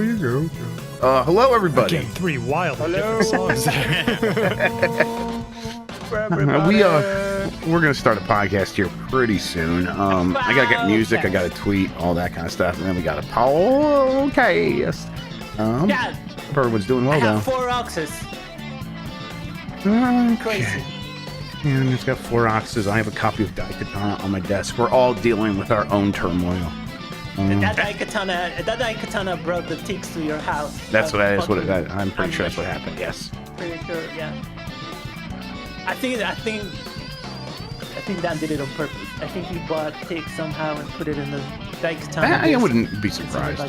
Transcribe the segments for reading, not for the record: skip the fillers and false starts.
you go. Hello, everybody. Again, 3 wildly different songs there. We're gonna start a podcast here pretty soon. I gotta get music, I gotta tweet, all that kind of stuff, and then we got a podcast. Yeah. Hope everyone's doing well I have though. 4 oxes. Crazy. And it's got 4 oxes. I have a copy of Daikatana on my desk. We're all dealing with our own turmoil. That Daikatana brought the ticks to your house. That's I'm pretty sure that's what happened. Yes. Pretty sure, yeah. I think Dan did it on purpose. I think he bought ticks somehow and put it in the Daikatana. I wouldn't be surprised.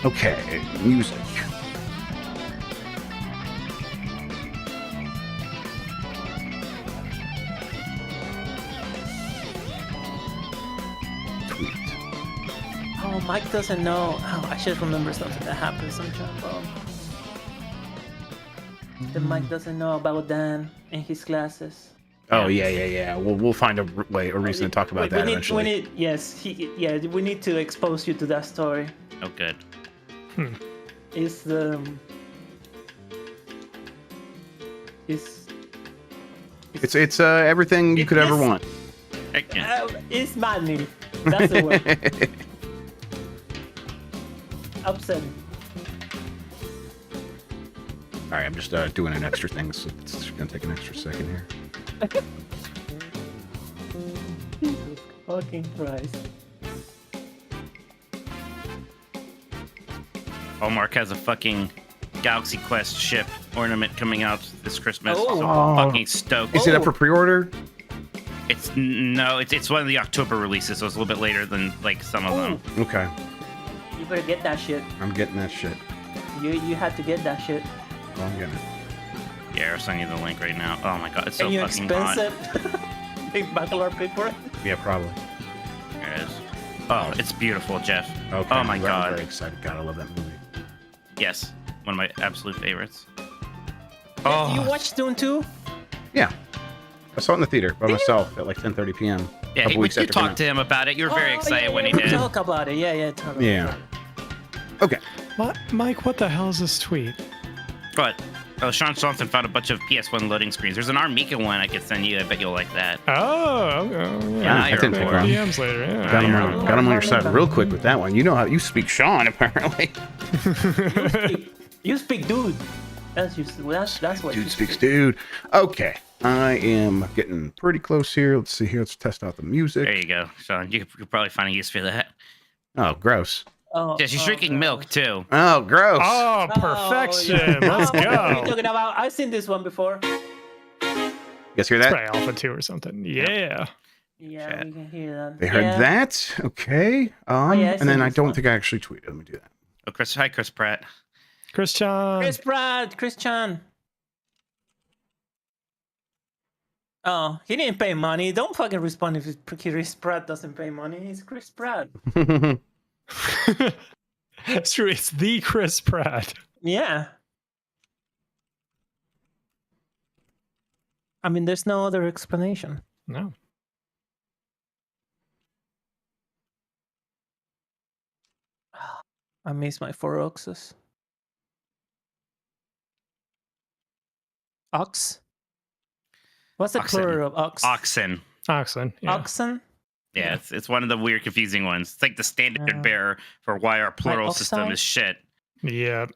Okay, music. Tweet. Oh, Mike doesn't know. Oh, I should remember something that happened some Jumbo. The Mike doesn't know about Dan and his classes. Oh yeah. We'll find a reason to talk about that eventually. We need to expose you to that story. Oh, good. It's everything you could ever want. It's maddening. That's the word. Upsetting. All right, I'm just doing an extra thing, so it's gonna take an extra second here. Jesus fucking Christ. Hallmark has a fucking Galaxy Quest ship ornament coming out this Christmas. Oh. So I'm fucking stoked. Is it up for pre-order? It's one of the October releases, so it's a little bit later than like some of them. Okay. You better get that shit. I'm getting that shit. You had to get that shit. Well, I'm getting it. Yeah, I'll send you the link right now. Oh my god, it's so and you fucking expensive. hot. Big Bacalar paid for it. Yeah, probably. There it is. Oh, it's beautiful, Jeff. Okay. Oh my I'm god. very excited. God, I love that movie. Yes, one of my absolute favorites. Oh. You watched Dune 2? Yeah. I saw it in the theater by myself at like 10:30 p.m. Yeah, you talked to him about it. You were very excited when he did. Talk about it. Yeah, totally. Yeah. Okay. Mike, what the hell is this tweet? What? Oh, Sean Johnson found a bunch of PS1 loading screens. There's an Armika one I could send you. I bet you'll like that. Oh, okay. Yeah, I didn't take long. DMs later, yeah. Got him on your side real quick with that one. You know how you speak Sean, apparently. You speak dude. That's what Dude speaks dude. Okay. I am getting pretty close here. Let's see here. Let's test out the music. There you go, Sean. You could probably find a use for that. Oh, gross. Oh, Yeah, she's drinking milk too. Oh, gross. Oh, perfection. Let's What are you go. talking about? I've seen this one before. You guys hear It's that? probably Alpha 2 or something. Yeah. Yeah, Chat. we can hear that. They heard Yeah. that. Okay. yeah, I've And then seen I this don't one. think I actually tweeted. Let me do that. Oh, hi, Chris Pratt. Christian. Chris Chan. Oh, he didn't pay money. Don't fucking respond if Chris Pratt doesn't pay money. He's Chris Pratt. It's true. It's the Chris Pratt. Yeah. I mean, there's no other explanation. No. I miss my 4 oxes. Ox? What's the Oxen. plural of ox? Oxen. Oxen. Yeah. Oxen? Yeah, it's one of the weird, confusing ones. It's like the standard bearer for why our plural system oxide? is shit. Yeah.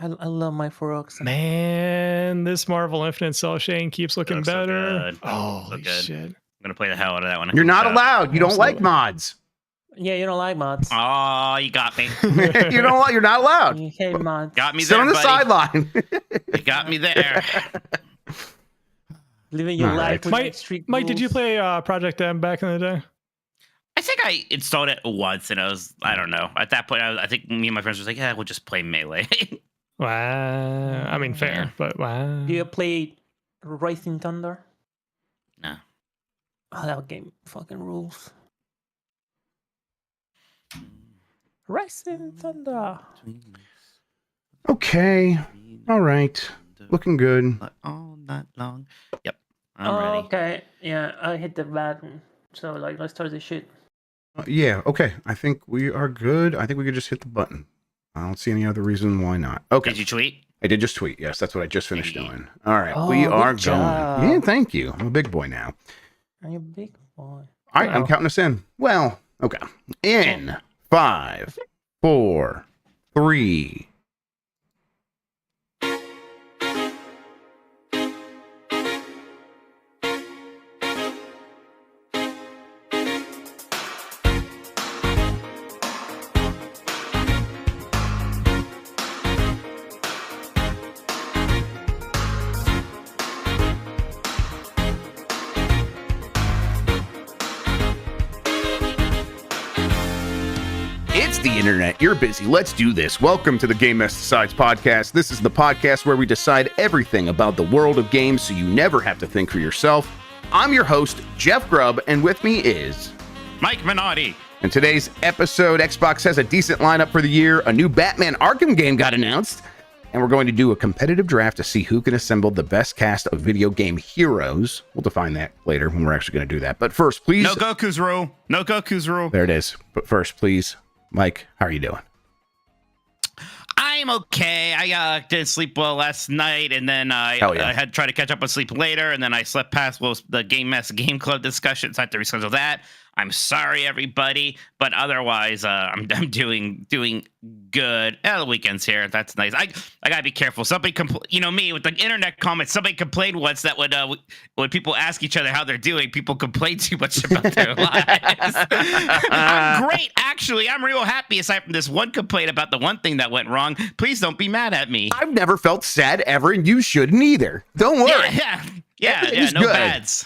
I love my 4 oxen. Man, this Marvel Infinite Cell shading keeps looking Looks so better. good. Oh, So good. shit. I'm gonna play the hell out of that one. You're not allowed. You don't like Absolutely. mods. Yeah, you don't like mods. Oh, you got me. You're not allowed. You hate mods. Got me Sit there, on the buddy. sideline. You got me there. Living your All life right. with street Mike, did you rules. play Project M back in the day? I think I installed it once, and I don't know. At that point, I think me and my friends was like, yeah, we'll just play Melee. Wow. I mean, fair, Yeah. but wow. Do you play Rising Thunder? No. Oh, that game fucking rules. Rising Thunder. Okay. All right. Looking good. All night long. Yep. I'm ready. Okay. Yeah, I hit the button. So, like, let's start this shit. Yeah, okay. I think we are good. I think we could just hit the button. I don't see any other reason why not. Okay. Did you tweet? I did just tweet. Yes, that's what I just finished Hey. doing. All right, Oh, we good are job. going. Yeah, thank you. I'm a big boy now. You're a big boy. All right, I'm Wow. counting us in. Well, okay. In 5, 4, 3. It's the internet. You're busy. Let's do this. Welcome to the Game Mess Decides podcast. This is the podcast where we decide everything about the world of games so you never have to think for yourself. I'm your host, Jeff Grubb, and with me is Mike Minotti. In today's episode, Xbox has a decent lineup for the year. A new Batman Arkham game got announced, and we're going to do a competitive draft to see who can assemble the best cast of video game heroes. We'll define that later when we're actually going to do that. But first, please. No Goku's rule. No Goku's rule. There it is. But first, please, Mike, how are you doing? I'm okay. I didn't sleep well last night, and then I had to try to catch up on sleep later, and then I slept past the Game Mess Game Club discussions. I had to reschedule that. I'm sorry, everybody, but otherwise, I'm doing good. The weekend's here. That's nice. I gotta be careful. Somebody me with the internet comments. Somebody complained once that when people ask each other how they're doing, people complain too much about their lives. I'm great, actually. I'm real happy. Aside from this one complaint about the one thing that went wrong, please don't be mad at me. I've never felt sad ever, and you shouldn't either. Don't worry. Yeah. Everything's No good. bads.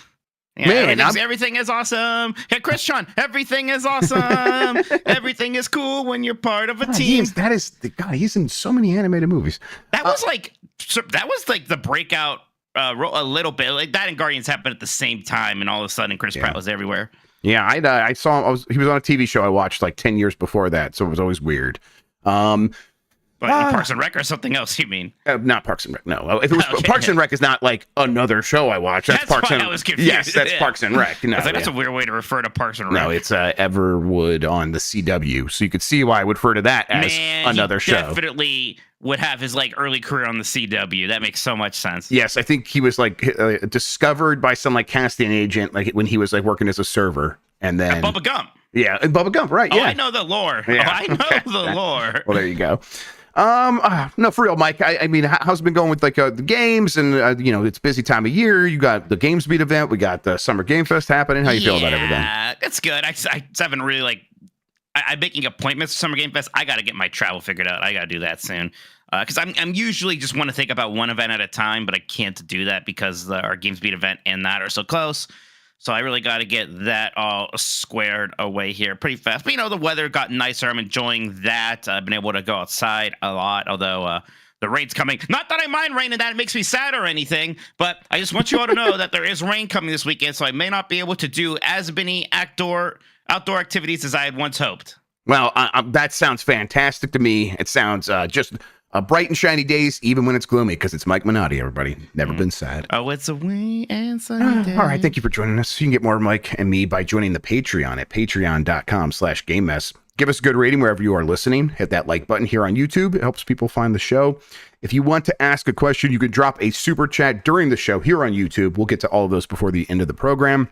Yeah, Man, everything is awesome. Hey, Christian, everything is awesome. Everything is cool when you're part of a team. He's in so many animated movies. That was like the breakout a little bit. Like that and Guardians happened at the same time, and all of a sudden Chris Pratt was everywhere. Yeah, I saw him. He was on a TV show I watched like 10 years before that, so it was always weird. But Parks and Rec or something else, you mean? Not Parks and Rec. No, if it was Parks and Rec is not like another show I watch. That's Parks and I was confused. Yes, that's Parks and Rec. No, that's a weird way to refer to Parks and Rec. No, it's Everwood on the CW, so you could see why I would refer to that as another show. Definitely would have his like early career on the CW. That makes so much sense. Yes, I think he was like discovered by some like casting agent, like when he was like working as a server, and then Bubba Gump. Yeah, and Bubba Gump, right? Oh, yeah, I know the lore. Yeah. Oh, I know the lore. Well, there you go. No, for real, Mike. I mean, how's it been going with like the games? And it's busy time of year. You got the Games Beat event. We got the Summer Game Fest happening. How you feel about everything? Yeah, that's good. I haven't really I'm making appointments for Summer Game Fest. I got to get my travel figured out. I got to do that soon. Because I'm usually just want to think about one event at a time, but I can't do that because our Games Beat event and that are so close. So I really got to get that all squared away here pretty fast. But, the weather got nicer. I'm enjoying that. I've been able to go outside a lot, although the rain's coming. Not that I mind rain and that it makes me sad or anything, but I just want you all to know that there is rain coming this weekend, so I may not be able to do as many outdoor activities as I had once hoped. Well, that sounds fantastic to me. It sounds just bright and shiny days, even when it's gloomy, because it's Mike Minotti, everybody. Never been sad. Oh, it's a windy and sunny day. All right, thank you for joining us. You can get more of Mike and me by joining the Patreon at patreon.com/GameMess. Give us a good rating wherever you are listening. Hit that like button here on YouTube. It helps people find the show. If you want to ask a question, you can drop a super chat during the show here on YouTube. We'll get to all of those before the end of the program.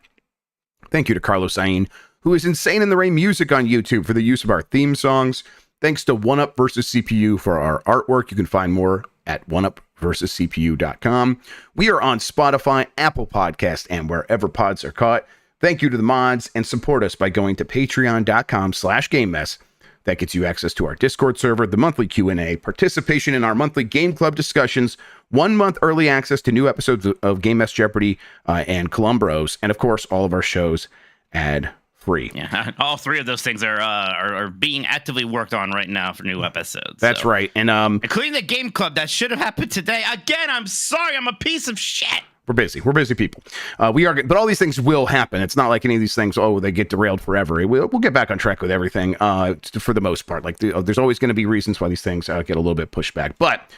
Thank you to Carlos Ain, who is Insane in the Rain Music on YouTube for the use of our theme songs. Thanks to 1UP versus CPU for our artwork. You can find more at 1UP-versus-CPU.com. We are on Spotify, Apple Podcast, and wherever pods are caught. Thank you to the mods, and support us by going to patreon.com/GameMess. That gets you access to our Discord server, the monthly Q&A, participation in our monthly Game Club discussions, 1 month early access to new episodes of Game Mess Jeopardy and Columbros, and of course, all of our shows ad-free. Yeah, all three of those things are being actively worked on right now for new episodes. That's right. And including the Game Club that should have happened today. Again, I'm sorry, I'm a piece of shit. We're busy people. But all these things will happen. It's not like any of these things, they get derailed forever. We'll get back on track with everything for the most part. Like there's always going to be reasons why these things get a little bit pushed back. But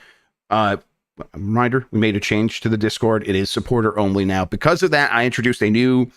reminder, we made a change to the Discord. It is supporter only now. Because of that, I introduced a new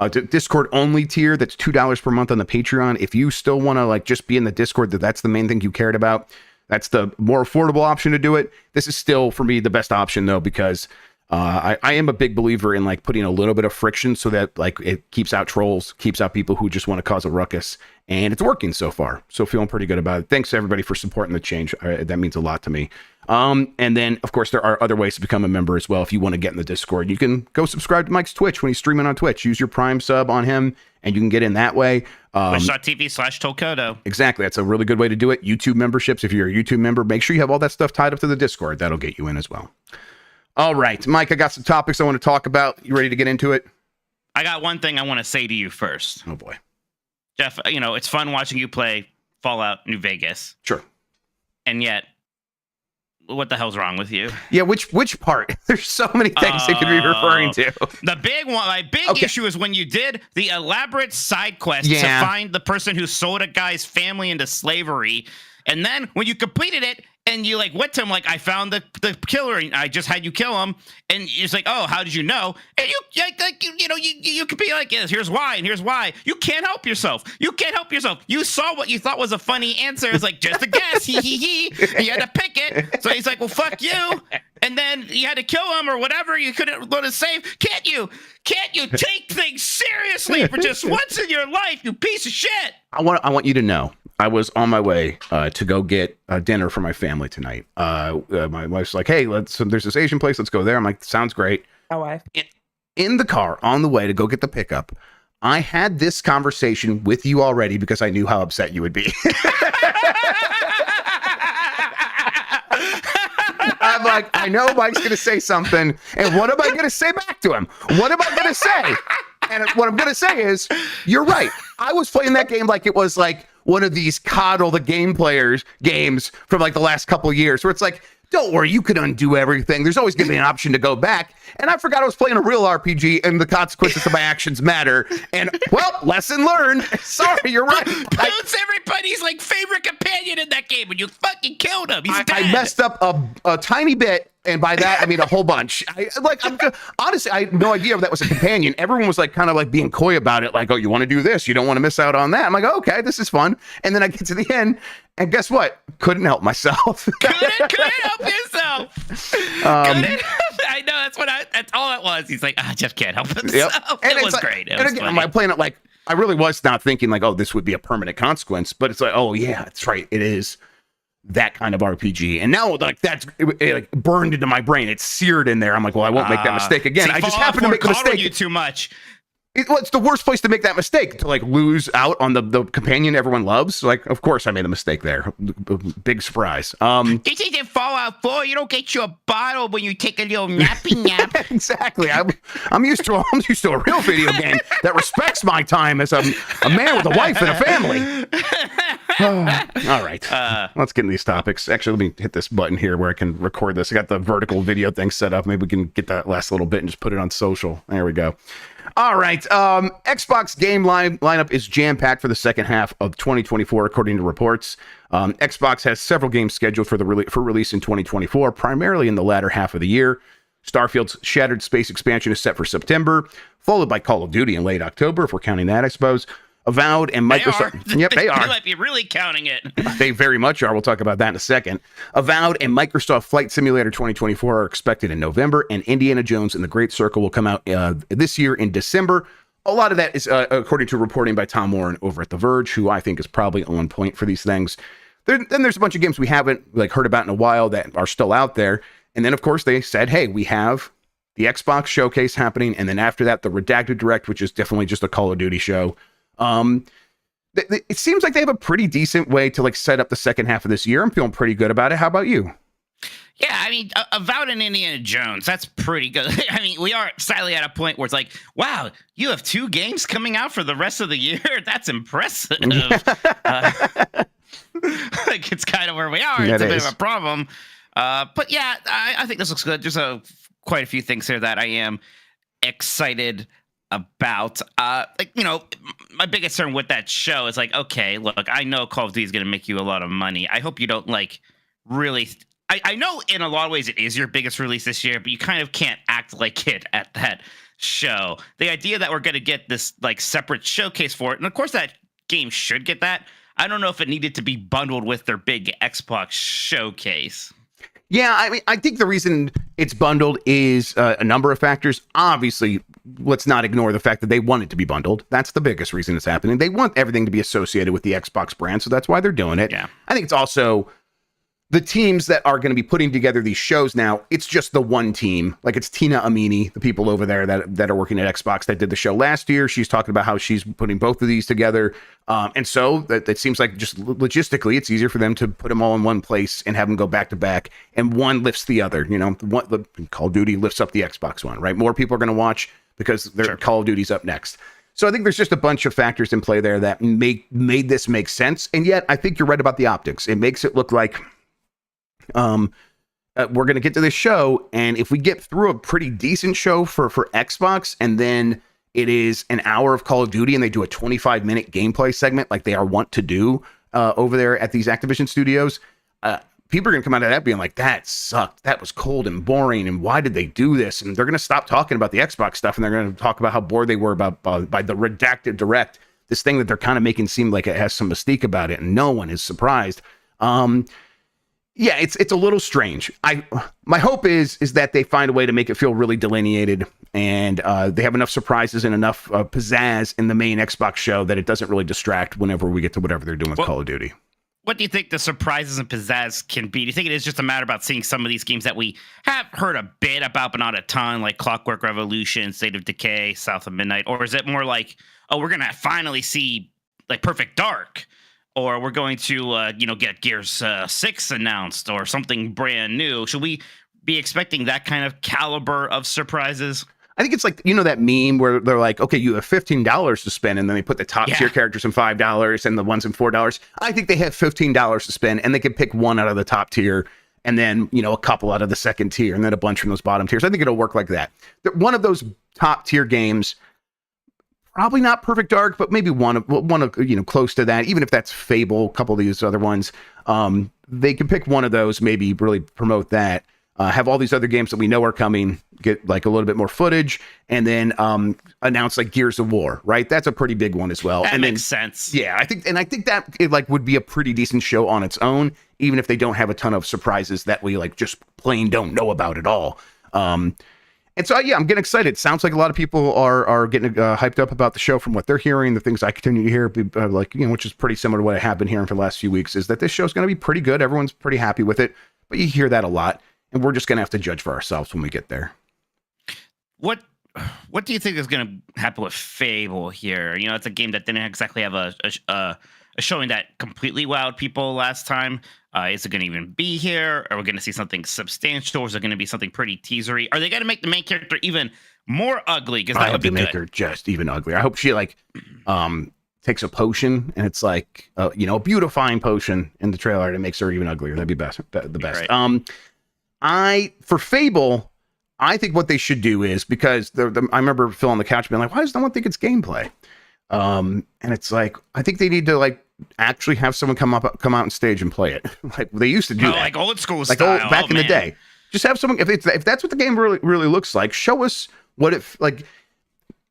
Discord only tier. That's $2 per month on the Patreon. If you still want to like just be in the Discord, that's the main thing you cared about. That's the more affordable option to do it. This is still for me the best option though, because I am a big believer in like putting a little bit of friction so that like it keeps out trolls, keeps out people who just want to cause a ruckus, and it's working so far. So feeling pretty good about it. Thanks to everybody for supporting the change. That means a lot to me. And then of course there are other ways to become a member as well. If you want to get in the Discord, you can go subscribe to Mike's Twitch when he's streaming on Twitch. Use your Prime sub on him, and you can get in that way. Twitch.tv/Tokoto. Exactly. That's a really good way to do it. YouTube memberships. If you're a YouTube member, make sure you have all that stuff tied up to the Discord. That'll get you in as well. All right, Mike, I got some topics I want to talk about. You ready to get into it? I got one thing I want to say to you first. Oh, boy. Jeff, it's fun watching you play Fallout New Vegas. Sure. And yet, what the hell's wrong with you? Yeah, which part? There's so many things they could be referring to. The big one, my big issue is when you did the elaborate side quest to find the person who sold a guy's family into slavery. And then when you completed it and you like went to him like, I found the killer and I just had you kill him. And it's like, oh, how did you know? And you could be like, yes, here's why and here's why. You can't help yourself. You can't help yourself. You saw what you thought was a funny answer. It's like, just a guess. He. And you had to pick it. So he's like, well, fuck you. And then you had to kill him or whatever. You couldn't go to save. Can't you take things seriously for just once in your life, you piece of shit? I want you to know. I was on my way to go get dinner for my family tonight. My wife's like, hey, there's this Asian place. Let's go there. I'm like, sounds great. My wife. In the car on the way to go get the pickup, I had this conversation with you already because I knew how upset you would be. I'm like, I know Mike's going to say something. And what am I going to say back to him? What am I going to say? And what I'm going to say is, you're right. I was playing that game like it was like one of these coddle the game players games from like the last couple of years where it's like, don't worry, you can undo everything. There's always going to be an option to go back. And I forgot I was playing a real RPG and the consequences of my actions matter. And well, lesson learned. Sorry, you're right. Who's everybody's like favorite companion in that game when you fucking killed him? He's dead. I messed up a tiny bit. And by that, I mean a whole bunch. Honestly, I had no idea if that was a companion. Everyone was like kind of like being coy about it. Like, oh, you want to do this? You don't want to miss out on that. I'm like, okay, this is fun. And then I get to the end and guess what? Couldn't help myself. Couldn't help yourself. I know that's all it was. He's like, Jeff can't help himself. Yep. And it was like, great. And again, I'm playing it like, I really was not thinking like, oh, this would be a permanent consequence. But it's like, oh yeah, that's right. It is that kind of RPG. And now like that's it like burned into my brain. It's seared in there. I'm like, well, I won't make that mistake again. See, I just happened to make a mistake. You too much. It's the worst place to make that mistake, to like lose out on the companion everyone loves. Like, of course I made a mistake there. Big surprise. This isn't Fallout 4. You don't get you a bottle when you take a little nappy nap. Exactly. I'm used to a real video game that respects my time as a man with a wife and a family. All right. Let's get into these topics. Actually, let me hit this button here where I can record this. I got the vertical video thing set up. Maybe we can get that last little bit and just put it on social. There we go. All right. Xbox game lineup is jam-packed for the second half of 2024, according to reports. Xbox has several games scheduled for release in 2024, primarily in the latter half of the year. Starfield's Shattered Space expansion is set for September, followed by Call of Duty in late October, if we're counting that, I suppose. Avowed and Microsoft. Yep, they are. They might be really counting it. They very much are. We'll talk about that in a second. Avowed and Microsoft Flight Simulator 2024 are expected in November, and Indiana Jones and the Great Circle will come out this year in December. A lot of that is according to reporting by Tom Warren over at The Verge, who I think is probably on point for these things. Then there's a bunch of games we haven't like heard about in a while that are still out there. And then, of course, they said, hey, we have the Xbox showcase happening, and then after that, the Redacted Direct, which is definitely just a Call of Duty show. It seems like they have a pretty decent way to like set up the second half of this year. I'm feeling pretty good about it. How about you? Yeah, I mean, Avowed and Indiana Jones, that's pretty good. I mean, we are sadly at a point where it's like, wow, you have 2 games coming out for the rest of the year? That's impressive. Like, it's kind of where we are. It's a bit of a problem. But yeah, I think this looks good. There's quite a few things here that I am excited about. Like, you know, my biggest concern with that show is like, okay, look, I know Call of Duty is going to make you a lot of money. I hope you don't like really. I know in a lot of ways it is your biggest release this year, but you kind of can't act like it at that show. The idea that we're going to get this like separate showcase for it, and of course that game should get that. I don't know if it needed to be bundled with their big Xbox showcase. Yeah, I mean, I think the reason it's bundled is a number of factors. Obviously, let's not ignore the fact that they want it to be bundled. That's the biggest reason it's happening. They want everything to be associated with the Xbox brand, so that's why they're doing it. Yeah. I think it's also the teams that are going to be putting together these shows now. It's just the one team. Like it's Tina Amini, the people over there that are working at Xbox that did the show last year. She's talking about how she's putting both of these together. And so that seems like just logistically, it's easier for them to put them all in one place and have them go back to back. And one lifts the other. You know, the Call of Duty lifts up the Xbox one, right? More people are going to watch because their Call of Duty's up next. So I think there's just a bunch of factors in play there that made this make sense. And yet I think you're right about the optics. It makes it look like we're going to get to this show, and if we get through a pretty decent show for Xbox, and then it is an hour of Call of Duty and they do a 25-minute gameplay segment like they are wont to do over there at these Activision studios, people are going to come out of that being like, that sucked, that was cold and boring, and why did they do this? And they're going to stop talking about the Xbox stuff, and they're going to talk about how bored they were by the redacted direct, this thing that they're kind of making seem like it has some mystique about it, and no one is surprised. Yeah, it's a little strange. My hope is that they find a way to make it feel really delineated, and they have enough surprises and enough pizzazz in the main Xbox show that it doesn't really distract whenever we get to whatever they're doing with Call of Duty. What do you think the surprises and pizzazz can be? Do you think it is just a matter about seeing some of these games that we have heard a bit about, but not a ton, like Clockwork Revolution, State of Decay, South of Midnight? Or is it more like, oh, we're going to finally see like Perfect Dark? Or we're going to, get Gears 6 announced or something brand new. Should we be expecting that kind of caliber of surprises? I think it's like, that meme where they're like, okay, you have $15 to spend, and then they put the top tier characters in $5 and the ones in $4. I think they have $15 to spend, and they can pick one out of the top tier, and then, a couple out of the second tier, and then a bunch from those bottom tiers. I think it'll work like that. One of those top tier games, probably not Perfect Dark, but maybe one of close to that. Even if that's Fable, a couple of these other ones, they can pick one of those, maybe really promote that. Have all these other games that we know are coming, get like a little bit more footage, and then announce like Gears of War, right? That's a pretty big one as well. That makes sense. Yeah, I think that it like would be a pretty decent show on its own, even if they don't have a ton of surprises that we like just plain don't know about at all. And so, yeah, I'm getting excited. Sounds like a lot of people are getting hyped up about the show from what they're hearing. The things I continue to hear, which is pretty similar to what I have been hearing for the last few weeks, is that this show's going to be pretty good. Everyone's pretty happy with it, but you hear that a lot, and we're just going to have to judge for ourselves when we get there. What do you think is going to happen with Fable here? It's a game that didn't exactly have a showing that completely wowed people last time. Is it going to even be here? Are we going to see something substantial? Or is it going to be something pretty teasery? Are they going to make the main character even more ugly? Because that would be good. Make her just even uglier. I hope she takes a potion and it's like a beautifying potion in the trailer and it makes her even uglier. That'd be the best. Right. For Fable, I think what they should do is, because I remember Phil on the couch being like, why does no one think it's gameplay? And it's like, I think they need to like actually have someone come out on stage and play it like they used to do that. Like old school style, back in the day. Just have someone, if that's what the game really really looks like, show us what it like,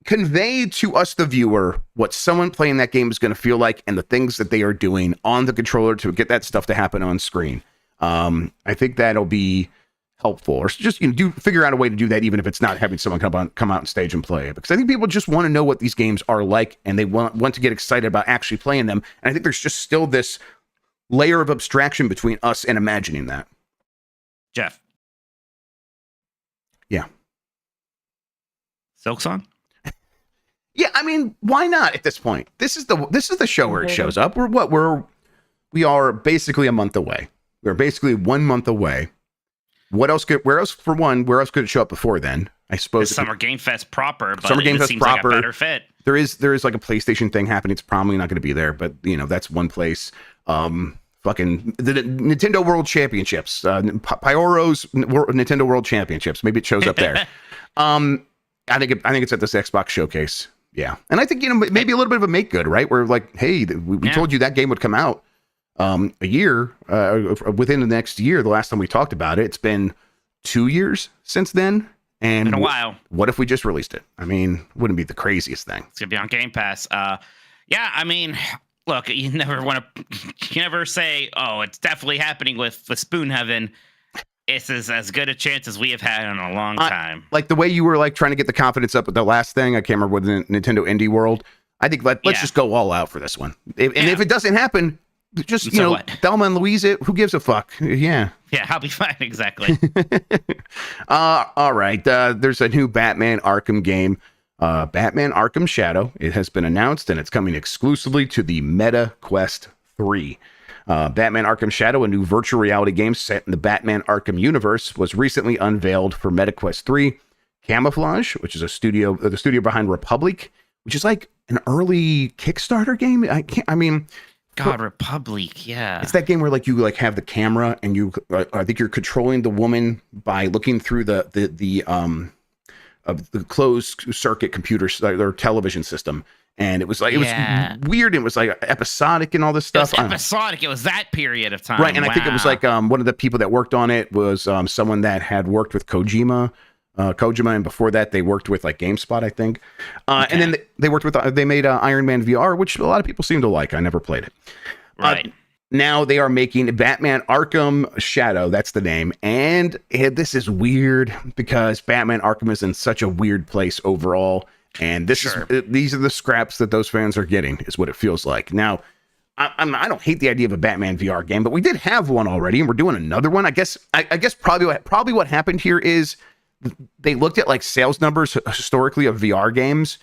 convey to us the viewer what someone playing that game is going to feel like and the things that they are doing on the controller to get that stuff to happen on screen. I think that'll be helpful, or just figure out a way to do that, even if it's not having someone come out on stage and play it, because I think people just want to know what these games are like and they want to get excited about actually playing them. And I think there's just still this layer of abstraction between us and imagining that. Jeff. Yeah. Silksong? Yeah, I mean, why not at this point? This is the show where it shows up. We are basically a month away. We're basically 1 month away. Where else could it show up before then? I suppose the Summer Game Fest proper, but Summer Game Fest seems proper. Like a better fit. There is like a PlayStation thing happening. It's probably not going to be there, but that's one place. Fucking the Nintendo World Championships, Pyoro's Nintendo World Championships. Maybe it shows up there. I think it's at this Xbox showcase. Yeah, and I think maybe a little bit of a make good, right? Where like, hey, we told you that game would come out a year within the next year. The last time we talked about it, it's been 2 years since then, And in a while. What if we just released it? I mean, wouldn't be the craziest thing. It's gonna be on Game Pass. Yeah, I mean, look, you never say, oh, it's definitely happening with the Spoon Heaven. This is as good a chance as we have had in a long time. Like the way you were like trying to get the confidence up with the last thing, I can't remember what the Nintendo Indie World. I think let's just go all out for this one. If it doesn't happen, just Thelma and Louise it. Who gives a fuck? Yeah, I'll be fine. Exactly. All right. There's a new Batman Arkham game, Batman Arkham Shadow. It has been announced and it's coming exclusively to the Meta Quest 3. Batman Arkham Shadow, a new virtual reality game set in the Batman Arkham universe, was recently unveiled for MetaQuest 3. Camouflage, which is the studio behind Republic, which is like an early Kickstarter game. Republic, yeah. It's that game where like you like have the camera and you, I think you're controlling the woman by looking through the closed circuit computer or television system. And it was like, it was weird. It was like episodic and all this stuff. It was episodic. It was that period of time. Right. And I think it was like one of the people that worked on it was someone that had worked with Kojima. And before that, they worked with like GameSpot, I think. And then they made Iron Man VR, which a lot of people seem to like. I never played it. Right. Now they are making Batman Arkham Shadow. That's the name. And this is weird because Batman Arkham is in such a weird place overall. And these are the scraps that those fans are getting, is what it feels like. Now, I don't hate the idea of a Batman VR game, but we did have one already, and we're doing another one. I guess probably what happened here is they looked at like sales numbers historically of VR games,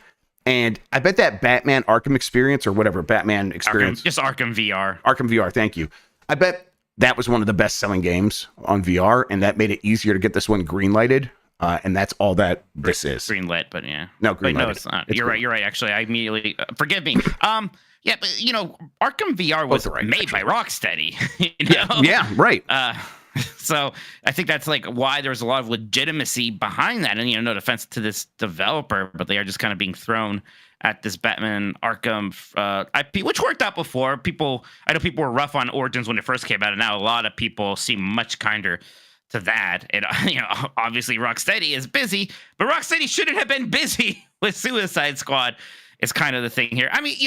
and I bet that Batman Arkham Experience or whatever Batman Experience, just Arkham VR. Arkham VR, thank you. I bet that was one of the best selling games on VR, and that made it easier to get this one green-lighted. And that's all that this is. Greenlit, but yeah. No, greenlit. No, it's not. You're right. Actually, I immediately forgive me. Yeah, but Arkham VR was made by Rocksteady. Yeah, right. So I think that's like why there's a lot of legitimacy behind that. And no offense to this developer, but they are just kind of being thrown at this Batman Arkham IP, which worked out before. I know people were rough on Origins when it first came out, and now a lot of people seem much kinder to that. And obviously Rocksteady is busy, but Rocksteady shouldn't have been busy with Suicide Squad. It's kind of the thing here. I mean,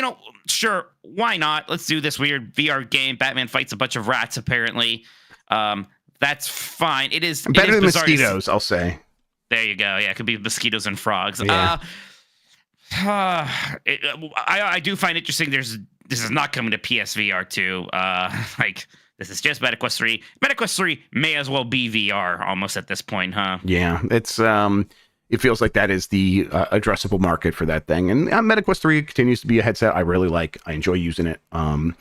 sure, why not? Let's do this weird VR game. Batman fights a bunch of rats, apparently. That's fine. It is better than mosquitoes, I'll say. There you go. Yeah, it could be mosquitoes and frogs. Yeah. I do find interesting. This is not coming to PSVR 2. This is just MetaQuest 3. MetaQuest 3 may as well be VR almost at this point, huh? Yeah, it's it feels like that is the addressable market for that thing. And MetaQuest 3 continues to be a headset I really like. I enjoy using it. I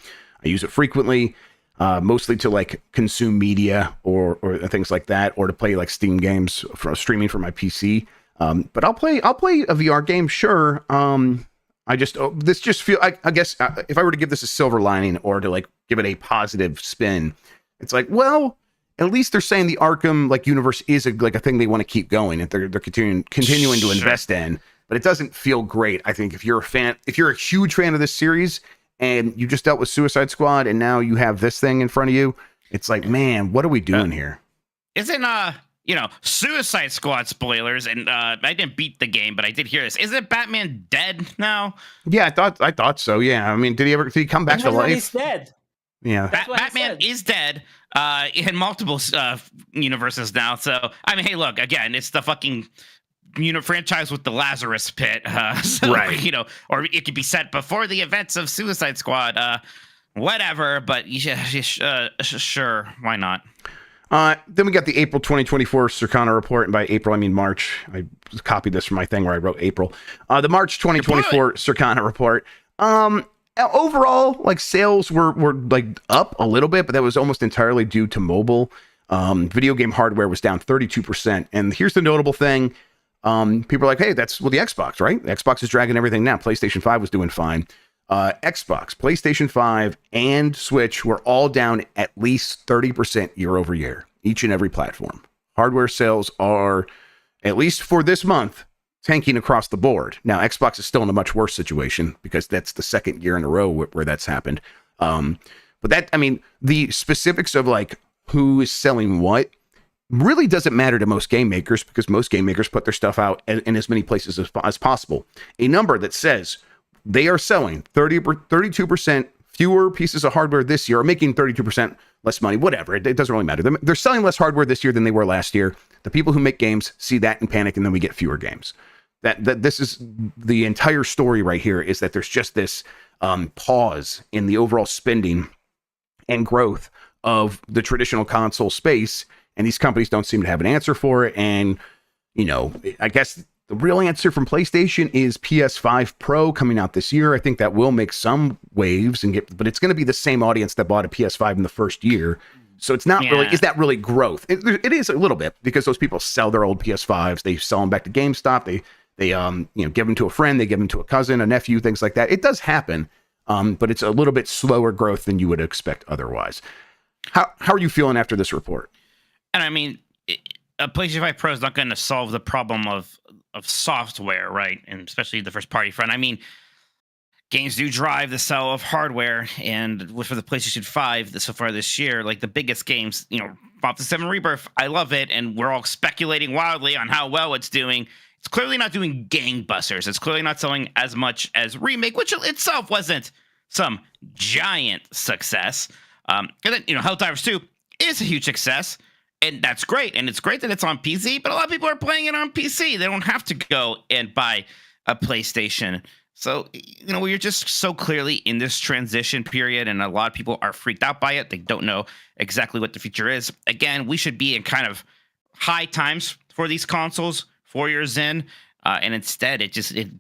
use it frequently, mostly to like consume media or things like that, or to play like Steam games for streaming for my PC. But I'll play a VR game, sure. This just feel. I guess if I were to give this a silver lining or to like give it a positive spin, it's like, well, at least they're saying the Arkham like universe is a thing they want to keep going and they're continuing to invest in. But it doesn't feel great. I think if you're a huge fan of this series and you just dealt with Suicide Squad and now you have this thing in front of you, it's like, man, what are we doing here? Isn't Suicide Squad spoilers, and I didn't beat the game, but I did hear this. Isn't Batman dead now? Yeah, I thought so. Yeah, I mean, did he come back to life? He's dead. Yeah, Batman is dead in multiple universes now. So I mean, hey, look, again, it's the fucking franchise with the Lazarus Pit, right? Or it could be set before the events of Suicide Squad, whatever. But sure, why not? Then we got the April 2024 Circana report, and by April I mean March. I copied this from my thing where I wrote April. The March 2024 Circana report. Overall, like sales were like up a little bit, but that was almost entirely due to mobile. Video game hardware was down 32%. And here's the notable thing. People are like, hey, that's the Xbox, right? The Xbox is dragging everything now. PlayStation 5 was doing fine. Xbox, PlayStation 5, and Switch were all down at least 30% year over year, each and every platform. Hardware sales are, at least for this month, tanking across the board. Now, Xbox is still in a much worse situation because that's the second year in a row where that's happened. But the specifics of like who is selling what really doesn't matter to most game makers because most game makers put their stuff out in as many places as possible. A number that says they are selling 32% fewer pieces of hardware this year, or making 32% less money, whatever. It doesn't really matter. They're selling less hardware this year than they were last year. The people who make games see that and panic, and then we get fewer games. That this is the entire story right here, is that there's just this pause in the overall spending and growth of the traditional console space, and these companies don't seem to have an answer for it. And, you know, I guess the real answer from PlayStation is PS5 Pro coming out this year. I think that will make some waves but it's going to be the same audience that bought a PS5 in the first year. So it's not really, is that really growth? It is a little bit, because those people sell their old PS5s. They sell them back to GameStop. They give them to a friend, they give them to a cousin, a nephew, things like that. It does happen. But it's a little bit slower growth than you would expect otherwise. How are you feeling after this report? And I mean, a PlayStation 5 Pro is not going to solve the problem of software, right? And especially the first party front. I mean, games do drive the sale of hardware, and for the PlayStation 5 so far this year, like the biggest games, you know, Final Fantasy 7 Rebirth, I love it, and we're all speculating wildly on how well it's doing. It's clearly not doing gangbusters. It's clearly not selling as much as Remake, which itself wasn't some giant success. And then, you know, Helldivers 2 is a huge success, and that's great. And it's great that it's on PC, but a lot of people are playing it on PC. They don't have to go and buy a PlayStation. So, you know, we're just so clearly in this transition period, and a lot of people are freaked out by it. They don't know exactly what the future is. Again, we should be in kind of high times for these consoles 4 years in, and instead it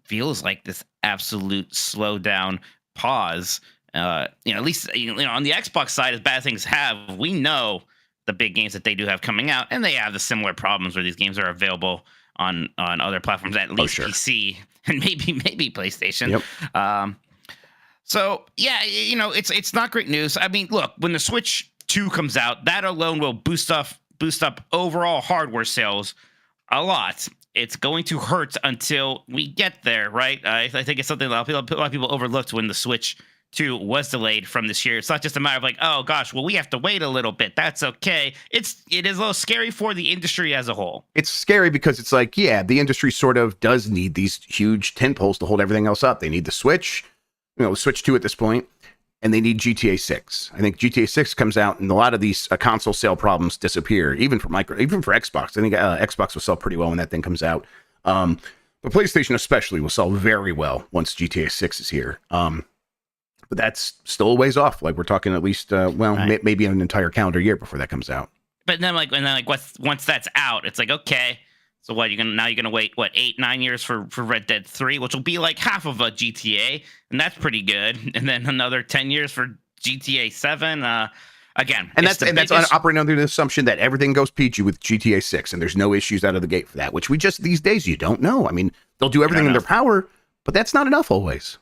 feels like this absolute slowdown pause. You know, at least, you know, on the Xbox side, as bad things have, we know the big games that they do have coming out, and they have the similar problems where these games are available on other platforms, at least PC and maybe PlayStation. Yep. So yeah, you know, it's not great news. I mean, look, when the Switch 2 comes out, that alone will boost up overall hardware sales a lot. It's going to hurt until we get there, right? I think it's something that a lot of people overlooked when the Switch 2 was delayed from this year. It's not just a matter of like, oh gosh, well, we have to wait a little bit. That's okay. It is a little scary for the industry as a whole. It's scary because it's like, yeah, the industry sort of does need these huge tentpoles to hold everything else up. They need the Switch, you know, Switch 2 at this point, and they need GTA 6. I think GTA 6 comes out, and a lot of these console sale problems disappear, even for Xbox. I think Xbox will sell pretty well when that thing comes out. But PlayStation especially will sell very well once GTA 6 is here. But that's still a ways off. Like, we're talking at least, right, maybe an entire calendar year before that comes out. But then, once that's out, it's like, okay, so what? You're gonna wait 8-9 years for Red Dead 3, which will be like half of a GTA, and that's pretty good. And then another 10 years for GTA 7. Again, and that's operating under the assumption that everything goes peachy with GTA 6, and there's no issues out of the gate for that. Which these days you don't know. I mean, they'll do everything in their power, but that's not enough always.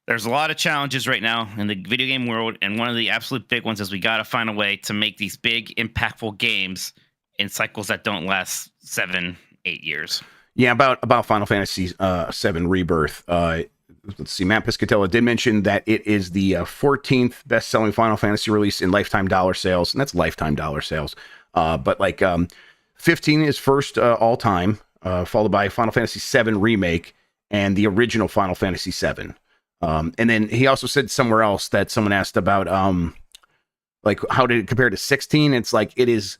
There's a lot of challenges right now in the video game world, and one of the absolute big ones is we got to find a way to make these big, impactful games in cycles that don't last 7-8 years. Yeah, about Final Fantasy 7 Rebirth. Let's see, Matt Piscatella did mention that it is the 14th best-selling Final Fantasy release in lifetime dollar sales, and that's lifetime dollar sales. But 15 is first all-time, followed by Final Fantasy 7 Remake and the original Final Fantasy 7. And then he also said somewhere else that someone asked about, how did it compare to 16? It's like, it is,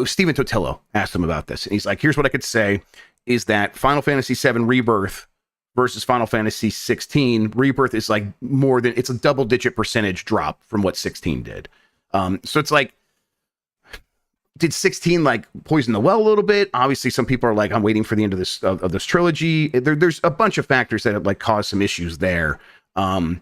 Stephen Totillo asked him about this. And he's like, here's what I could say is that Final Fantasy 7 Rebirth versus Final Fantasy 16, Rebirth is like it's a double-digit percentage drop from what 16 did. So it's like, did 16 poison the well a little bit? Obviously, some people are like, I'm waiting for the end of this trilogy. There's a bunch of factors that have caused some issues there. And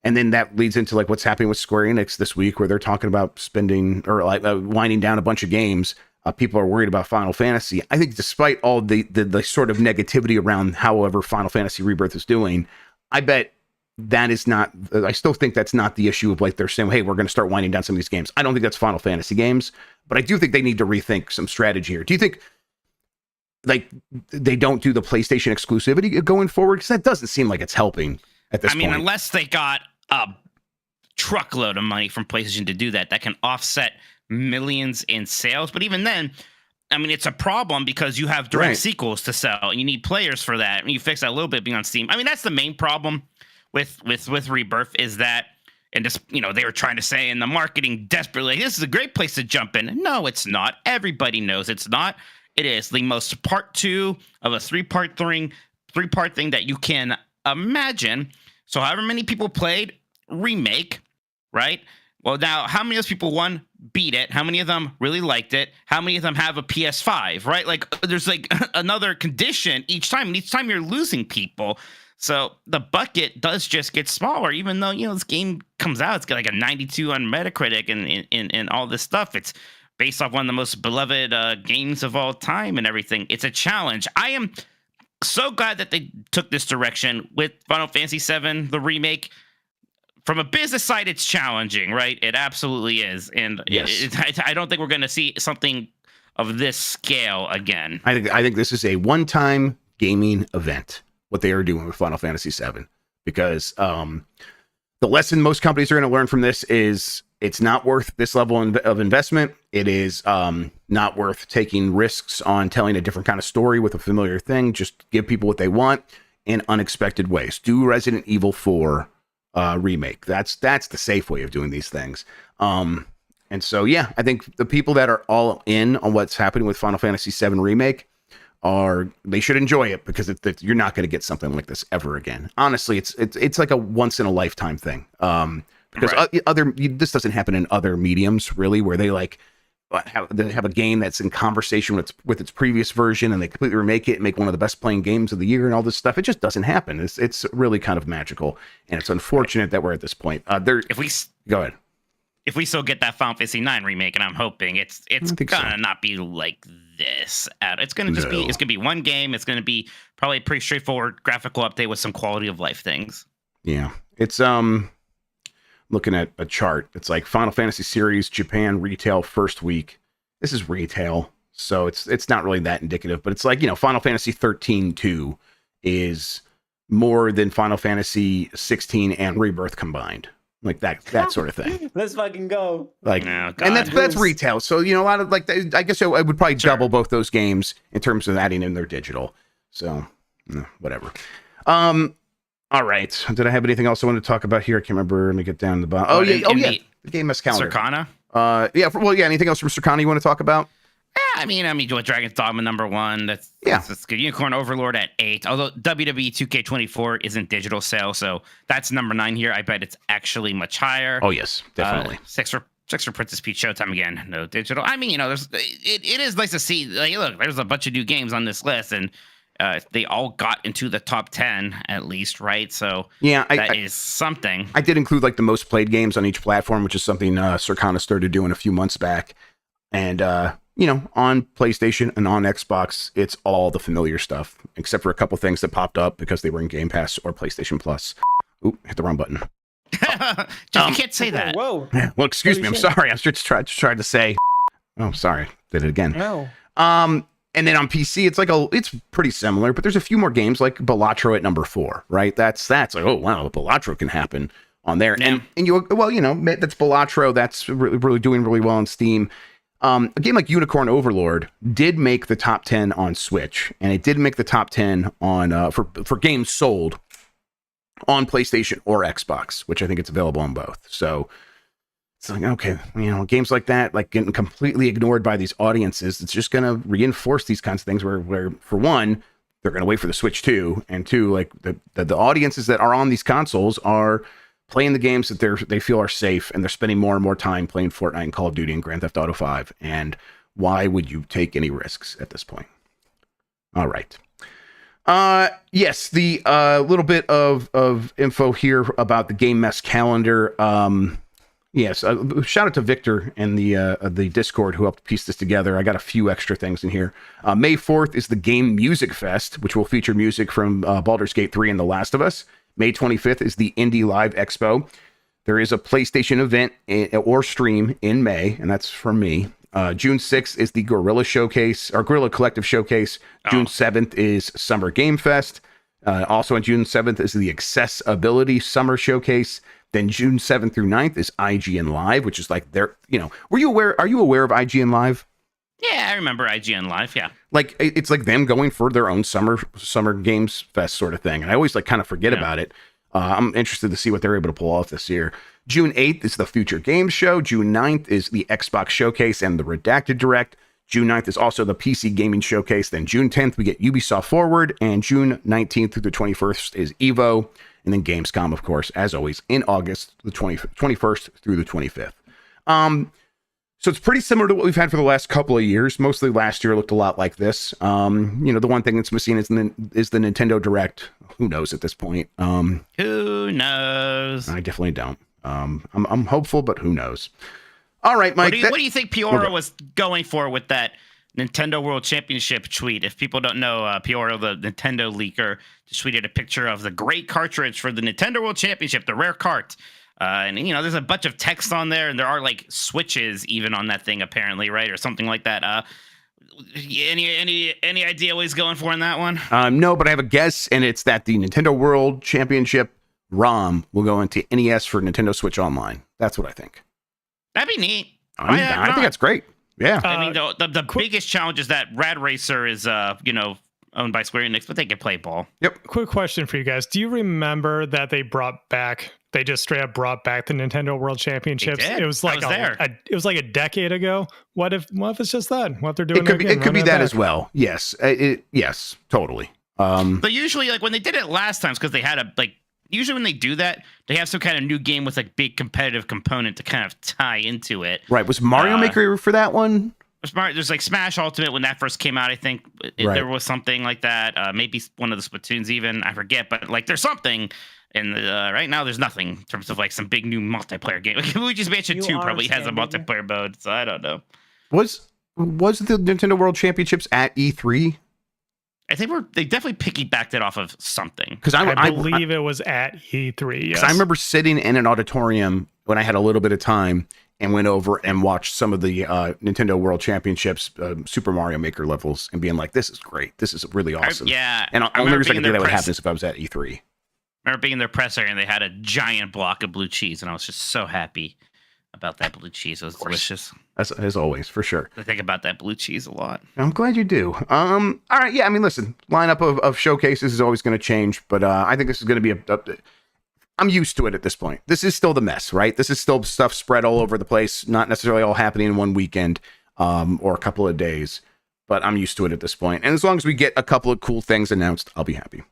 then that leads into what's happening with Square Enix this week, where they're talking about spending or winding down a bunch of games. People are worried about Final Fantasy. I think despite all the sort of negativity around however Final Fantasy Rebirth is doing, I bet that is not, I still think that's not the issue of they're saying, hey, we're going to start winding down some of these games. I don't think that's Final Fantasy games, but I do think they need to rethink some strategy here. Do you think they don't do the PlayStation exclusivity going forward? Because that doesn't seem like it's helping at this point. I mean, unless they got a truckload of money from PlayStation to do that can offset millions in sales. But even then, I mean, it's a problem because you have direct sequels to sell, and you need players for that. And you fix that a little bit being on Steam. I mean, that's the main problem with Rebirth is that, and just, you know, they were trying to say in the marketing desperately, this is a great place to jump in. No, it's not. Everybody knows it's not. It is the most part 2 of a three-part thing that you can imagine. So however many people played Remake, right? Well, now, how many of those people, one, beat it? How many of them really liked it? How many of them have a PS5, right? Like, there's like another condition each time. And each time you're losing people. So the bucket does just get smaller, even though, you know, this game comes out. It's got like a 92 on Metacritic and all this stuff. It's based off one of the most beloved games of all time and everything. It's a challenge. I am so glad that they took this direction with Final Fantasy VII, the remake. From a business side, it's challenging, right? It absolutely is. And yes. I don't think we're going to see something of this scale again. I think this is a one-time gaming event, what they are doing with Final Fantasy VII. Because the lesson most companies are going to learn from this is it's not worth this level of investment. It is not worth taking risks on telling a different kind of story with a familiar thing. Just give people what they want in unexpected ways. Do Resident Evil 4 remake. That's the safe way of doing these things. And so, yeah, I think the people that are all in on what's happening with Final Fantasy VII remake they should enjoy it, because you're not going to get something like this ever again. Honestly, it's like a once in a lifetime thing. Because this doesn't happen in other mediums, really, where they like have a game that's in conversation with its previous version, and they completely remake it and make one of the best playing games of the year and all this stuff. It just doesn't happen. It's really kind of magical, and it's unfortunate that we're at this point. Go ahead. If we still get that Final Fantasy IX remake, and I'm hoping it's gonna not be like this. It's gonna be one game. It's gonna be probably a pretty straightforward graphical update with some quality of life things. Yeah, it's looking at a chart. It's like Final Fantasy series Japan retail first week. This is retail, so it's not really that indicative, but it's like, you know, Final Fantasy 13-2 is more than Final Fantasy 16 and Rebirth combined. Like that sort of thing. Let's fucking go. Like, and that's retail. So, you know, a lot of like, I guess I would probably double both those games in terms of adding in their digital. So, whatever. All right. Did I have anything else I wanted to talk about here? I can't remember. Let me get down the bottom. The Game Mess calendar. Circana? Anything else from Circana you want to talk about? Yeah, I mean, Dragon's Dogma #1. That's good. Unicorn Overlord at 8. Although WWE 2K24 isn't digital sale, so that's #9 here. I bet it's actually much higher. Oh yes, definitely. 6 for Princess Peach Showtime again. No digital. I mean, you know, it is nice to see. Like, look, there's a bunch of new games on this list, and they all got into the top 10 at least, right? So yeah, that is something. I did include like the most played games on each platform, which is something Circana started doing a few months back, and you know, on PlayStation and on Xbox, it's all the familiar stuff, except for a couple things that popped up because they were in Game Pass or PlayStation Plus. Oop, hit the wrong button. You can't say that. Whoa. Well, excuse me. I'm sorry. I was just trying to say. Oh, sorry. Did it again. No. And then on PC, it's pretty similar, but there's a few more games like Balatro at #4, right? That's like, oh wow, Balatro can happen on there. Yeah. And that's Balatro. That's really doing really well on Steam. A game like Unicorn Overlord did make the top 10 on Switch, and it did make the top 10 on for games sold on PlayStation or Xbox, which I think it's available on both. So it's like, okay, you know, games like that, like getting completely ignored by these audiences, it's just going to reinforce these kinds of things where for one, they're going to wait for the Switch 2, and two, like the audiences that are on these consoles are playing the games that they feel are safe, and they're spending more and more time playing Fortnite and Call of Duty and Grand Theft Auto 5. And why would you take any risks at this point? All right. Yes, the little bit of info here about the Game Mess calendar. Yes, shout out to Victor and the Discord who helped piece this together. I got a few extra things in here. May 4th is the Game Music Fest, which will feature music from Baldur's Gate 3 and The Last of Us. May 25th is the Indie Live Expo. There is a PlayStation event or stream in May, and that's for me. June 6th is the Guerrilla Showcase, or Guerrilla Collective Showcase. June 7th is Summer Game Fest. Also on June 7th is the Accessibility Summer Showcase. Then June 7th through 9th is IGN Live, which is like their, are you aware of IGN Live? Yeah, I remember IGN Live. Yeah. Like it's like them going for their own summer games fest sort of thing. And I always like kind of forget about it. I'm interested to see what they're able to pull off this year. June 8th is the Future Games Show. June 9th is the Xbox Showcase and the Redacted Direct. June 9th is also the PC Gaming Showcase. Then June 10th, we get Ubisoft Forward. And June 19th through the 21st is EVO. And then Gamescom, of course, as always, in August, the 21st through the 25th. So it's pretty similar to what we've had for the last couple of years. Mostly last year looked a lot like this. The one thing that's missing is the Nintendo Direct. Who knows at this point? Who knows? I definitely don't. I'm hopeful, but who knows? All right, Mike. What do you think Piora was going for with that Nintendo World Championship tweet? If people don't know, Piora, the Nintendo leaker, just tweeted a picture of the great cartridge for the Nintendo World Championship, the rare cart. And there's a bunch of text on there, and there are like switches even on that thing, apparently, right, or something like that. Any idea what he's going for in that one? No, but I have a guess, and it's that the Nintendo World Championship ROM will go into NES for Nintendo Switch Online. That's what I think. That'd be neat. I think that's great. Yeah. I mean, the biggest challenge is that Rad Racer is, owned by Square Enix, but they can play ball. Yep. Quick question for you guys. Do you remember that they just straight up brought back the Nintendo World Championships? It was like it was like a decade ago. What if it's just that? What they're doing? It could be that as well. Yes. Yes, totally. But usually, like when they did it last time, because they had usually when they do that, they have some kind of new game with like big competitive component to kind of tie into it. Right. Was Mario Maker for that one? There's like Smash Ultimate when that first came out. I think there was something like that. Maybe one of the Splatoons even. I forget. But like there's something. And right now there's nothing in terms of like some big new multiplayer game. Like Luigi's Mansion 2 probably has a multiplayer mode. So I don't know. Was the Nintendo World Championships at E3? I think they definitely piggybacked it off of something. Because I believe it was at E3. Yes. I remember sitting in an auditorium when I had a little bit of time and went over and watched some of the Nintendo World Championships Super Mario Maker levels and being like, "This is great. This is really awesome." And the only reason I could think that would happen is if I was at E3. I remember being in their press area and they had a giant block of blue cheese, and I was just so happy about that blue cheese. It was delicious. As always, for sure. I think about that blue cheese a lot. I'm glad you do. All right, yeah. I mean, listen, lineup of showcases is always going to change, but I think this is going to be I'm used to it at this point. This is still the mess, right? This is still stuff spread all over the place, not necessarily all happening in one weekend or a couple of days, but I'm used to it at this point. And as long as we get a couple of cool things announced, I'll be happy.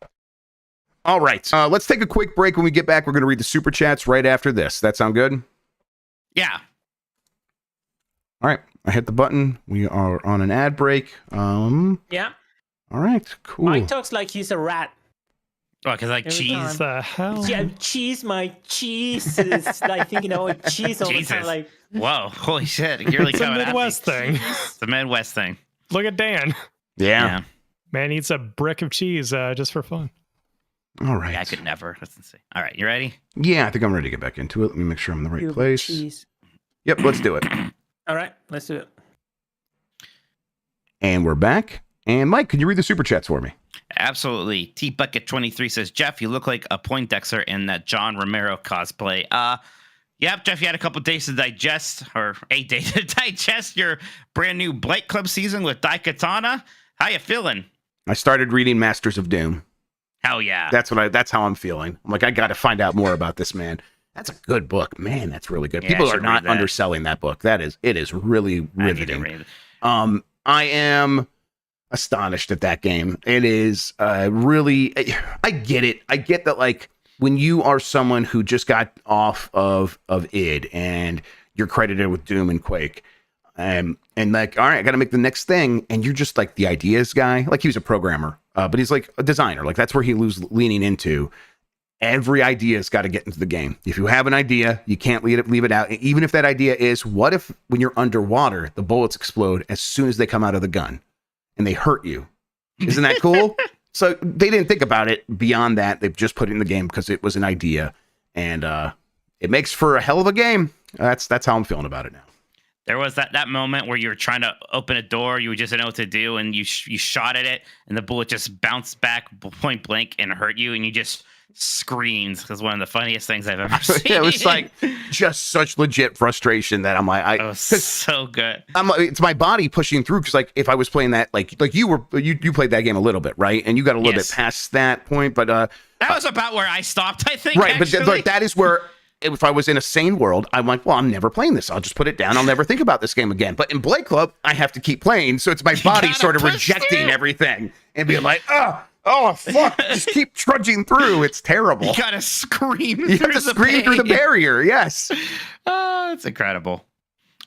All right, let's take a quick break. When we get back, we're going to read the super chats right after this. That sound good? Yeah. All right, I hit the button. We are on an ad break. Yeah. All right, cool. Mike talks like he's a rat. Oh, because like Every cheese. time. The hell? Yeah, cheese, my cheese. Is like thinking, cheese all the time. Like, whoa, holy shit! You're really It's a coming at me. Midwest thing. It's a Midwest thing. Look at Dan. Yeah. Man eats a brick of cheese just for fun. All right. Yeah, I could never. Let's see. All right, you ready? Yeah, I think I'm ready to get back into it. Let me make sure I'm in the right place. cheese. Yep, let's do it. All right, let's do it. And we're back. And Mike, could you read the super chats for me? Absolutely. T-Bucket23 says, Jeff, you look like a Poindexter in that John Romero cosplay. Yep, Jeff, you had a couple days to digest, or a day to digest your brand new Blight Club season with Daikatana. How you feeling? I started reading Masters of Doom. Hell yeah. That's how I'm feeling. I'm like, I got to find out more about this man. That's a good book. Man, that's really good. Yeah, People I are should not read that. underselling that book. It is really I need to riveting. read it. I am astonished at that game. It is really, I get it. I get that, like, when you are someone who just got off of id and you're credited with Doom and Quake, and like, all right, I got to make the next thing, and you're just like the ideas guy. Like, he was a programmer, but he's like a designer. Like, that's where he was leaning into. Every idea's got to get into the game. If you have an idea, you can't leave it out. Even if that idea is, what if when you're underwater, the bullets explode as soon as they come out of the gun and they hurt you? Isn't that cool? So they didn't think about it beyond that. They've just put it in the game because it was an idea, and it makes for a hell of a game. That's how I'm feeling about it now. There was that moment where you were trying to open a door, you just didn't know what to do, and you shot at it, and the bullet just bounced back point blank and hurt you, and you just screams because one of the funniest things I've ever seen. Yeah, it was like just such legit frustration that I'm like, it was so good. It's my body pushing through because like if I was playing that like you played that game a little bit, right? And you got a little bit past that point, but that was about where I stopped, I think. Right, but that is where if I was in a sane world, I'm like, well, I'm never playing this. I'll just put it down. I'll never think about this game again. But in Blade Club, I have to keep playing, so it's my body sort of rejecting everything and being like, oh, fuck, just keep trudging through. It's terrible. You gotta scream. You have to scream through the barrier. Yes. It's incredible.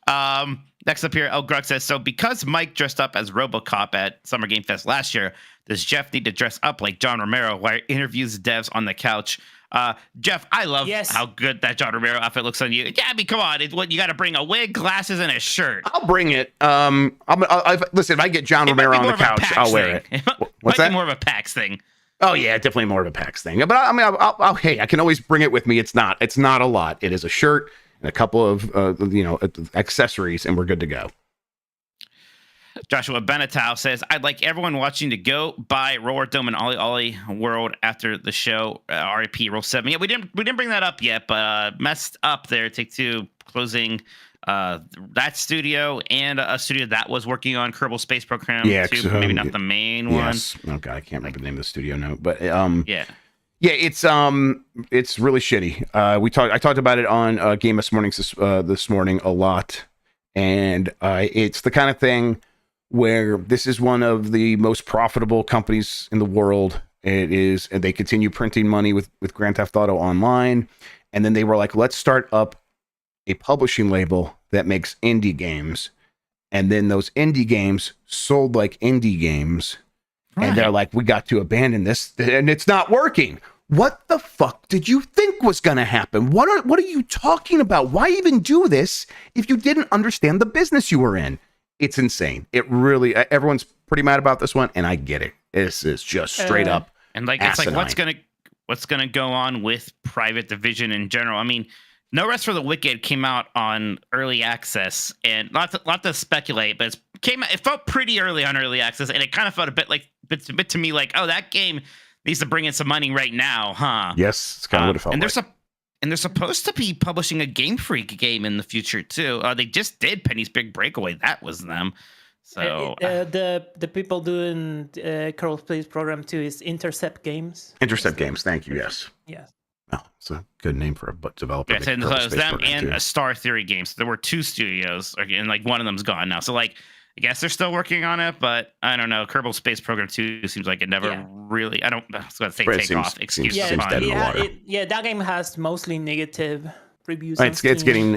Next up here, Grubb says, so because Mike dressed up as RoboCop at Summer Game Fest last year, does Jeff need to dress up like John Romero while he interviews devs on the couch? Jeff, I love how good that John Romero outfit looks on you. Yeah, I mean, come on. You got to bring a wig, glasses, and a shirt. I'll bring it. Listen, if I get John Romero on the couch, I'll wear it. What's that? More of a PAX thing. Oh yeah, definitely more of a PAX thing. But I mean, hey, I can always bring it with me. It's not a lot. It is a shirt and a couple of accessories, and we're good to go. Joshua Benetow says, I'd like everyone watching to go buy Roller Dome and Ollie Ollie World after the show. RIP Roll 7. Yeah, we didn't bring that up yet, but messed up there. Take-Two closing that studio and a studio that was working on Kerbal Space Program. Yeah, too, maybe not the main one. Oh god, I can't remember the name of the studio now, but yeah, it's really shitty. I talked about it on Game Us Mornings this morning a lot, and it's the kind of thing where this is one of the most profitable companies in the world. It is, and they continue printing money with Grand Theft Auto Online. And then they were like, let's start up a publishing label that makes indie games. And then those indie games sold like indie games. Right. And they're like, we got to abandon this, and it's not working. What the fuck did you think was going to happen? What are you talking about? Why even do this if you didn't understand the business you were in? It's insane. It really, everyone's pretty mad about this one, and I get it. This is just straight up. And like, asinine. It's like, what's gonna go on with Private Division in general? I mean, No Rest for the Wicked came out on early access, and not to speculate, but it felt pretty early on early access, and it kind of felt a bit to me like, oh, that game needs to bring in some money right now, huh? Yes, it's kind of what it felt like. And they're supposed to be publishing a Game Freak game in the future too. They just did Penny's Big Breakaway. That was them. So the people doing Kerbal Space Program 2 is Intercept Games. Intercept Games. Thank you. Yes. Yes. Oh, it's a good name for a developer. Yes, and so it was them and a Star Theory Games. There were two studios, and like one of them's gone now. So like, I guess they're still working on it, but I don't know. Kerbal Space Program 2 seems like it never really. I was going to say take off. Excuse me. That game has mostly negative reviews. It's getting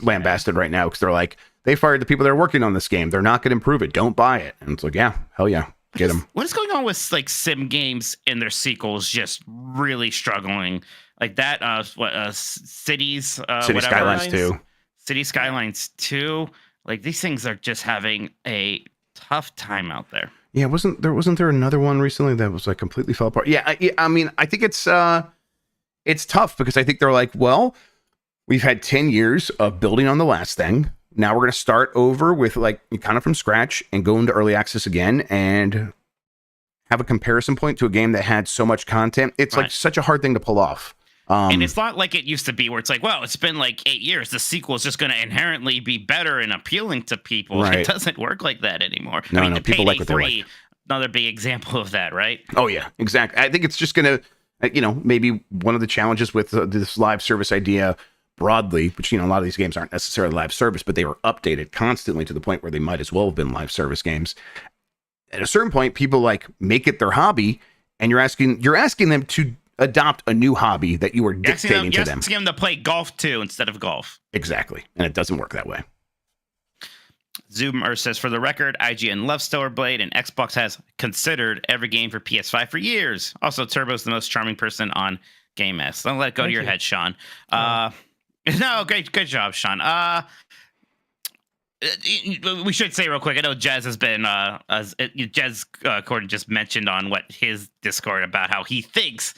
lambasted right now because they're like, they fired the people that are working on this game. They're not going to improve it. Don't buy it. And it's like, yeah, hell yeah, get them. What is going on with like sim games and their sequels just really struggling? Like that, Cities Skylines 2. City Skylines 2. Like these things are just having a tough time out there. Yeah, wasn't there another one recently that was like completely fell apart? Yeah, I mean, I think it's tough because I think they're like, well, we've had 10 years of building on the last thing. Now we're going to start over with like kind of from scratch and go into early access again and have a comparison point to a game that had so much content. It's like such a hard thing to pull off. And it's not like it used to be where it's like, well, it's been like 8 years. The sequel is just going to inherently be better and appealing to people. Right. It doesn't work like that anymore. No, people like what they like. Another big example of that, right? Oh, yeah, exactly. I think it's just going to, maybe one of the challenges with this live service idea broadly, which, a lot of these games aren't necessarily live service, but they were updated constantly to the point where they might as well have been live service games. At a certain point, people like make it their hobby, and you're asking them to adopt a new hobby that you were dictating to them. You're asking them to play golf too instead of golf. Exactly, and it doesn't work that way. Zoomer says, for the record, IGN loves Stellar Blade, and Xbox has considered every game for PS5 for years. Also, Turbo's the most charming person on Game S. Don't let it go to your head, Sean. No, great job, Sean. We should say real quick, I know Jez has been, Jez Corden just mentioned on his Discord about how he thinks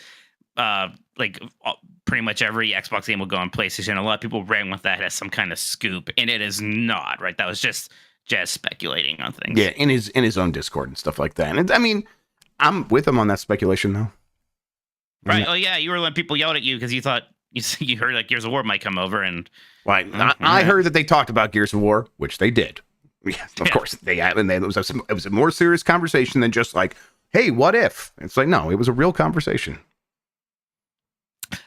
pretty much every Xbox game will go on PlayStation. A lot of people ran with that as some kind of scoop, and it is not, right? That was just Jez speculating on things. Yeah, in his own Discord and stuff like that. And I mean, I'm with him on that speculation, though. Right. Oh yeah, you were when people yelled at you because you thought you heard like Gears of War might come over, and right. I heard that they talked about Gears of War, which they did. Yes, of course they had, and it was a more serious conversation than just like, hey, what if? It's like, no, it was a real conversation.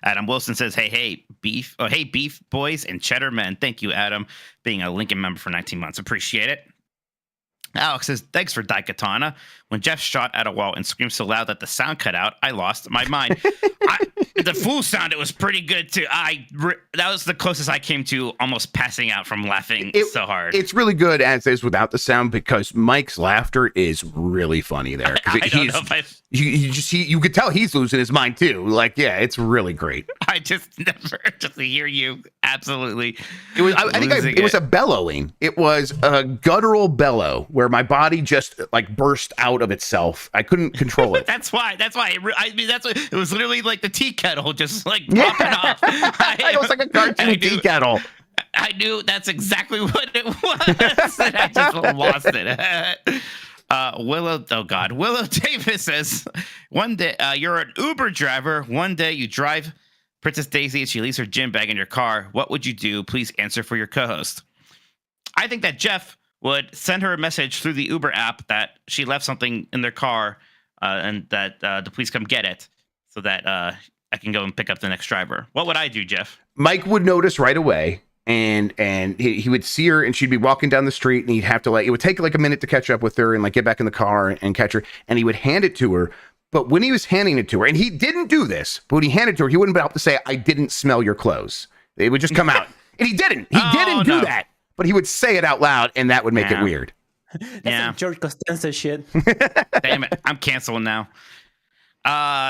Adam Wilson says, hey, beef boys and cheddar men. Thank you, Adam, being a Lincoln member for 19 months. Appreciate it. Alex says, thanks for Daikatana. When Jeff shot at a wall and screamed so loud that the sound cut out, I lost my mind. The flu sound, it was pretty good too. That was the closest I came to almost passing out from laughing so hard. It's really good as is without the sound because Mike's laughter is really funny there. You could tell he's losing his mind too. Like, yeah, it's really great. I just to hear you absolutely. It was. I think it was a bellowing. It was a guttural bellow where my body just like burst out of itself. I couldn't control it. That's why. It was literally like the tea kettle just like popping off. It was like a cartoon tea kettle. I knew that's exactly what it was, and I just lost it. Willow Davis says, one day you're an Uber driver. One day you drive Princess Daisy and she leaves her gym bag in your car. What would you do? Please answer for your co-host. I think that Jeff would send her a message through the Uber app that she left something in their car and that the police come get it so that I can go and pick up the next driver. What would I do, Jeff? Mike would notice right away. And he would see her and she'd be walking down the street and he'd have to it would take like a minute to catch up with her and like get back in the car and catch her. And he would hand it to her. But when he was handing it to her, and he didn't do this, but when he handed it to her, he wouldn't be able to say, I didn't smell your clothes. It would just come out. And he didn't. He didn't do that. But he would say it out loud and that would make it weird. That's some George Costanza shit. Damn it. I'm canceling now.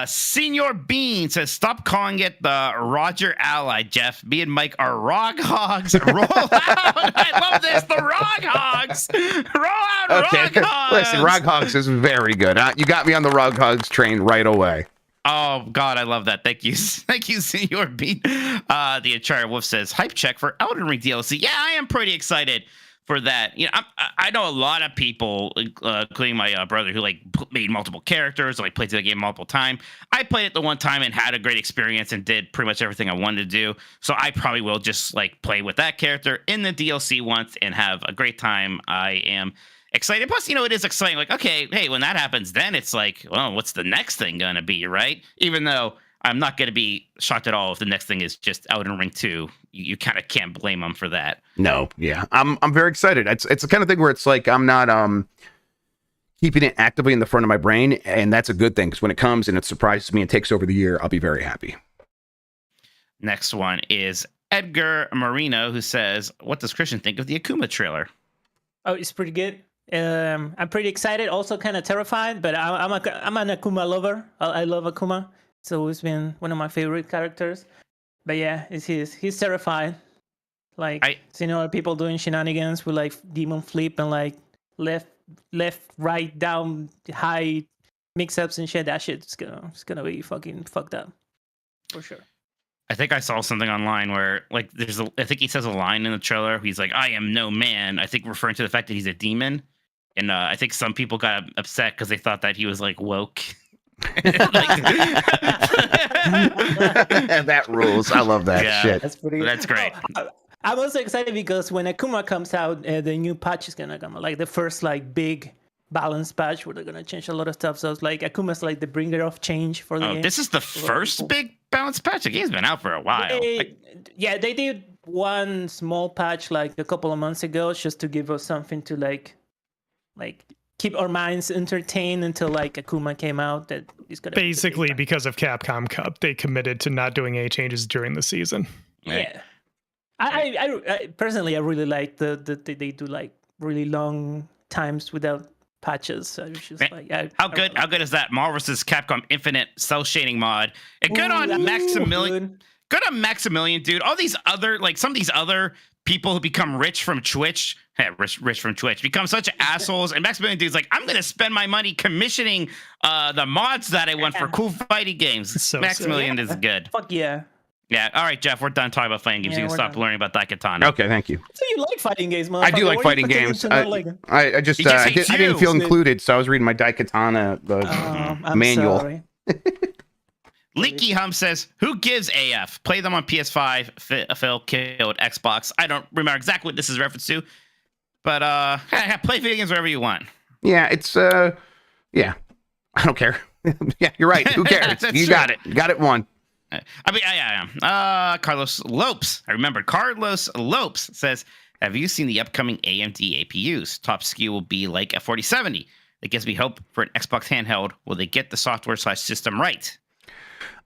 Senior Bean says, stop calling it the Roger Ally, Jeff. Me and Mike are Rog Hogs. Roll out. I love this. The Rog Hogs. Roll out, Rog Hogs. Listen, Rog Hogs is very good. You got me on the Rog Hogs train right away. Oh, God, I love that. Thank you. Thank you, Senior Bean. The Entire Wolf says, hype check for Elden Ring DLC. Yeah, I am pretty excited for that. You know, I know a lot of people, including my brother, who like made multiple characters, or like played the game multiple times. I played it the one time and had a great experience and did pretty much everything I wanted to do. So I probably will just like play with that character in the DLC once and have a great time. I am excited. Plus, you know, it is exciting. Like, okay, hey, when that happens, then it's like, well, what's the next thing gonna be, right? Even though I'm not going to be shocked at all if the next thing is just Elden Ring 2. You kind of can't blame them for that. No, yeah. I'm very excited. It's the kind of thing where it's like I'm not keeping it actively in the front of my brain, and that's a good thing because when it comes and it surprises me and takes over the year, I'll be very happy. Next one is Edgar Marino, who says, what does Christian think of the Akuma trailer? Oh, it's pretty good. I'm pretty excited, also kind of terrified, but I'm an Akuma lover. I love Akuma. It's always been one of my favorite characters. But yeah, he's terrifying. Like, seeing other people doing shenanigans with like demon flip and like left, right, down, high mix-ups and shit. That shit's gonna be fucking fucked up. For sure. I think I saw something online where like I think he says a line in the trailer. He's like, I am no man. I think referring to the fact that he's a demon. And I think some people got upset because they thought that he was like woke. That rules. I love that shit. That's great. I'm also excited because when Akuma comes out, the new patch is gonna come, like the first like big balance patch where they're gonna change a lot of stuff. So it's like Akuma's like the bringer of change for the game. This is the first big balance patch. The game's been out for a while. They did one small patch like a couple of months ago just to give us something to like keep our minds entertained until like Akuma came out. That is gonna basically because of Capcom Cup, they committed to not doing any changes during the season. Yeah, I personally I really like they do like really long times without patches. So it's just like how good is that Marvel vs. Capcom Infinite cell shading mod? And good on Maximilian. Good on Maximilian, dude. All these other some of these other people who become rich from Twitch, rich from Twitch, become such assholes. And Maximilian dude's like, I'm gonna spend my money commissioning the mods that I want for cool fighting games. So Maximilian is good. Fuck yeah. Yeah. All right, Jeff, we're done talking about fighting games. You can stop learning about Daikatana. Okay, thank you. So you like fighting games, man? I do like fighting games. I didn't feel included, so I was reading my Daikatana manual. Leaky Hum says, who gives AF? Play them on PS5. Phil killed Xbox. I don't remember exactly what this is a reference to, but play video games wherever you want. Yeah, it's yeah. I don't care. Yeah, you're right. Who cares? You true. got it. You got it one. I mean, yeah. Carlos Lopes. I remember Carlos Lopes says, have you seen the upcoming AMD APUs? Top SKU will be like a 4070. That gives me hope for an Xbox handheld. Will they get the software/system right?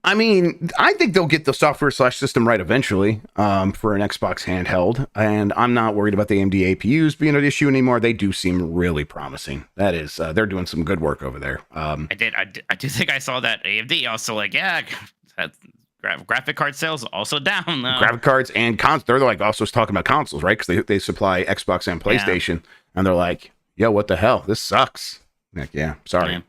I mean, I think they'll get the software/system right eventually for an Xbox handheld, and I'm not worried about the AMD APUs being an issue anymore. They do seem really promising. That is, they're doing some good work over there. I do think I saw that AMD also graphic card sales also down. Graphic cards and they're like also talking about consoles, right? Because they supply Xbox and PlayStation, and they're like, yo, what the hell? This sucks. Like, yeah, sorry. Yeah.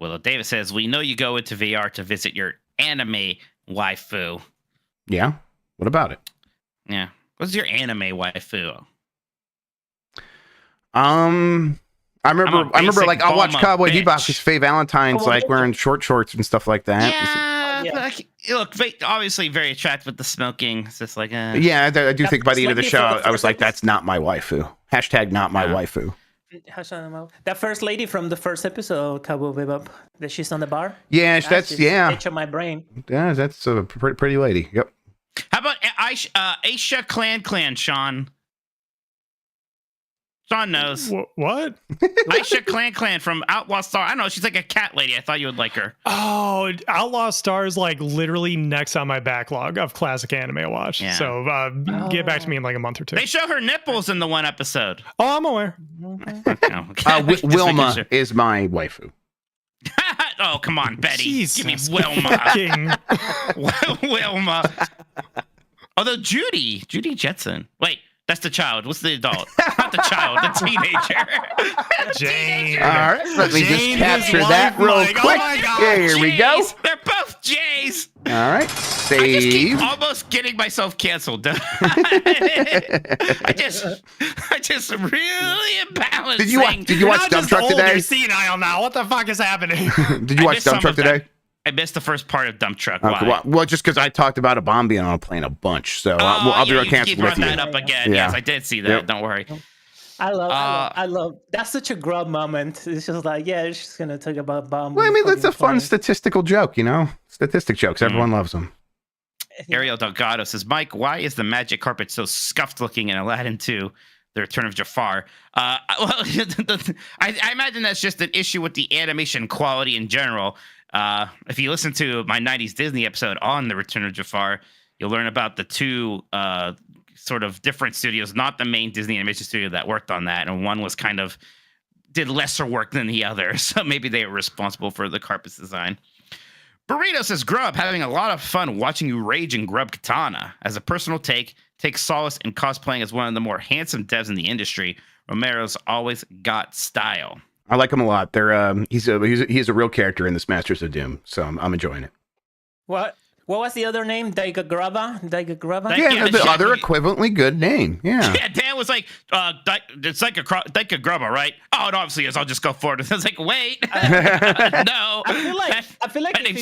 Well, David says, we know you go into VR to visit your anime waifu. Yeah? What about it? Yeah. What's your anime waifu? I remember like I'll watch Cowboy Bebop's Faye Valentine's like wearing short shorts and stuff like that. Yeah. Like, look, obviously very attractive with the smoking. It's just like yeah, I do think by the end of the show I was like, that's not my waifu. Hashtag not my waifu. That first lady from the first episode, Cowboy Bebop, that she's on the bar. Yeah, that's itch on my brain. Yeah, that's a pretty lady. Yep. How about Aisha Clan, Sean? Sean knows. What? Aisha Clan from Outlaw Star. I don't know. She's like a cat lady. I thought you would like her. Oh, Outlaw Star is like literally next on my backlog of classic anime I watch. Yeah. So get back to me in like a month or two. They show her nipples in the one episode. Oh, I'm aware. Wilma is my waifu. Oh, come on, Betty. Jesus. Give me Wilma. Wilma. Although Judy Jetson. Wait. That's the child. What's the adult? Not the child, the teenager. Jane. All right, let me just capture that real quick. Oh my God, yeah, here we go. They're both J's. All right, save. I just keep almost getting myself canceled. I just really imbalanced. Did you watch Dump Truck today? You're senile now. What the fuck is happening? Did you watch Dump Truck today? I missed the first part of Dump Truck. Okay, Why? well, just because I talked about a bomb being on a plane a bunch, so I'll be canceled with you. that up again. Yeah. Yes, I did see that. Yep. Don't worry. I love. That's such a Grubb moment. It's just like, yeah, it's just gonna talk about bomb. Well, I mean, that's a fun statistical joke, you know. Statistic jokes. Everyone loves them. Ariel Delgado says, Mike, why is the magic carpet so scuffed looking in Aladdin 2? The Return of Jafar. Well, I imagine that's just an issue with the animation quality in general. If you listen to my 90s Disney episode on The Return of Jafar, you'll learn about the two sort of different studios, not the main Disney animation studio that worked on that. And one was kind of did lesser work than the other. So maybe they were responsible for the carpet's design. Burrito says, Grubb, having a lot of fun watching you rage in Grubb Katana. As a personal take solace in cosplaying as one of the more handsome devs in the industry. Romero's always got style. I like him a lot. He's a real character in this Masters of Doom, so I'm enjoying it. What was the other name? Daiga Grubba? Yeah, the other equivalently good name. Yeah. Yeah, Dan was like, it's like Daiga Grubba, right? Oh, it obviously is. I'll just go forward. I was like, wait, no. I feel like if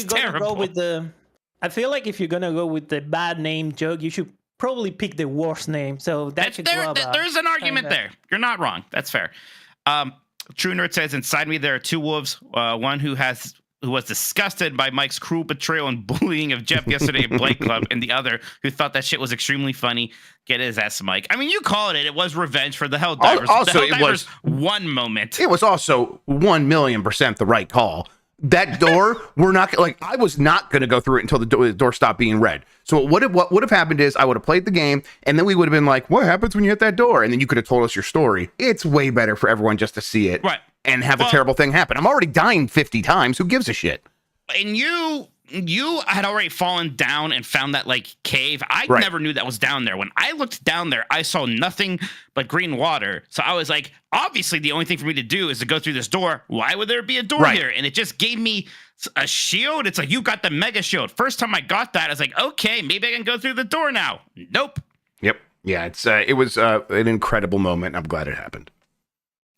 you're gonna go with the bad name joke, you should probably pick the worst name. So there's an argument there. You're not wrong. That's fair. True Nerd says, inside me there are two wolves. One who was disgusted by Mike's cruel betrayal and bullying of Jeff yesterday at Blake Club, and the other who thought that shit was extremely funny. Get his ass, Mike. I mean, you called it. It was revenge for the Helldivers. Also, it was one moment. It was also 1,000,000% the right call. That door, I was not going to go through it until the door stopped being red. So what would have happened is I would have played the game, and then we would have been like, what happens when you hit that door? And then you could have told us your story. It's way better for everyone just to see it and have a terrible thing happen. I'm already dying 50 times. Who gives a shit? And you had already fallen down and found that cave. I never knew that was down there. When I looked down there, I saw nothing but green water. So I was like, obviously the only thing for me to do is to go through this door. Why would there be a door here? And it just gave me a shield. It's like, you got the mega shield. First time I got that, I was like, okay, maybe I can go through the door now. Nope. Yep. Yeah, it was an incredible moment. I'm glad it happened.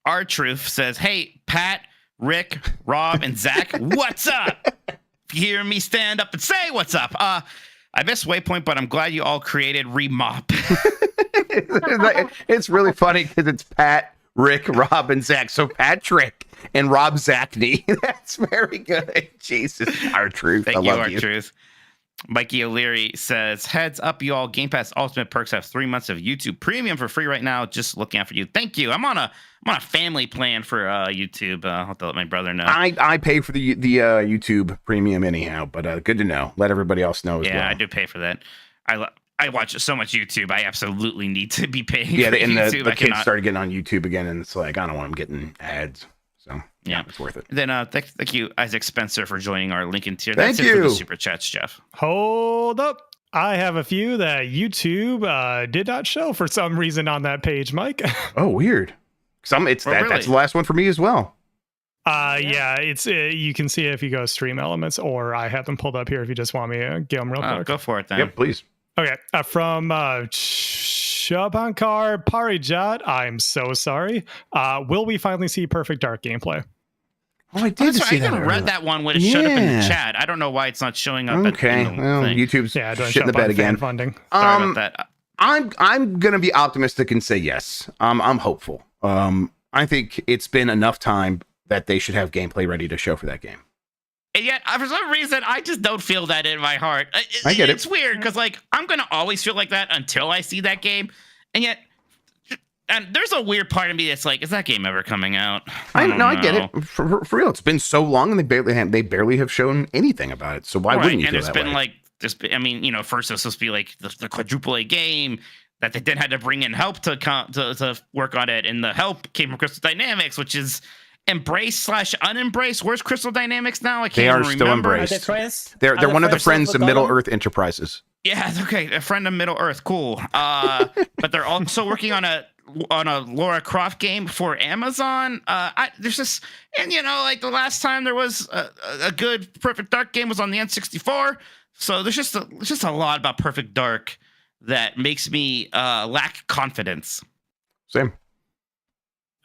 R Truth says, hey, Pat, Rick, Rob, and Zach, what's up? hear me stand up and say what's up. I missed Waypoint, but I'm glad you all created Remop. It's really funny because it's Pat, Rick, Rob, and Zach. So Patrick and Rob Zachney. That's very good. Jesus, our truth. Thank I you, love our you. truth. Mikey O'Leary says, heads up, you all. Game Pass Ultimate Perks have 3 months of YouTube Premium for free right now. Just looking out for you. Thank you. I'm on a family plan for YouTube. I'll have to let my brother know. I pay for the YouTube Premium anyhow, but good to know. Let everybody else know as well. Yeah, I do pay for that. I watch so much YouTube. I absolutely need to be paying. Yeah, for and YouTube. the kids started getting on YouTube again, and it's like, I don't want them getting ads. So yeah, it's worth it. Then thank you, Isaac Spencer, for joining our Lincoln tier. Thank That's you. it for the super chats, Jeff. Hold up. I have a few that YouTube did not show for some reason on that page, Mike. Oh, weird. That's the last one for me as well. Yeah, it's you can see it if you go stream elements, or I have them pulled up here if you just want me to get them real quick. Go for it then. Yep, please. Okay, from Shabankar Parijat, I'm so sorry. Will we finally see Perfect Dark gameplay? Oh, I did see that. I read that one when it showed up in the chat. I don't know why it's not showing up. Okay, well, YouTube's shit in the bed again. Funding. Sorry about that. I'm gonna be optimistic and say yes. I'm hopeful. I think it's been enough time that they should have gameplay ready to show for that game. And yet, for some reason, I just don't feel that in my heart. I get it. It's weird because, like, I'm gonna always feel like that until I see that game, and yet, and there's a weird part of me that's like, is that game ever coming out? I get it. For real, it's been so long, and they barely have shown anything about it. So why wouldn't you feel that way? And it's been like, first it was supposed to be like the quadruple A game that they then had to bring in help to work on it, and the help came from Crystal Dynamics, which is embrace/unembrace. Where's Crystal Dynamics now? I can't They are even still remember. embraced. Are they friends? They're one of the friends of Middle Earth Enterprises. Yeah, okay, a friend of Middle Earth, cool. But they're also working on a Lara Croft game for Amazon. There's just, and like the last time there was a good Perfect Dark game was on the N64. So there's just a lot about Perfect Dark that makes me lack confidence. Same.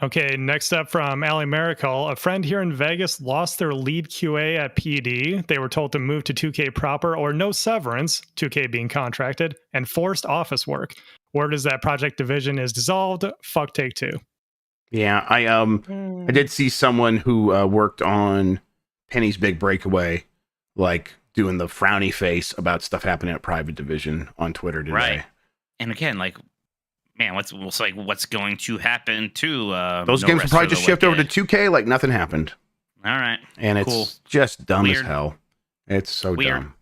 Okay, next up from Ali Miracle, a friend here in Vegas lost their lead QA at PD. They were told to move to 2K proper or no severance, 2K being contracted, and forced office work. Word is that project division is dissolved. Fuck Take-Two. Yeah, I did see someone who worked on Penny's Big Breakaway, like doing the frowny face about stuff happening at Private Division on Twitter today. Right. And again, like, man, what's going to happen to those games will probably just shift over to 2K like nothing happened. All right. And it's just dumb Weird. as hell. It's so dumb.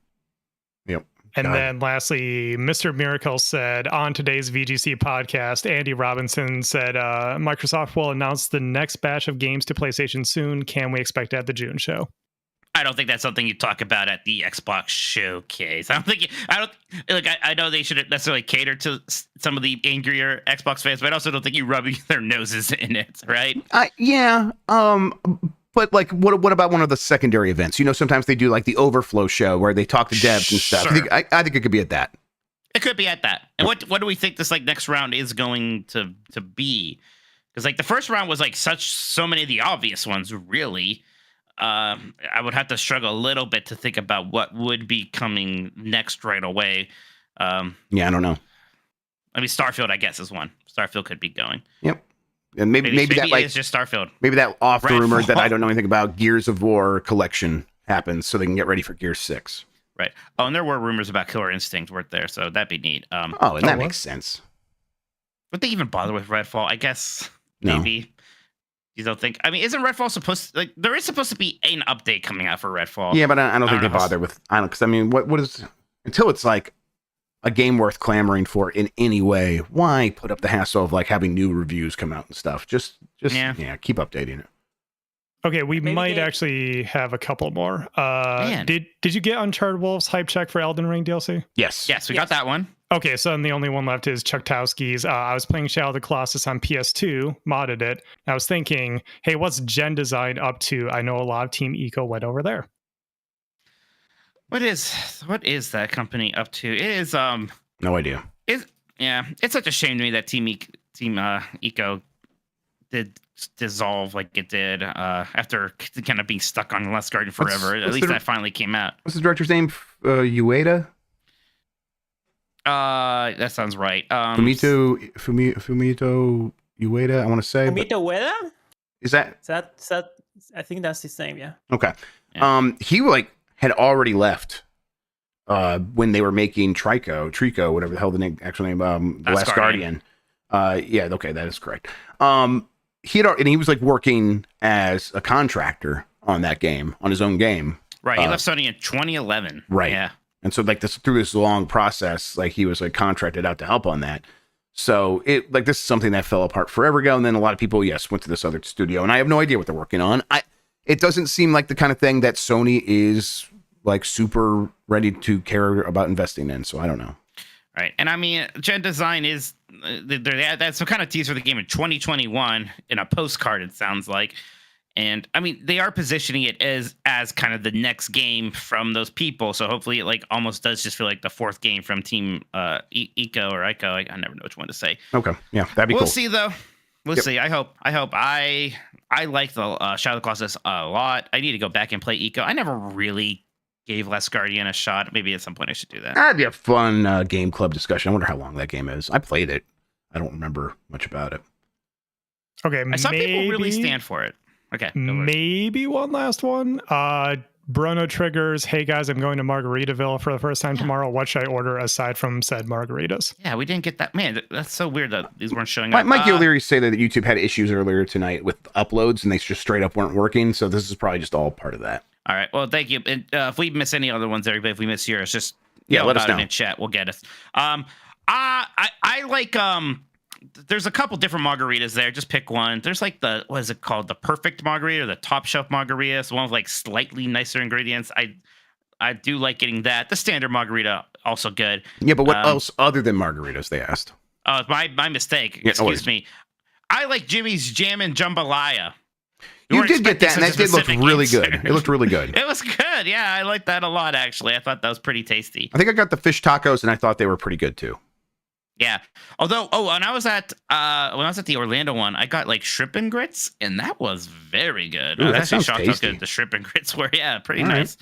Yep. And then lastly, Mr. Miracle said on today's VGC podcast, Andy Robinson said Microsoft will announce the next batch of games to PlayStation soon. Can we expect it at the June show? I don't think that's something you talk about at the Xbox showcase. I know they shouldn't necessarily cater to some of the angrier Xbox fans, but I also don't think you rub their noses in it, right? Yeah. But like, what about one of the secondary events? Sometimes they do like the Overflow show where they talk to devs and stuff. Sure. I think it could be at that. It could be at that. And what do we think this like next round is going to be? Because like the first round was like so many of the obvious ones, really. I would have to struggle a little bit to think about what would be coming next right away. Yeah, I don't know. I mean, Starfield, I guess, is one. Starfield could be going. Yep. And maybe that like it's just Starfield. Maybe that off the rumor that Redfall. I don't know anything about Gears of War collection happens, so they can get ready for Gears 6. Right. Oh, and there were rumors about Killer Instinct weren't there, so that'd be neat. And that makes sense. Would they even bother with Redfall? I guess No. maybe. You don't think? I mean, isn't Redfall supposed to, like, there is supposed to be an update coming out for Redfall? Yeah, but I don't think they bother with. Because I mean, what is until it's like a game worth clamoring for in any way? Why put up the hassle of like having new reviews come out and stuff? Just keep updating it. Okay, we might actually have a couple more. Did you get Uncharted Wolves hype check for Elden Ring DLC? Yes, we got that one. Okay, so then the only one left is Chuktowski's. I was playing Shadow of the Colossus on PS2, modded it. I was thinking, hey, what's Gen Design up to? I know a lot of Team Eco went over there. What is that company up to? It is no idea. It's such a shame to me that Team Eco did dissolve like it did after kind of being stuck on Last Guardian forever. At least that finally came out. What's the director's name? Ueda? That sounds right. Fumito Ueda, I want to say. Fumito Ueda? Is that? I think that's his name, yeah. Okay. Yeah. He had already left when they were making Trico, whatever the hell the actual name, The Last Guardian. Yeah, okay, that is correct. He was working as a contractor on that game, on his own game. Right, he left Sony in 2011. Right. Yeah. And so through this long process, he was contracted out to help on that. So this is something that fell apart forever ago. And then a lot of people, went to this other studio, and I have no idea what they're working on. It doesn't seem like the kind of thing that Sony is super ready to care about investing in. So I don't know. Right. And I mean, Gen Design is that's some kind of teaser for the game in 2021 in a postcard, it sounds like. And I mean, they are positioning it as kind of the next game from those people. So hopefully it almost does just feel like the fourth game from Team Ico or Ico. I never know which one to say. Okay. Yeah, that'd be cool. We'll see though. We'll see. I hope. I like the Shadow of the Colossus a lot. I need to go back and play Ico. I never really gave Last Guardian a shot. Maybe at some point I should do that. That'd be a fun game club discussion. I wonder how long that game is. I played it. I don't remember much about it. Okay, I saw people really stand for it. Okay. Maybe one last one. Bruno triggers, hey guys, I'm going to Margaritaville for the first time tomorrow. What should I order aside from said margaritas? Yeah, we didn't get that. Man, that's so weird that these weren't showing up. Mike O'Leary said that YouTube had issues earlier tonight with uploads and they just straight up weren't working. So this is probably just all part of that. All right. Well, thank you. And if we miss any other ones, everybody, if we miss yours, just let us know in chat. We'll get us. I like there's a couple different margaritas there. Just pick one. There's what is it called? The perfect margarita, or the top shelf margarita. It's one with slightly nicer ingredients. I do like getting that. The standard margarita also good. Yeah, but what else other than margaritas? They asked. Oh, my mistake. Excuse me. I like Jimmy's Jam and Jambalaya. You did get that, and that did look really good. It looked really good. It was good. Yeah, I liked that a lot, actually. I thought that was pretty tasty. I think I got the fish tacos, and I thought they were pretty good, too. Yeah. Although, when I was at the Orlando one, I got shrimp and grits, and that was very good. Ooh, I was that actually sounds shocked tasty. how good the shrimp and grits were. Yeah, pretty All nice.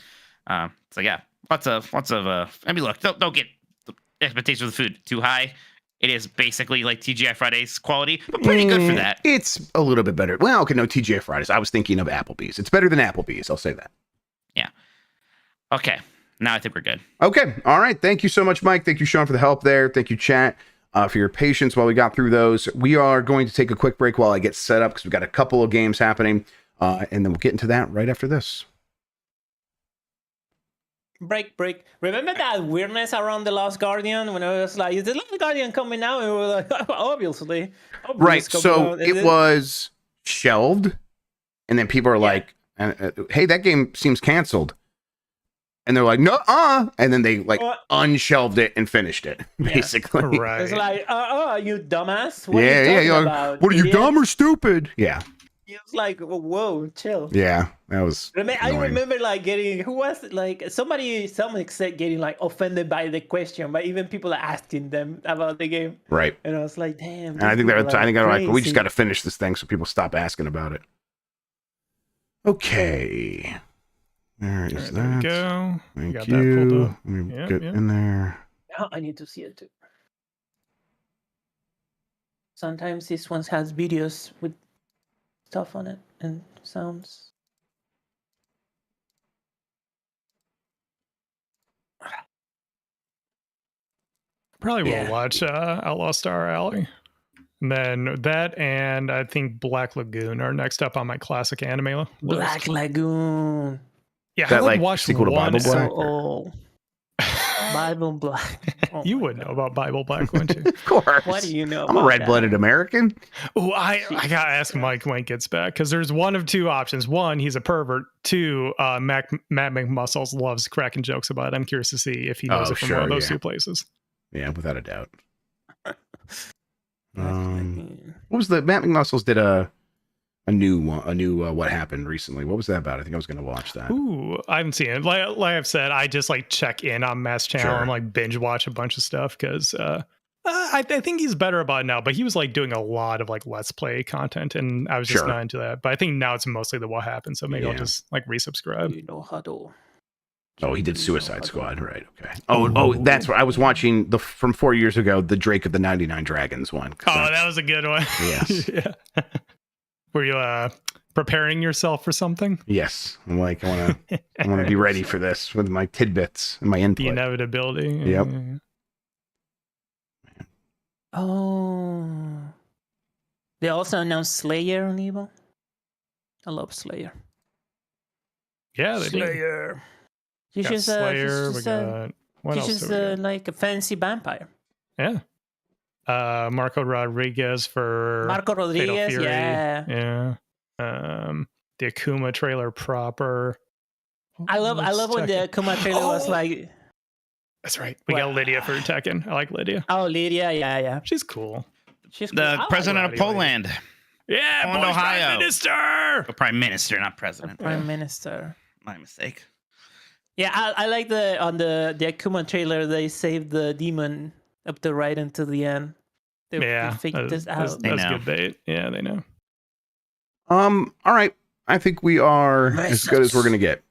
So yeah, lots of. I mean, look, don't get the expectations of the food too high. It is basically like TGI Fridays quality, but pretty good for that. It's a little bit better. Well, okay, no, TGI Fridays. I was thinking of Applebee's. It's better than Applebee's. I'll say that. Yeah. Okay. Now I think we're good. Okay. All right. Thank you so much, Mike. Thank you, Sean, for the help there. Thank you, chat, for your patience while we got through those. We are going to take a quick break while I get set up because we've got a couple of games happening, and then we'll get into that right after this. Break. Remember that weirdness around The Last Guardian when I was like, is The Last Guardian coming out? And we were like, obviously. Right. So it was shelved, and then people are like, hey, that game seems canceled. And they're like, no, and then they unshelved it and finished it, basically. Right. It's like, you dumbass. What are you talking about? What are you, dumb or stupid? Yeah. It's like, whoa, chill. Yeah, that was. I remember getting someone said getting offended by the question, but even people are asking them about the game. Right. And I was like, damn. And I think we just got to finish this thing so people stop asking about it. Okay. There is that. There we go. Thank got you. that pulled up. Let me get in there. Now I need to see it too. Sometimes this one has videos with stuff on it and sounds. Probably will watch Outlaw Star Alley. And then that and I think Black Lagoon are next up on my classic anime list. Black Lagoon. Yeah, that I watched sequel to Bible Black? Oh, Bible Black. Oh you would know about Bible Black, wouldn't you? Of course. What do you know? I'm a red-blooded American. Oh, I gotta ask Mike when he gets back because there's one of two options. One, he's a pervert. Two, Matt McMuscles loves cracking jokes about it. I'm curious to see if he knows it from one of those two places. Yeah, without a doubt. What was the Matt McMuscles did a new What Happened recently? What was that about? I think I was going to watch that. Ooh, I haven't seen it. Like I've said, I just check in on Matt's channel and binge watch a bunch of stuff because I think he's better about it now, but he was like doing a lot of like Let's Play content, and I was just not into that. But I think now it's mostly the What Happened, so maybe I'll just like resubscribe. You know how to. Oh, he did Suicide Squad, right? Okay. Oh, that's what I was watching from 4 years ago, the Drake of the 99 Dragons one. That was a good one. Yes. Yeah. Were you preparing yourself for something? Yes. I'm like, I want to be ready for this with my tidbits and my input. The inevitability. Yep. Oh. They also announced Slayer on Evo. I love Slayer. Yeah, they did. Slayer. She's Got just Slayer. We got what else? she's just like a fancy vampire. Yeah. Marco Rodriguez for Marco Fatal Rodriguez, Fury. yeah. Yeah. The Akuma trailer proper. I love when the Akuma trailer was Oh! like. That's right. We got Lydia for Tekken. I like Lydia. Oh, Lydia, yeah. She's cool. She's The cool. president of Poland. Yeah, Poland, boy, Ohio. Prime Minister. Oh, Prime Minister, not president. Prime Minister. My mistake. Yeah, I like on the Akuma trailer they saved the demon up the right until the end. They faked this out. That's good bait. Yeah, they know. All right. I think we are as good as we're gonna get.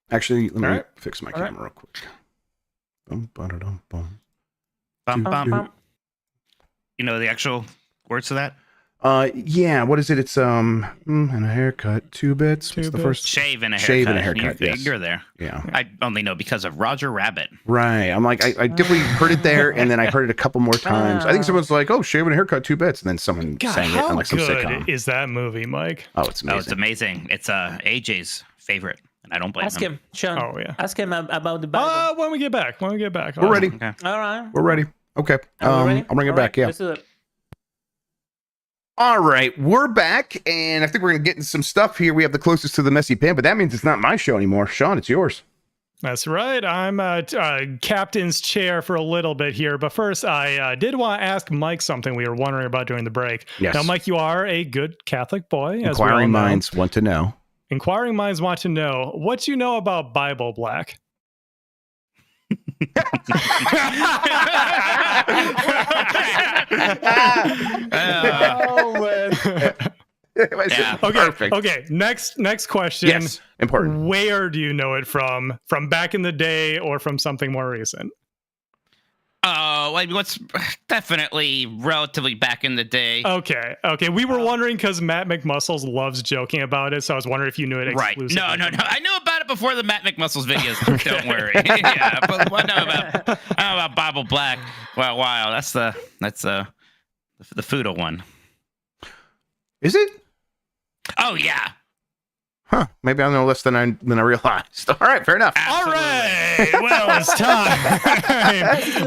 Actually, let me fix my camera real quick. Bum, bum. You know the actual words to that? Yeah. What is it? It's and a haircut, 2 bits. What's the first? Shave and a haircut. Shave and a haircut. Yes. You're there. Yeah. I only know because of Roger Rabbit. Right. I'm like, I definitely heard it there, and then I heard it a couple more times. I think someone's like, "Oh, shave and a haircut, 2 bits," and then someone sang it on like some sitcom. Is that movie, Mike? Oh, it's amazing. Oh, it's amazing. It's AJ's favorite, and I don't blame Ask him, Sean. Oh yeah. Ask him about the Bible. When we get back. We're ready. Okay. All right. We're ready. Okay. Are we ready? I'll bring it back. Yeah. Let's do it. All right, we're back, and I think we're gonna get into some stuff here. We have the closest to the messy pin, but that means it's not my show anymore. Sean, it's yours. That's right. I'm captain's chair for a little bit here, but first I did want to ask Mike something we were wondering about during the break. Yes. Now, Mike, you are a good Catholic boy. Inquiring minds want to know. Inquiring minds want to know what you know about Bible Black. Oh man. Perfect. Okay. Next question. Yes, important. Where do you know it from? From back in the day or from something more recent? What's definitely relatively back in the day. Okay. We were wondering because Matt McMuscles loves joking about it, so I was wondering if you knew it exclusively. Right. No. I knew about it before the Matt McMuscles videos. Okay. Don't worry. Yeah, but I know about Bible Black. Well, wow, that's the Fudo one. Is it? Oh yeah. Huh. Maybe I know less than I realized. All right, fair enough. All right. Well, it's time.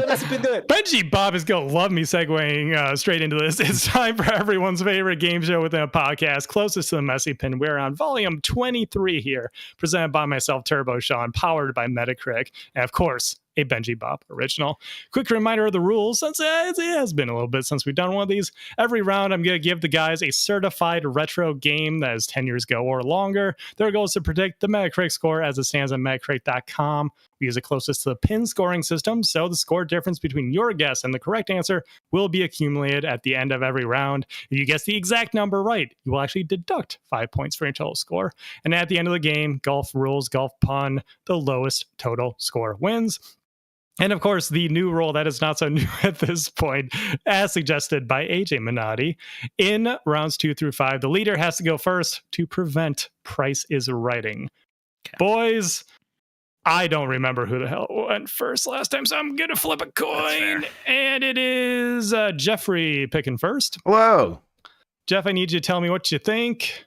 Let's do it. Benji Bob is going to love me segueing straight into this. It's time for everyone's favorite game show within a podcast, closest to the messy pin. We're on volume 23 here, presented by myself, Turbo Sean, powered by Metacritic, and of course, a Benji Bop original. Quick reminder of the rules, since it has been a little bit since we've done one of these. Every round, I'm going to give the guys a certified retro game that is 10 years ago or longer. Their goal is to predict the Metacritic score as it stands on Metacritic.com. We use it closest to the pin scoring system, so the score difference between your guess and the correct answer will be accumulated at the end of every round. If you guess the exact number right, you will actually deduct 5 points for your total score. And at the end of the game, golf rules, golf pun, the lowest total score wins. And of course, the new rule that is not so new at this point, as suggested by AJ Minotti. In rounds 2 through 5, the leader has to go first to prevent Price is Writing. Okay. Boys, I don't remember who the hell went first last time, so I'm going to flip a coin. And it is Jeffrey picking first. Hello. Jeff, I need you to tell me what you think.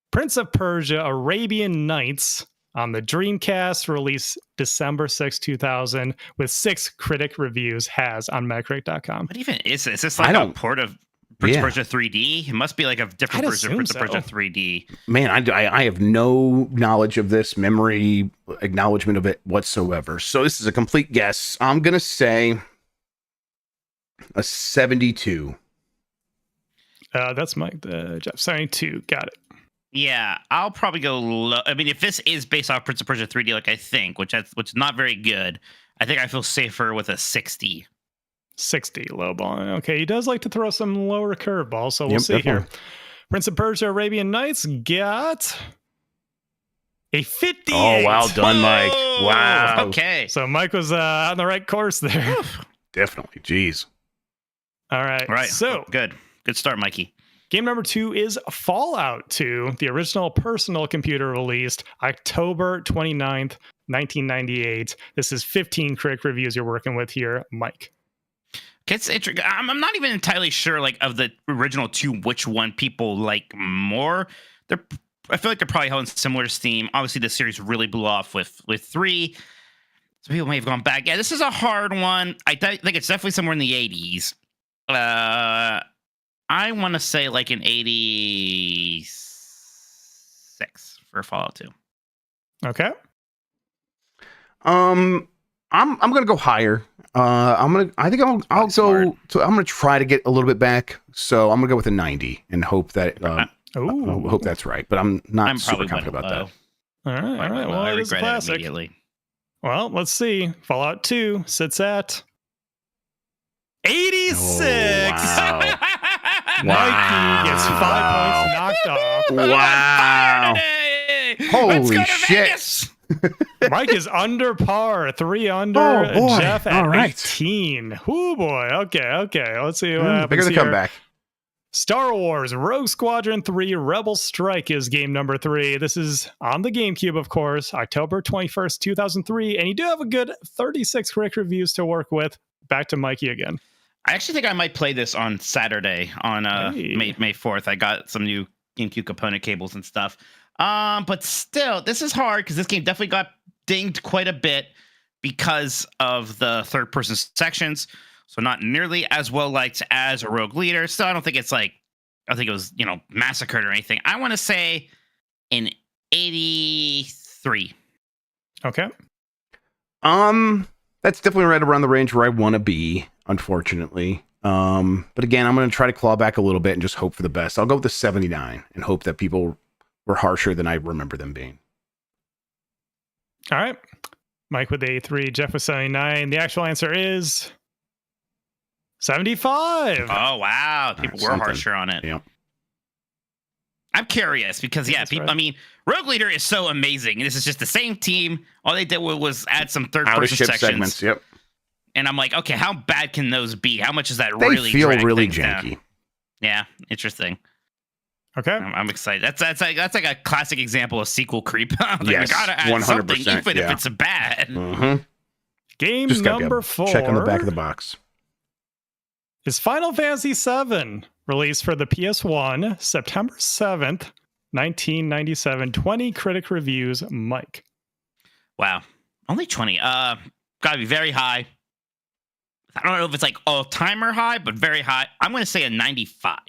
Prince of Persia, Arabian Nights, on the Dreamcast, released December 6, 2000, with 6 critic reviews, has on Metacritic.com. What even is this? Is this like a port of Prince of Persia 3D? It must be like a different version of Prince of Persia 3D. Man, I have no knowledge of this, memory, acknowledgement of it whatsoever. So this is a complete guess. I'm going to say a 72. That's Jeff. 72. Got it. Yeah, I'll probably go low. I mean, if this is based off Prince of Persia 3D, like I think, which is not very good, I think I feel safer with a 60. 60 low ball. Okay, he does like to throw some lower curveballs, so we'll see here. Prince of Persia, Arabian Nights got a 58. Oh, well done, Mike. Wow. Okay. So Mike was on the right course there. Definitely. Jeez. All right. So good start, Mikey. Game number 2 is Fallout 2, the original personal computer released October 29th, 1998. This is 15 critic reviews you're working with here, Mike. It's interesting. I'm not even entirely sure, like, of the original 2, which one people like more. I feel like they're probably held in similar steam. Obviously, the series really blew off with 3. So people may have gone back. Yeah, this is a hard one. I think it's definitely somewhere in the 80s. I want to say like an 86 for Fallout 2. Okay. I'm gonna go higher. I'm gonna try to get a little bit back. So I'm gonna go with a 90 and hope that I hope that's right. But I'm not super confident about that. All right. Well, it is a classic. Well, let's see. Fallout 2 sits at 86. Oh, wow. Mikey gets 5 points knocked off. Wow. Holy shit. Mike is under par, 3 under. Oh, boy. Jeff at All right. 18. Oh boy. Okay. Let's see what happens Bigger the here. comeback. Star Wars Rogue Squadron 3 Rebel Strike is game number 3. This is on the GameCube, of course, October 21st, 2003. And you do have a good 36 correct reviews to work with. Back to Mikey again. I actually think I might play this on Saturday on May 4th. I got some new GameCube component cables and stuff. But still, this is hard because this game definitely got dinged quite a bit because of the third-person sections. So not nearly as well liked as a Rogue Leader. Still, I don't think it's like, I think it was, massacred or anything. I want to say an 83. Okay. That's definitely right around the range where I want to be, unfortunately. But again, I'm going to try to claw back a little bit and just hope for the best. I'll go with the 79 and hope that people were harsher than I remember them being. All right. Mike with 83, Jeff with 79. The actual answer is 75. Oh, wow. People were harsher on it. Yeah. I'm curious because, people, right. I mean, Rogue Leader is so amazing. This is just the same team. All they did was add some third-person sections. Segments, yep. And I'm like, okay, how bad can those be? How much is that they really feel really janky. Down? Yeah, interesting. Okay. I'm excited. That's like a classic example of sequel creep. Like, yes, we gotta add 100%, something, even if it's bad. Mm-hmm. Game number 4. Check on the back of the box. Is Final Fantasy VII, released for the PS1, September 7th, 1997. 20 critic reviews, Mike. Wow. Only 20. Gotta be very high. I don't know if it's like all-timer high, but very high. I'm going to say a 95.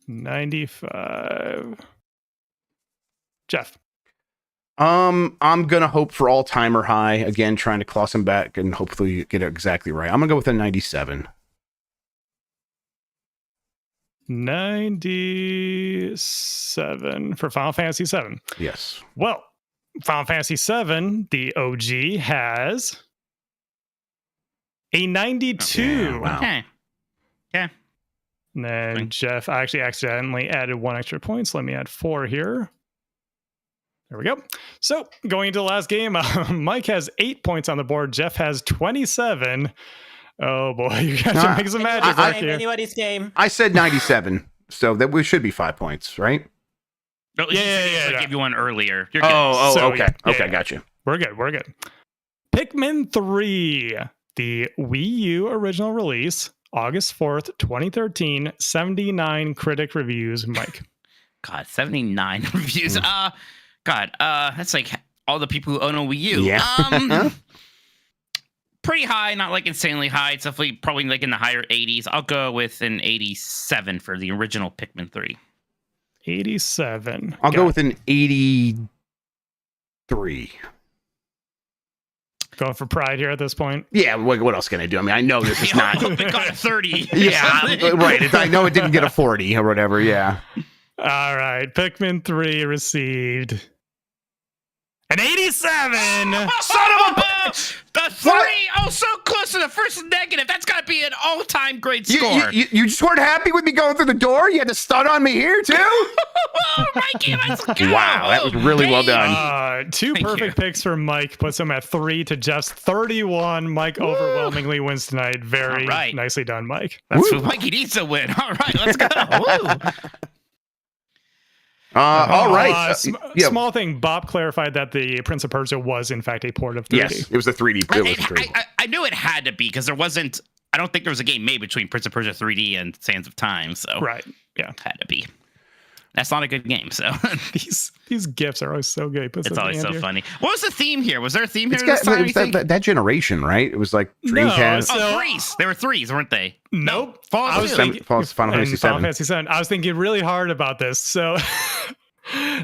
95. Jeff. I'm going to hope for all-timer high. Again, trying to claw some back and hopefully get it exactly right. I'm going to go with a 97. 97 for Final Fantasy VII. Yes. Well, Final Fantasy VII, the OG, has a 92. Yeah, wow. Okay. Yeah. And then Jeff, I actually accidentally added 1 extra point, so let me add 4 here. There we go. So going into the last game, Mike has 8 points on the board. Jeff has 27. Oh boy, you guys are making some magic right here. Anybody's game. I said 97, so that we should be 5 points, right? No, I gave you one earlier. You're good. So, okay, got you. We're good. Pikmin 3, the Wii U original release, August 4th, 2013. 79 critic reviews, Mike. God, 79 reviews. That's like all the people who own a Wii U. Yeah. Pretty high, not like insanely high. It's definitely probably like in the higher 80s. I'll go with an 87 for the original Pikmin 3. 87. I'll go with an 83. Going for pride here at this point. Yeah, what else can I do? I mean, I know this is not. I hope it got a 30. Yeah, right. I know it didn't get a 40 or whatever. Yeah. All right. Pikmin 3 received an 87. Son of a The 3! Oh, so close to the first negative. That's got to be an all-time great score. You just weren't happy with me going through the door? You had to stun on me here, too? Oh, Mikey, let's go. Wow, that was really well done. Two perfect picks for Mike. Puts him at 3 to Jeff's 31. Mike overwhelmingly wins tonight. Very nicely done, Mike. That's what Mikey needs to win. All right, let's go. All right. Small thing. Bob clarified that the Prince of Persia was, in fact, a port of 3D. Yes, it was a 3D. I knew it had to be because there wasn't. I don't think there was a game made between Prince of Persia 3D and Sands of Time. So right, yeah, had to be. That's not a good game. So these gifts are always so good. It's always so funny. What was the theme here? Was there a theme here? That generation, right? It was like Dreamcast. No, threes. They were threes, weren't they? Nope. Final Fantasy VII. I was thinking really hard about this. So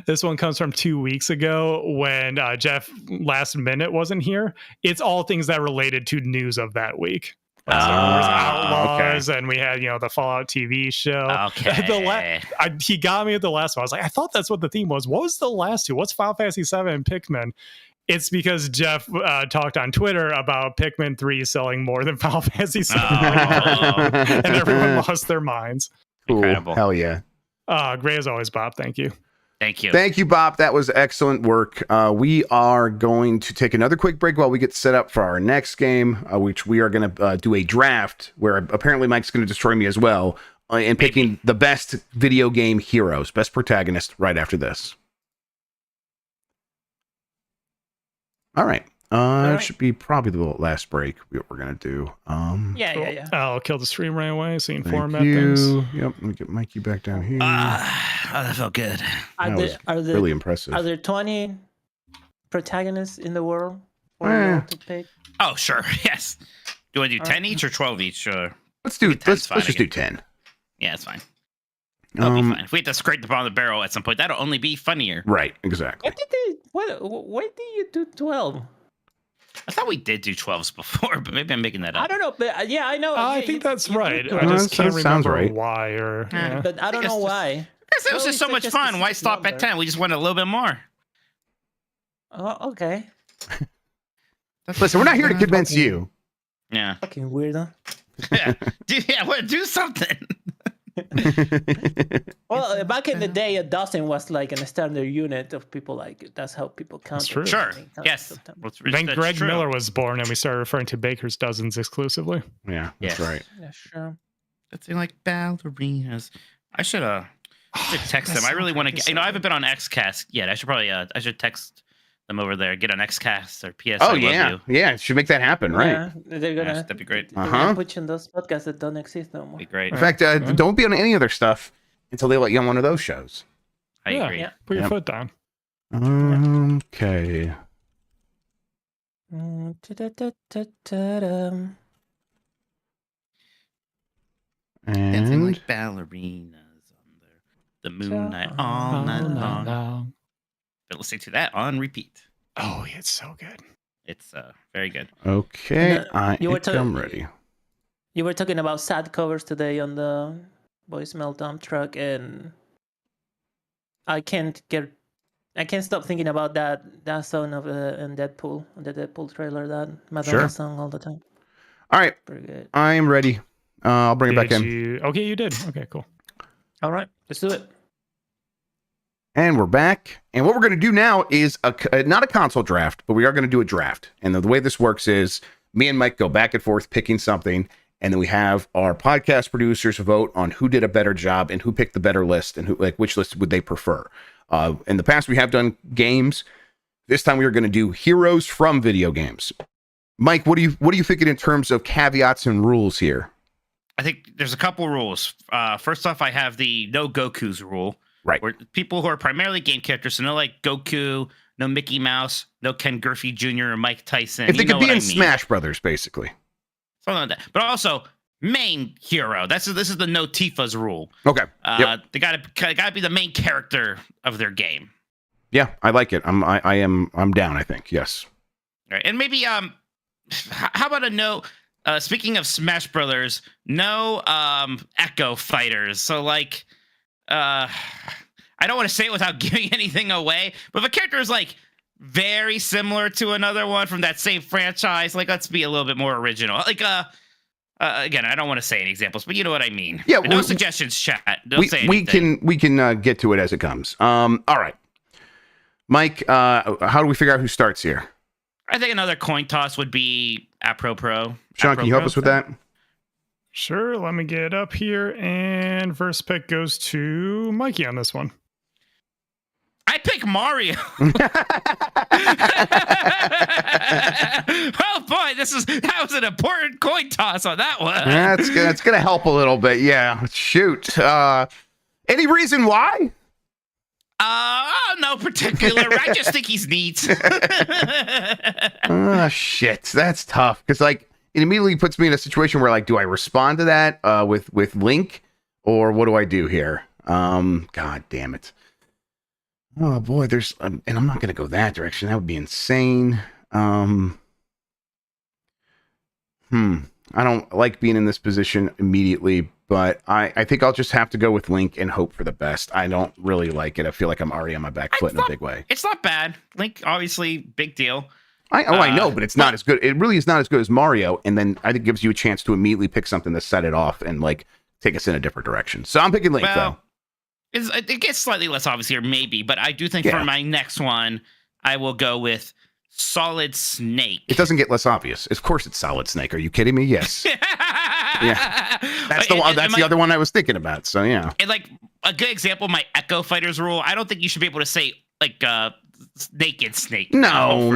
this one comes from 2 weeks ago when Jeff last minute wasn't here. It's all things that related to news of that week. Star Wars Outlaws, and we had, the Fallout TV show. Okay. He got me at the last one. I was like, I thought that's what the theme was. What was the last two? What's Final Fantasy VII and Pikmin? It's because Jeff talked on Twitter about Pikmin 3 selling more than Final Fantasy VII. And everyone lost their minds. Cool. Incredible. Hell yeah. Great as always, Bob. Thank you. Thank you. Thank you, Bob. That was excellent work. We are going to take another quick break while we get set up for our next game, which we are going to do a draft where apparently Mike's going to destroy me as well in picking the best video game heroes, best protagonist right after this. All right. It should be probably the last break what we're going to do. Yeah. I'll kill the stream right away so you can format Thank you. things. Yep. Let me get Mikey back down here. That felt good. Really impressive. Are there 20 protagonists in the world for you all to pick? Oh, sure. Yes. Do you want to do 10 each or 12 each? Let's just do 10. Yeah, it's fine. That'll be fine. If we have to scrape the bottom of the barrel at some point, that'll only be funnier. Right, exactly. Why did you do 12? I thought we did do 12s before, but maybe I'm making that up. I don't know, but I know. I think that's right. I Well, just can't sounds remember right. why or. Yeah. But I don't know why. Because it was just so much fun. Why stop at 10? We just wanted a little bit more. Oh, okay. Listen, we're not here to convince you. Yeah. Fucking weirdo. Yeah, do something. Well, back in the day, a dozen was like a standard unit of people. Like that's how people count. That's true. Sure. Yes. Then Greg Miller was born, and we started referring to Baker's dozens exclusively. Yeah, that's right. Yeah, sure. That's like ballerinas. I should text them. I really want to get. I haven't been on XCast yet. I should probably. I should text them over there. Get on XCast or PS. Oh yeah. Should make that happen, right? Yeah, they're gonna. That'd be great. They're gonna put you in those podcasts that don't exist no more. Be great. In fact, don't be on any other stuff until they let you on one of those shows. I agree. Yeah. Put your foot down. Okay. Dancing And like ballerinas on the moon night all night long. Been listening to that on repeat. Oh, it's so good. It's very good. okay, No, I you were think I'm ready. You were talking about sad covers today on the voicemail dump truck, and I can't stop thinking about that song of in Deadpool, the Deadpool trailer, that Madonna song all the time. All right, Pretty good. I am ready. I'll bring it back in. Okay, you did. Okay, cool. All right, let's do it. And we're back. And what we're going to do now is not a console draft, but we are going to do a draft. And the way this works is me and Mike go back and forth picking something. And then we have our podcast producers vote on who did a better job and who picked the better list and which list would they prefer. In the past, we have done games. This time we are going to do heroes from video games. Mike, what do you thinking in terms of caveats and rules here? I think there's a couple rules. First off, I have the no Goku's rule. Right. Where people who are primarily game characters, so no like Goku, no Mickey Mouse, no Ken Griffey Jr. or Mike Tyson. If they could be in Smash Brothers, basically. Something like that. But also main hero. This is the no Tifa's rule. Okay. Yep. They gotta be the main character of their game. Yeah, I like it. I'm down, I think. Yes. All right. And maybe how about a no speaking of Smash Brothers, no Echo fighters. So like I don't want to say it without giving anything away, but if a character is like very similar to another one from that same franchise. Like, let's be a little bit more original. Like, again, I don't want to say any exampps, but you know what I mean. Yeah, no suggestions, chat. Don't say anything. We can get to it as it comes. All right, Mike. How do we figure out who starts here? I think another coin toss would be Apropro. Sean, can you help us with that? Sure. Let me get it up here. And first pick goes to Mikey on this one. I pick Mario. Oh boy, that was an important coin toss on that one. That's gonna help a little bit. Yeah. Shoot. Any reason why? No particular. I just think he's neat. Oh shit, that's tough because like it immediately puts me in a situation where like, do I respond to that with Link, or what do I do here? God damn it. Oh boy, there's and I'm not gonna go that direction. That would be insane. I don't like being in this position immediately, but I think I'll just have to go with Link and hope for the best. I don't really like it. I feel like I'm already on my back foot in a big way. It's not bad. Link, obviously, big deal. I know, but it's not as good. It really is not as good as Mario. And then I think it gives you a chance to immediately pick something to set it off and like take us in a different direction. So I'm picking Link though. It gets slightly less obvious here, maybe, but I do think for my next one, I will go with Solid Snake. It doesn't get less obvious. Of course it's Solid Snake. Are you kidding me? Yes. Yeah. That's the one. That's the other one I was thinking about. So yeah. And like a good example, my Echo Fighters rule. I don't think you should be able to say like naked snake. No.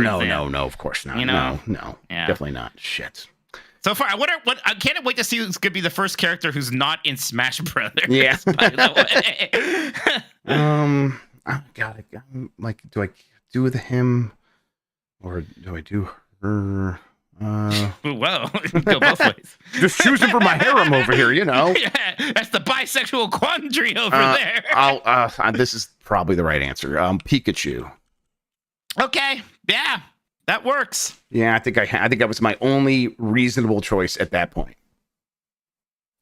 Of course not. You know? No. Yeah. Definitely not. Shit. So far, I can't wait to see who's going to be the first character who's not in Smash Brothers. Yeah. By the way. God, like, do I do with him or do I do her? Whoa, go both ways. Just choosing for my harem over here, you know. Yeah, that's the bisexual quandary over there. This is probably the right answer. Pikachu. Okay, yeah. That works. Yeah, I think that was my only reasonable choice at that point.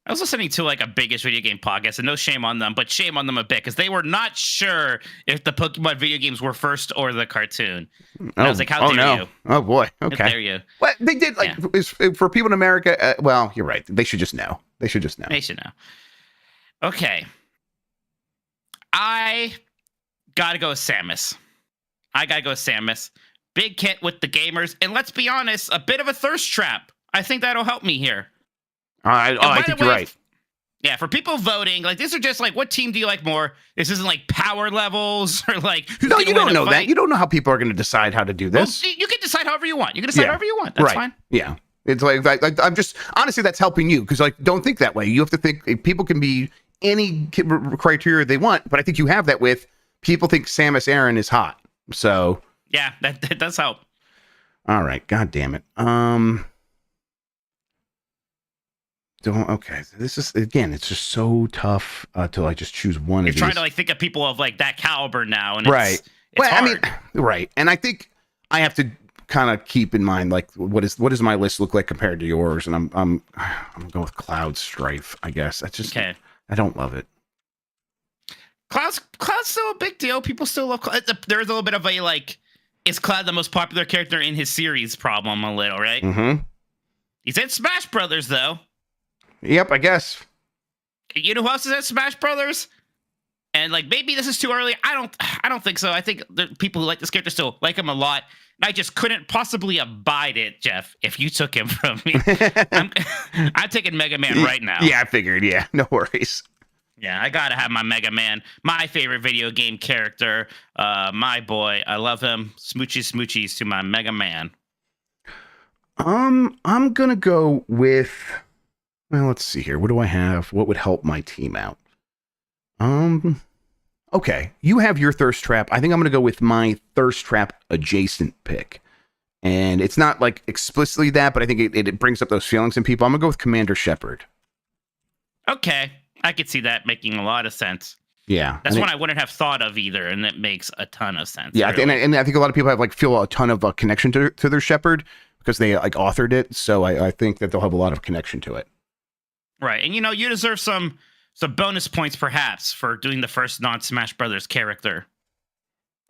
I was listening to like a biggest video game podcast, and no shame on them, but shame on them a bit because they were not sure if the Pokemon video games were first or the cartoon. And I was like, "How dare you?" Oh boy, okay. How dare you? Well, they did like for people in America. Well, you're right. They should just know. They should know. Okay, I gotta go with Samus. Big hit with the gamers, and let's be honest, a bit of a thirst trap. I think that'll help me here. I think you're right. Yeah, for people voting, like these are just like, what team do you like more? This isn't like power levels or like. No, you don't know that. You don't know how people are going to decide how to do this. Well, you can decide however you want. You can decide however you want. That's fine. Yeah, it's like I'm just honestly that's helping you because like don't think that way. You have to think people can be any criteria they want, but I think you have that with people think Samus Aran is hot. So. Yeah, that does help. All right, God damn it. Okay, this is again. It's just so tough to like just choose one. You're trying to like think of people of like that caliber now, and right. It's hard. I mean, right. And I think I have to kind of keep in mind like what does my list look like compared to yours? And I'm going with Cloud Strife. I guess that's just I don't love it. Cloud's still a big deal. People still love Cloud. There's a little bit of a like. Is Cloud the most popular character in his series problem a little, right? Mm-hmm. He's in Smash Brothers, though. Yep, I guess. You know who else is in Smash Brothers? And, like, maybe this is too early. I don't think so. I think the people who like this character still like him a lot. And I just couldn't possibly abide it, Jeff, if you took him from me. I'm taking Mega Man right now. Yeah, I figured. Yeah, no worries. Yeah, I gotta have my Mega Man, my favorite video game character, my boy. I love him. Smoochies to my Mega Man. I'm gonna go with. Well, let's see here. What do I have? What would help my team out? Okay, you have your thirst trap. I think I'm gonna go with my thirst trap adjacent pick, and it's not like explicitly that, but I think it brings up those feelings in people. I'm gonna go with Commander Shepard. Okay. I could see that making a lot of sense. Yeah. That's one I wouldn't have thought of either, and that makes a ton of sense. Yeah, really. and I think a lot of people have like feel a ton of connection to their Shepherd because they like authored it, so I think that they'll have a lot of connection to it. Right, and you deserve some bonus points perhaps for doing the first non-Smash Brothers character.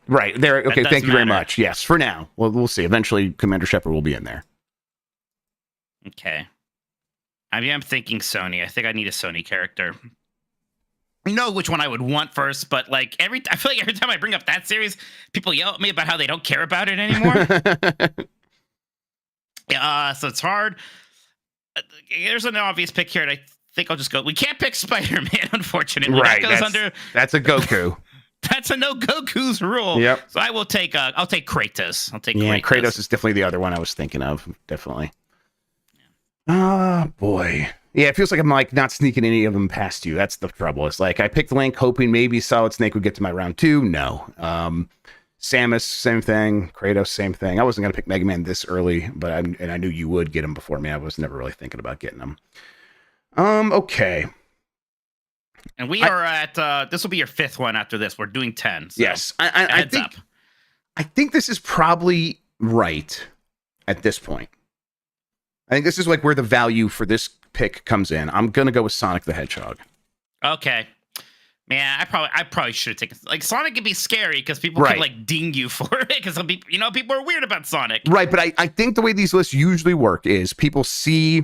Right. There. Okay. does Thank you very matter. much. Yes. For now. Well, we'll see. Eventually, Commander Shepard will be in there. Okay. I mean, I'm thinking Sony. I think I need a Sony character. I know which one I would want first, but like I feel like every time I bring up that series, people yell at me about how they don't care about it anymore. So it's hard. There's an obvious pick here, and I think I'll just go. We can't pick Spider-Man, unfortunately. Right. That goes under. That's a Goku. That's a no Goku's rule. Yep. So I will take. I'll take Kratos. I'll take. Yeah, Kratos. Kratos is definitely the other one I was thinking of. Definitely. Oh boy. Yeah, it feels like I'm like not sneaking any of them past you. That's the trouble. It's like I picked Link hoping maybe Solid Snake would get to my round 2. No. Samus, same thing. Kratos, same thing. I wasn't gonna pick Mega Man this early, but I knew you would get him before me. I was never really thinking about getting him. Okay. And we are at this will be your 5th one after this. We're doing 10. So yes. I think this is probably right at this point. I think this is like where the value for this pick comes in. I'm gonna go with Sonic the Hedgehog. Okay. Man, I probably should have taken like Sonic can be scary because people can like ding you for it because some people people are weird about Sonic. Right, but I think the way these lists usually work is people see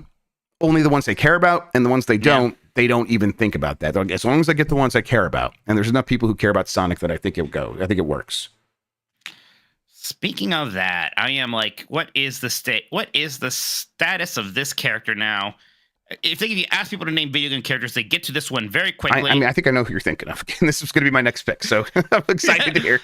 only the ones they care about, and the ones they don't, they don't even think about that. As long as I get the ones I care about, and there's enough people who care about Sonic that I think it go. I think it works. Speaking of that, I am like, what is the status of this character now? If you ask people to name video game characters, they get to this one very quickly. I mean, I think I know who you're thinking of. This is going to be my next pick, so I'm excited to hear.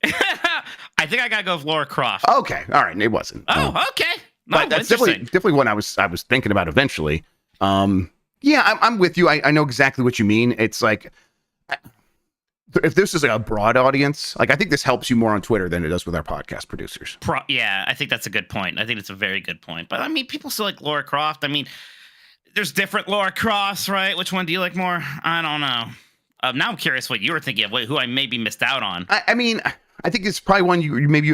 I think I gotta go with Lara Croft. Okay, all right, it wasn't. Oh, okay. But that's definitely one I was thinking about eventually. Yeah, I'm with you. I know exactly what you mean. It's like, if this is like a broad audience, like I think this helps you more on Twitter than it does with our podcast producers. Yeah, I think that's a good point. I think it's a very good point. But I mean, people still like Lara Croft. I mean, there's different Lara Crofts, right? Which one do you like more? I don't know. Now I'm curious what you were thinking of, who I maybe missed out on. I mean, I think it's probably one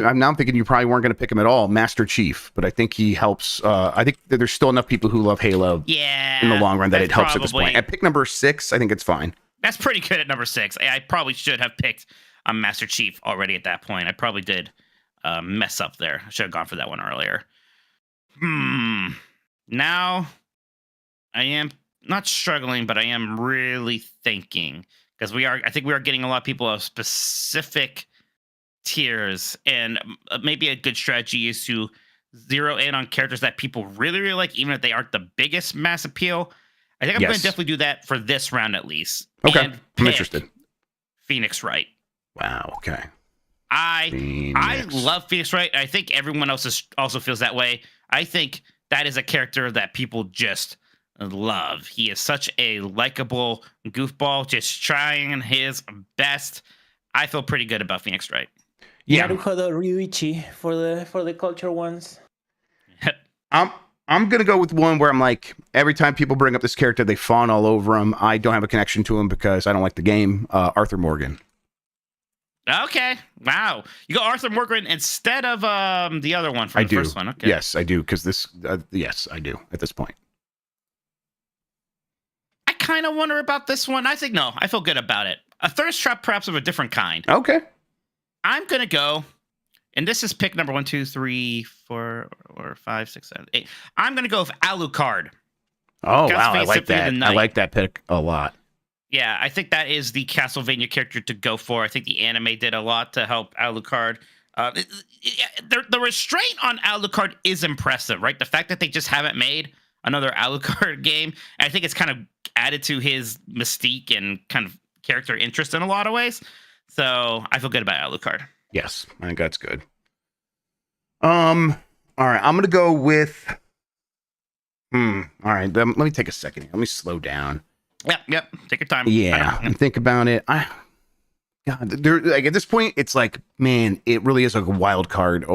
I'm now thinking you probably weren't going to pick him at all, Master Chief. But I think he helps. I think that there's still enough people who love Halo in the long run that it helps at this point. At pick number 6, I think it's fine. That's pretty good at number 6. I probably should have picked Master Chief already at that point. I probably did mess up there. I should have gone for that one earlier. Now I am not struggling, but I am really thinking because I think we are getting a lot of people of specific tiers, and maybe a good strategy is to zero in on characters that people really, really like, even if they aren't the biggest mass appeal. I think I'm going to definitely do that for this round at least. Okay, I'm interested. Phoenix Wright. Wow. Okay. I love Phoenix Wright. I think everyone else also feels that way. I think that is a character that people just love. He is such a likable goofball, just trying his best. I feel pretty good about Phoenix Wright. Yeah. Naruhodo Ryuichi for the culture ones. I'm going to go with one where I'm like, every time people bring up this character, they fawn all over him. I don't have a connection to him because I don't like the game. Arthur Morgan. Okay. Wow. You go Arthur Morgan instead of the other one from the first one. Okay. Yes, I do. Because this, yes, I do at this point. I kind of wonder about this one. I think no. I feel good about it. A thirst trap, perhaps of a different kind. Okay. I'm going to go. And this is pick number 1, 2, 3, 4, or 5, 6, 7, 8. I'm going to go with Alucard. Oh, wow. I like that. I like that pick a lot. Yeah, I think that is the Castlevania character to go for. I think the anime did a lot to help Alucard. The restraint on Alucard is impressive, right? The fact that they just haven't made another Alucard game, I think it's kind of added to his mystique and kind of character interest in a lot of ways. So I feel good about Alucard. Yes, I think that's good. All right, I'm gonna go with. All right, let me take a second. Let me slow down. Yep. Take your time. Yeah, and think about it. God, there. Like at this point, it's like, man, it really is like a wild card.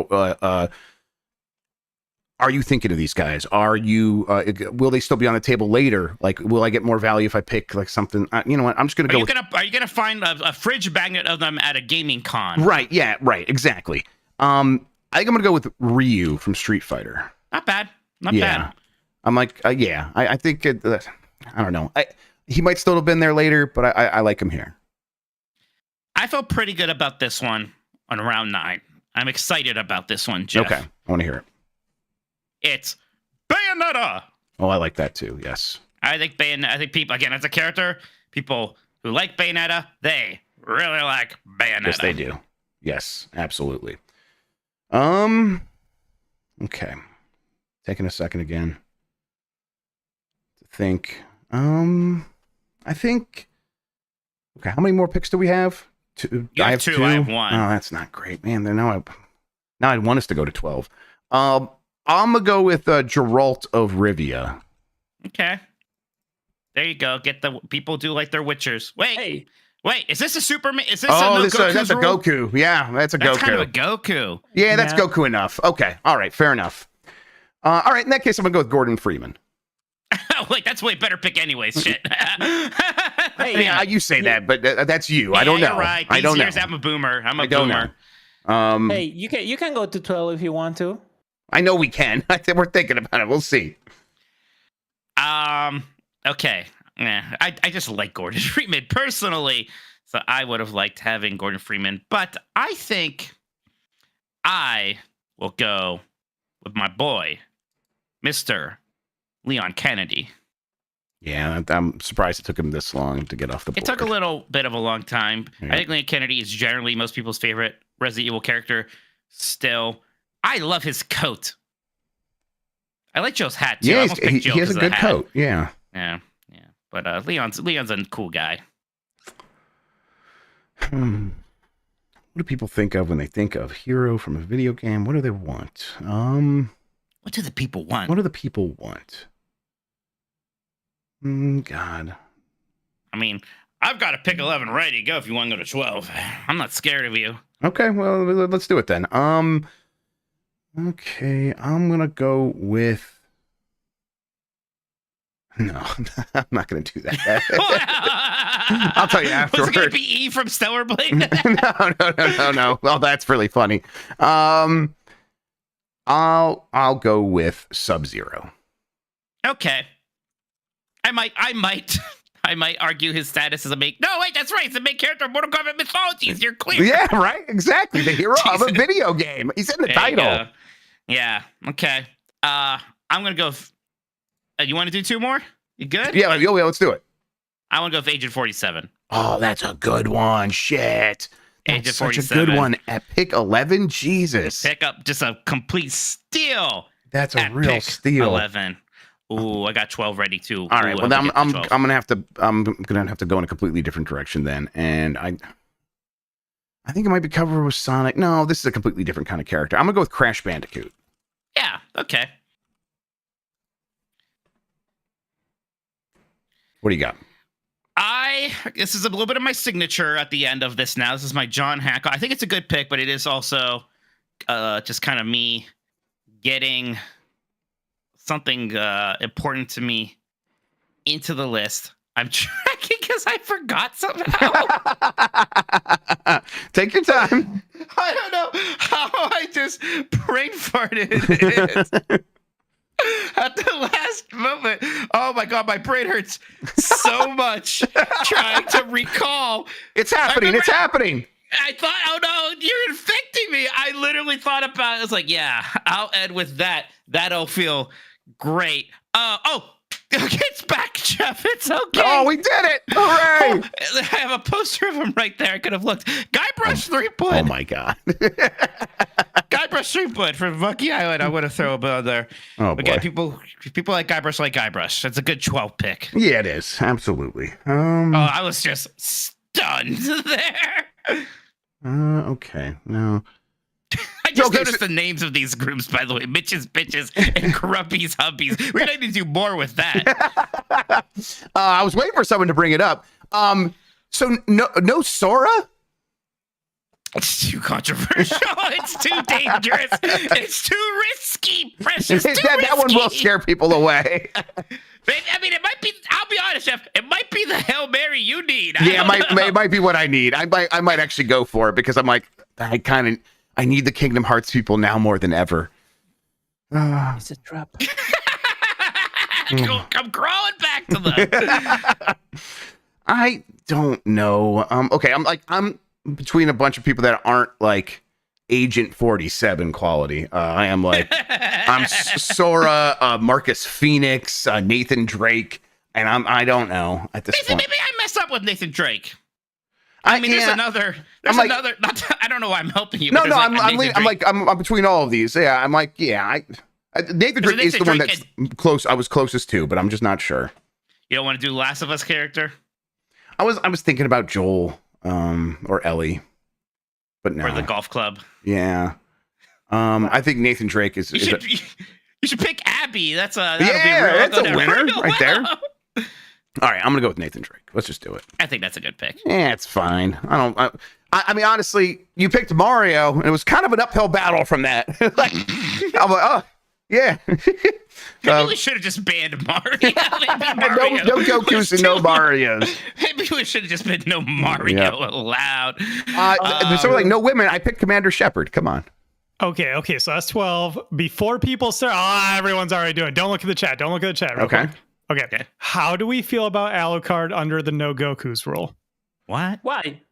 Are you thinking of these guys? Are you? Will they still be on the table later? Like, will I get more value if I pick like something? You know what? I'm just gonna go. Are you gonna find a fridge magnet of them at a gaming con? Right. Yeah. Right. Exactly. I think I'm gonna go with Ryu from Street Fighter. Not bad. Not bad. I'm like, yeah. I think I don't know. He might still have been there later, but I like him here. I felt pretty good about this one. on round 9. I'm excited about this one, Jeff. Okay, I want to hear it. It's Bayonetta. Oh, I like that too. Yes. I think people, again, as a character, people who like Bayonetta, they really like Bayonetta. Yes, they do. Yes, absolutely. Okay. Taking a second again to think. I think. Okay, how many more picks do we have? Two. You have 2. I have 1. Oh, that's not great, man. Then now I want us to go to 12. I'm gonna go with Geralt of Rivia. Okay. There you go. Get the people do like their Witchers. Wait, is this a Superman? Is this that's a Goku. Yeah, that's a Goku. That's kind of a Goku. Yeah, that's Goku enough. Okay, all right, fair enough. All right, in that case, I'm gonna go with Gordon Freeman. Wait, that's way better pick anyways. Shit. Hey, yeah, you say that, but that's you. I don't know. You're right. I don't know. I'm a boomer. I don't know. Hey, you can go to 12 if you want to. I know we can. We're thinking about it. We'll see. Okay. Yeah, I just like Gordon Freeman personally, so I would have liked having Gordon Freeman, but I think I will go with my boy, Mr. Leon Kennedy. Yeah, I'm surprised it took him this long to get off the board. It took a little bit of a long time. Yeah. I think Leon Kennedy is generally most people's favorite Resident Evil character still. I love his coat. I like Joe's hat, too. Yeah, he has a good coat. Yeah. Yeah. But Leon's a cool guy. What do people think of when they think of hero from a video game? What do they want? What do the people want? What do the people want? God. I mean, I've got to pick 11 ready to go if you want to go to 12. I'm not scared of you. Okay, well, let's do it then. Okay, I'm gonna go with. No, I'm not going to do that. I'll tell you afterwards. Was it going to be E from Stellar Blade? No. Well, that's really funny. I'll go with Sub-Zero. Okay. I might argue his status as a main. No, wait, that's right. It's the main character of Mortal Kombat Mythologies. You're clear. Yeah, right. Exactly. The hero of a video game. He's in the title. Yeah. Okay. I'm gonna go. You want to do 2 more? You good? Yeah, let's do it. I want to go with Agent 47. Oh, that's a good one. Shit. Agent That's such 47. a good one. At pick 11, Jesus. Pick up just a complete steal. That's a real pick steal. 11. Ooh, I got 12 ready too. All right. Ooh, Well, I'm gonna have to go in a completely different direction then, and I think it might be covered with Sonic. No, this is a completely different kind of character. I'm gonna go with Crash Bandicoot. Yeah. Okay. What do you got? This is a little bit of my signature at the end of this now. This is my John Hancock. I think it's a good pick, but it is also just kind of me getting something important to me into the list. I'm tracking because I forgot somehow. Take your time. I don't know how I just brain farted. At the last moment. Oh my god, my brain hurts so much trying to recall. It's happening. It's happening. I thought, oh no, you're infecting me. I literally thought about it. I was like, yeah, I'll end with that. That'll feel great. It's back, Jeff. It's okay. Oh, we did it. Hooray. I have a poster of him right there. I could have looked. Guybrush Threepwood. Oh my god. Guybrush Threepwood from Monkey Island. I'm going to throw him on there. Oh boy. Again, people like Guybrush. That's a good 12 pick. Yeah, it is. Absolutely. I was just stunned there. Okay. No. I just noticed the names of these groups, by the way. Mitch's Bitches and Grumpy's Hubbies. We need to do more with that. I was waiting for someone to bring it up. So no Sora? It's too controversial. It's too dangerous. It's too risky, Precious. That one will scare people away. I mean, it might be. I'll be honest, Jeff. It might be the Hail Mary you need. Yeah, it might be what I need. I might actually go for it because I'm like, I need the Kingdom Hearts people now more than ever. It's a trap. I'm crawling back to them. I don't know. Okay, I'm between a bunch of people that aren't like Agent 47 quality. I am like, I'm Sora, Marcus Phoenix, Nathan Drake, and I don't know at this point. Maybe I messed up with Nathan Drake. I mean, there's another. I don't know why I'm helping you. No, I'm between all of these. Yeah, I'm like, Nathan Drake is the one that's close. I was closest to, but I'm just not sure. You don't want to do Last of Us character? I was thinking about Joel, or Ellie, but no. Or the golf club. Yeah. I think Nathan Drake is. You should pick Abby. That's a winner right there. All right, I'm gonna go with Nathan Drake. Let's just do it. I think that's a good pick. Yeah, it's fine. I mean, honestly, you picked Mario, and it was kind of an uphill battle from that. Like, I'm like, oh, yeah. Maybe we should have just banned Mario. Mario. No Gokus and no Marios. Maybe we should have just been no Mario allowed. There's something like no women. I picked Commander Shepard. Come on. Okay, so that's 12. Before people start, everyone's already doing it. Don't look at the chat. Real quick. Okay. How do we feel about Alucard under the no Gokus rule? What? Why?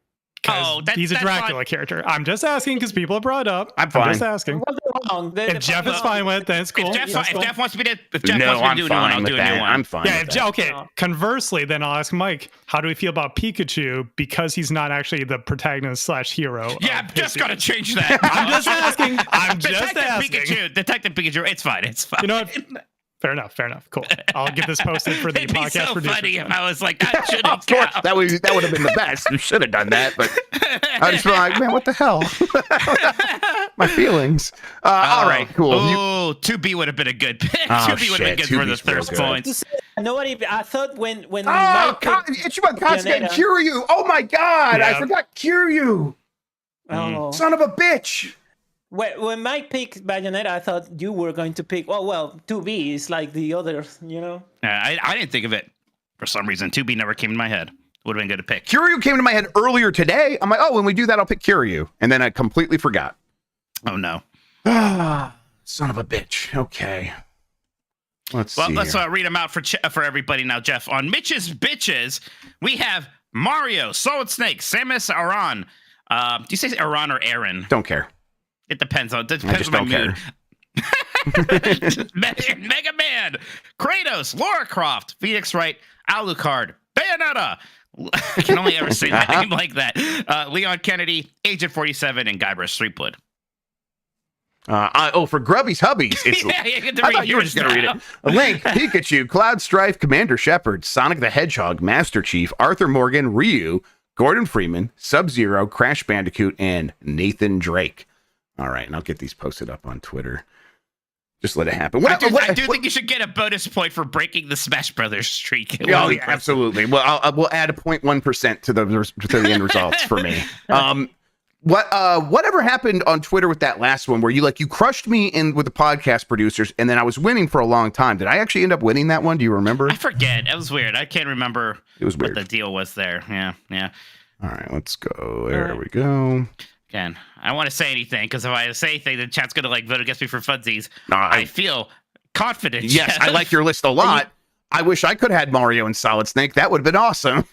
He's a Dracula character. I'm just asking because people have brought it up. I'm fine. Just asking. If Jeff is fine with it, then it's cool. If Jeff wants me to do a new one, I'll do a new one. I'm fine. Yeah, Conversely, then I'll ask Mike, how do we feel about Pikachu because he's not actually the protagonist / hero? Yeah, just got to change that. I'm just asking. Detective Pikachu. It's fine. You know what? Fair enough. Cool. I'll get this posted for the podcast so producers. Funny if I was like, that shouldn't of course, that would have been the best. You should have done that, but I just feel like, man, what the hell? My feelings. All right, cool. Oh, 2B would have been a good pick. 2B would have been good for the thirst points. Nobody. I thought when Ichiban Katsuki Kiryu. Oh my god, I forgot Kiryu. Oh, son of a bitch. When Mike picked Bayonetta, I thought you were going to pick. Well, 2B is like the others, you know. I didn't think of it for some reason. 2B never came in my head. Would have been good to pick. Kiryu came to my head earlier today. I'm like, when we do that, I'll pick Kiryu, and then I completely forgot. Oh no! Son of a bitch. Okay. Let's read them out for everybody now, Jeff. On Mitch's Bitches, we have Mario, Solid Snake, Samus Aran. Do you say Aran or Aaron? Don't care. It depends on my mood. Mega Man, Kratos, Lara Croft, Phoenix Wright, Alucard, Bayonetta. I can only ever say that name like that. Leon Kennedy, Agent 47, and Guybrush Threepwood. For Grubby's Hubbies. I thought you were just going to read it. Link, Pikachu, Cloud Strife, Commander Shepard, Sonic the Hedgehog, Master Chief, Arthur Morgan, Ryu, Gordon Freeman, Sub-Zero, Crash Bandicoot, and Nathan Drake. All right, and I'll get these posted up on Twitter. Just let it happen. I do think you should get a bonus point for breaking the Smash Brothers streak. Oh, yeah, absolutely. Well, we'll add a 0.1% to the end results for me. Whatever happened on Twitter with that last one where you crushed me in with the podcast producers, and then I was winning for a long time. Did I actually end up winning that one? Do you remember? I forget. It was weird. I can't remember. It was weird. What the deal was there. Yeah. All right, let's go. There we go. Again, I don't want to say anything because if I say anything, the chat's going to vote against me for funsies. No, I feel confident. Yes, Jeff. I like your list a lot. I wish I could have had Mario and Solid Snake. That would have been awesome.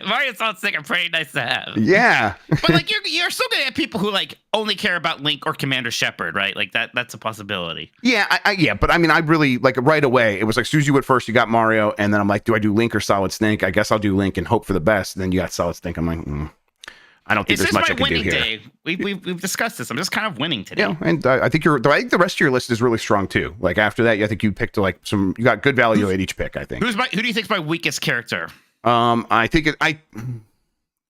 Mario and Solid Snake are pretty nice to have. Yeah. But you're still going to have people who only care about Link or Commander Shepard, right? That's a possibility. Yeah, but I mean, I really right away. It was as soon as you went first, you got Mario, and then I'm like, do I do Link or Solid Snake? I guess I'll do Link and hope for the best. And then you got Solid Snake. I'm like, I don't think there's much I can do here. Day. We've discussed this. I'm just kind of winning today. Yeah, and I think the rest of your list is really strong too. After that, I think you picked you got good value at each pick. I think. Who do you think is my weakest character? I think I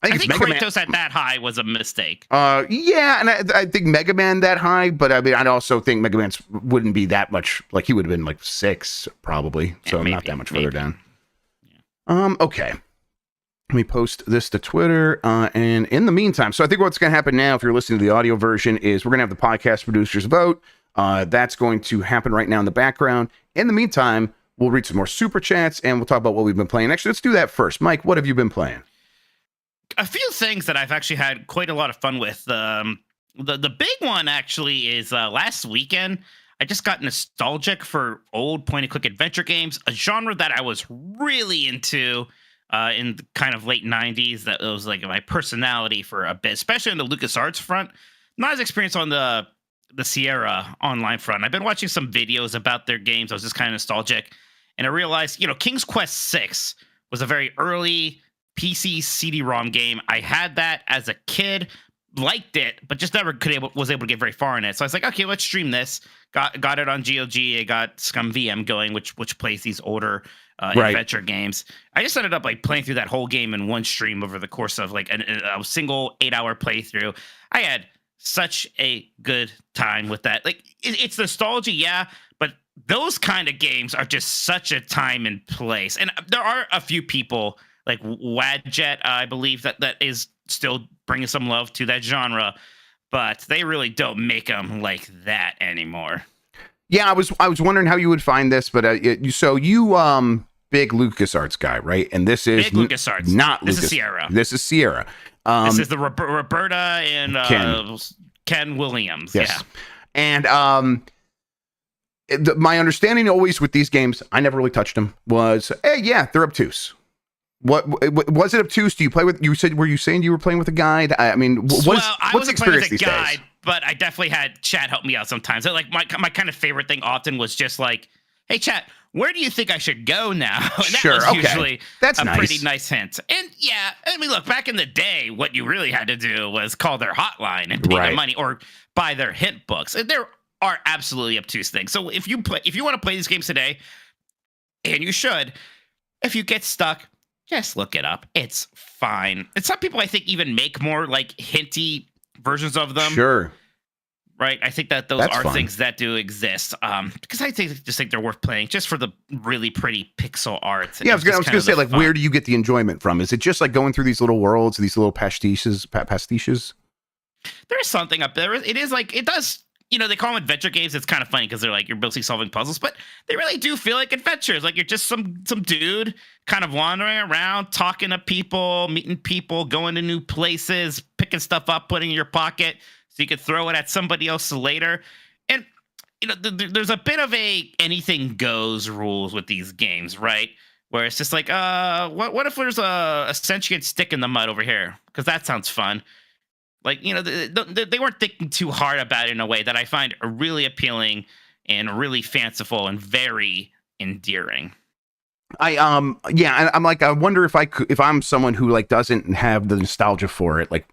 think Kratos at that high was a mistake. Yeah, and I think Mega Man that high, but I mean, I also think Mega Man wouldn't be that much. He would have been 6 probably, so not that much further down. Yeah. Okay. Let me post this to Twitter. And in the meantime, so I think what's going to happen now, if you're listening to the audio version, is we're going to have the podcast producers vote. That's going to happen right now in the background. In the meantime, we'll read some more super chats and we'll talk about what we've been playing. Actually, let's do that first. Mike, what have you been playing? A few things that I've actually had quite a lot of fun with. The big one actually is last weekend. I just got nostalgic for old point-and-click adventure games, a genre that I was really into. in the kind of late 90s. That was like my personality for a bit, especially on the LucasArts front. Not as experienced on the Sierra online front. I've been watching some videos about their games. I was just kind of nostalgic, and I realized, King's Quest 6 was a very early PC CD-ROM game. I had that as a kid, liked it, but just never was able to get very far in it. So I was like, okay, let's stream this. Got it on GOG. I got Scum VM going, which plays these older adventure games. I just ended up like playing through that whole game in one stream over the course of like a single 8-hour playthrough. I had such a good time with that. Like it's nostalgia, yeah, but those kind of games are just such a time and place. And there are a few people like Wadjet, I believe that is still bringing some love to that genre, but they really don't make them like that anymore. Yeah, I was wondering how you would find this, but so you big LucasArts guy, right? And this is big LucasArts, not this Lucas. Is Sierra. This is Sierra. This is the Roberta and Ken Williams. Yes. Yeah. And my understanding always with these games, I never really touched them, was, hey, yeah, they're obtuse. What was it obtuse? Do you play with? Were you saying you were playing with a guide? I mean, what's the experience these days? But I definitely had chat help me out sometimes. So like my kind of favorite thing often was just like, hey, chat, where do you think I should go now? And that sure, was okay. usually That's a pretty nice hint. And yeah, I mean, look, back in the day, what you really had to do was call their hotline and pay their money or buy their hint books. And there are absolutely obtuse things. So if you want to play these games today, and you should, if you get stuck, just look it up. It's fine. And some people, I think, even make more like hinty versions of them. Sure. Right. I think that those are things that do exist. Because I just think they're worth playing just for the really pretty pixel art. Yeah, I was going to say, like, where do you get the enjoyment from? Is it just like going through these little worlds, these little pastiches? There's something up there. It is like, it does. They call them adventure games. It's kind of funny because they're like you're basically solving puzzles, but they really do feel like adventures. Like you're just some dude kind of wandering around, talking to people, meeting people, going to new places, picking stuff up, putting it in your pocket so you could throw it at somebody else later. And there's a bit of a anything goes rules with these games, right? Where it's just like, what if there's a sentient stick in the mud over here? Because that sounds fun. Like, they weren't thinking too hard about it in a way that I find really appealing and really fanciful and very endearing. I'm like, I wonder if I'm someone who like doesn't have the nostalgia for it. Like,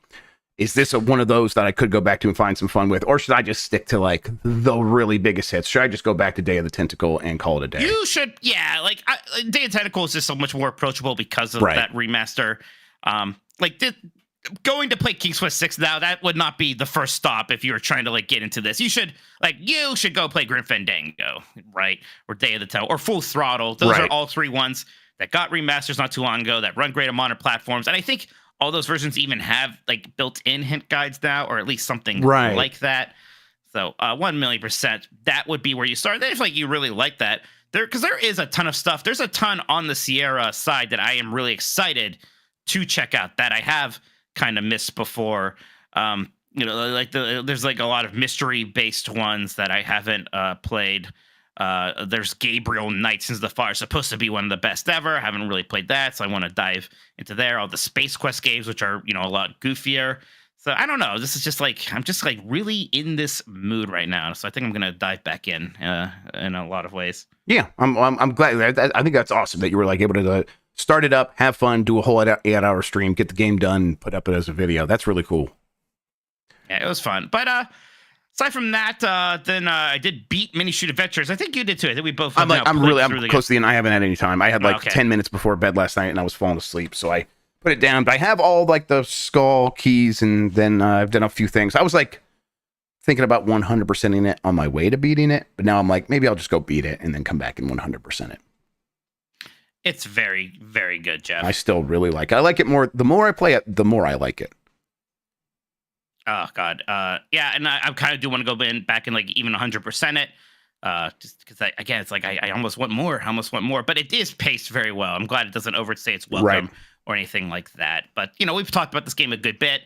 is this one of those that I could go back to and find some fun with? Or should I just stick to like the really biggest hits? Should I just go back to Day of the Tentacle and call it a day? You should. Yeah. Like Day of the Tentacle is just so much more approachable because of that remaster. Going to play King's Quest 6 now, that would not be the first stop if you were trying to like get into this. You should go play Grim Fandango, right? Or Day of the Tentacle or Full Throttle. Those are all three ones that got remasters not too long ago that run great on modern platforms. And I think all those versions even have like built-in hint guides now, or at least something like that. So 1,000,000%, that would be where you start. Then if like you really like that, because there is a ton of stuff. There's a ton on the Sierra side that I am really excited to check out that I have kind of missed before. There's like a lot of mystery based ones that I haven't played. There's Gabriel Knights into the Fire, supposed to be one of the best ever. I haven't really played that, so I want to dive into there. All the Space Quest games, which are a lot goofier. So I don't know. This is just like I'm just like really in this mood right now. So I think I'm gonna dive back in a lot of ways. Yeah, I'm glad. I think that's awesome that you were like able to start it up, have fun, do a whole 8-hour stream, get the game done, put up it as a video. That's really cool. Yeah, it was fun. But aside from that, then I did beat Mini Shoot Adventures. I think you did too. I think we both. I'm close to the end. I haven't had any time. I had like 10 minutes before bed last night, and I was falling asleep, so I put it down. But I have all like the skull keys, and then I've done a few things. I was like thinking about 100%ing it on my way to beating it, but now I'm like, maybe I'll just go beat it and then come back and 100% it. It's very, very good, Jeff. I still really like it. I like it more. The more I play it, the more I like it. Oh, God. Yeah, and I kind of do want to go back and like even 100% it. Just because, again, it's like I almost want more. But it is paced very well. I'm glad it doesn't overstay its welcome or anything like that. But, we've talked about this game a good bit.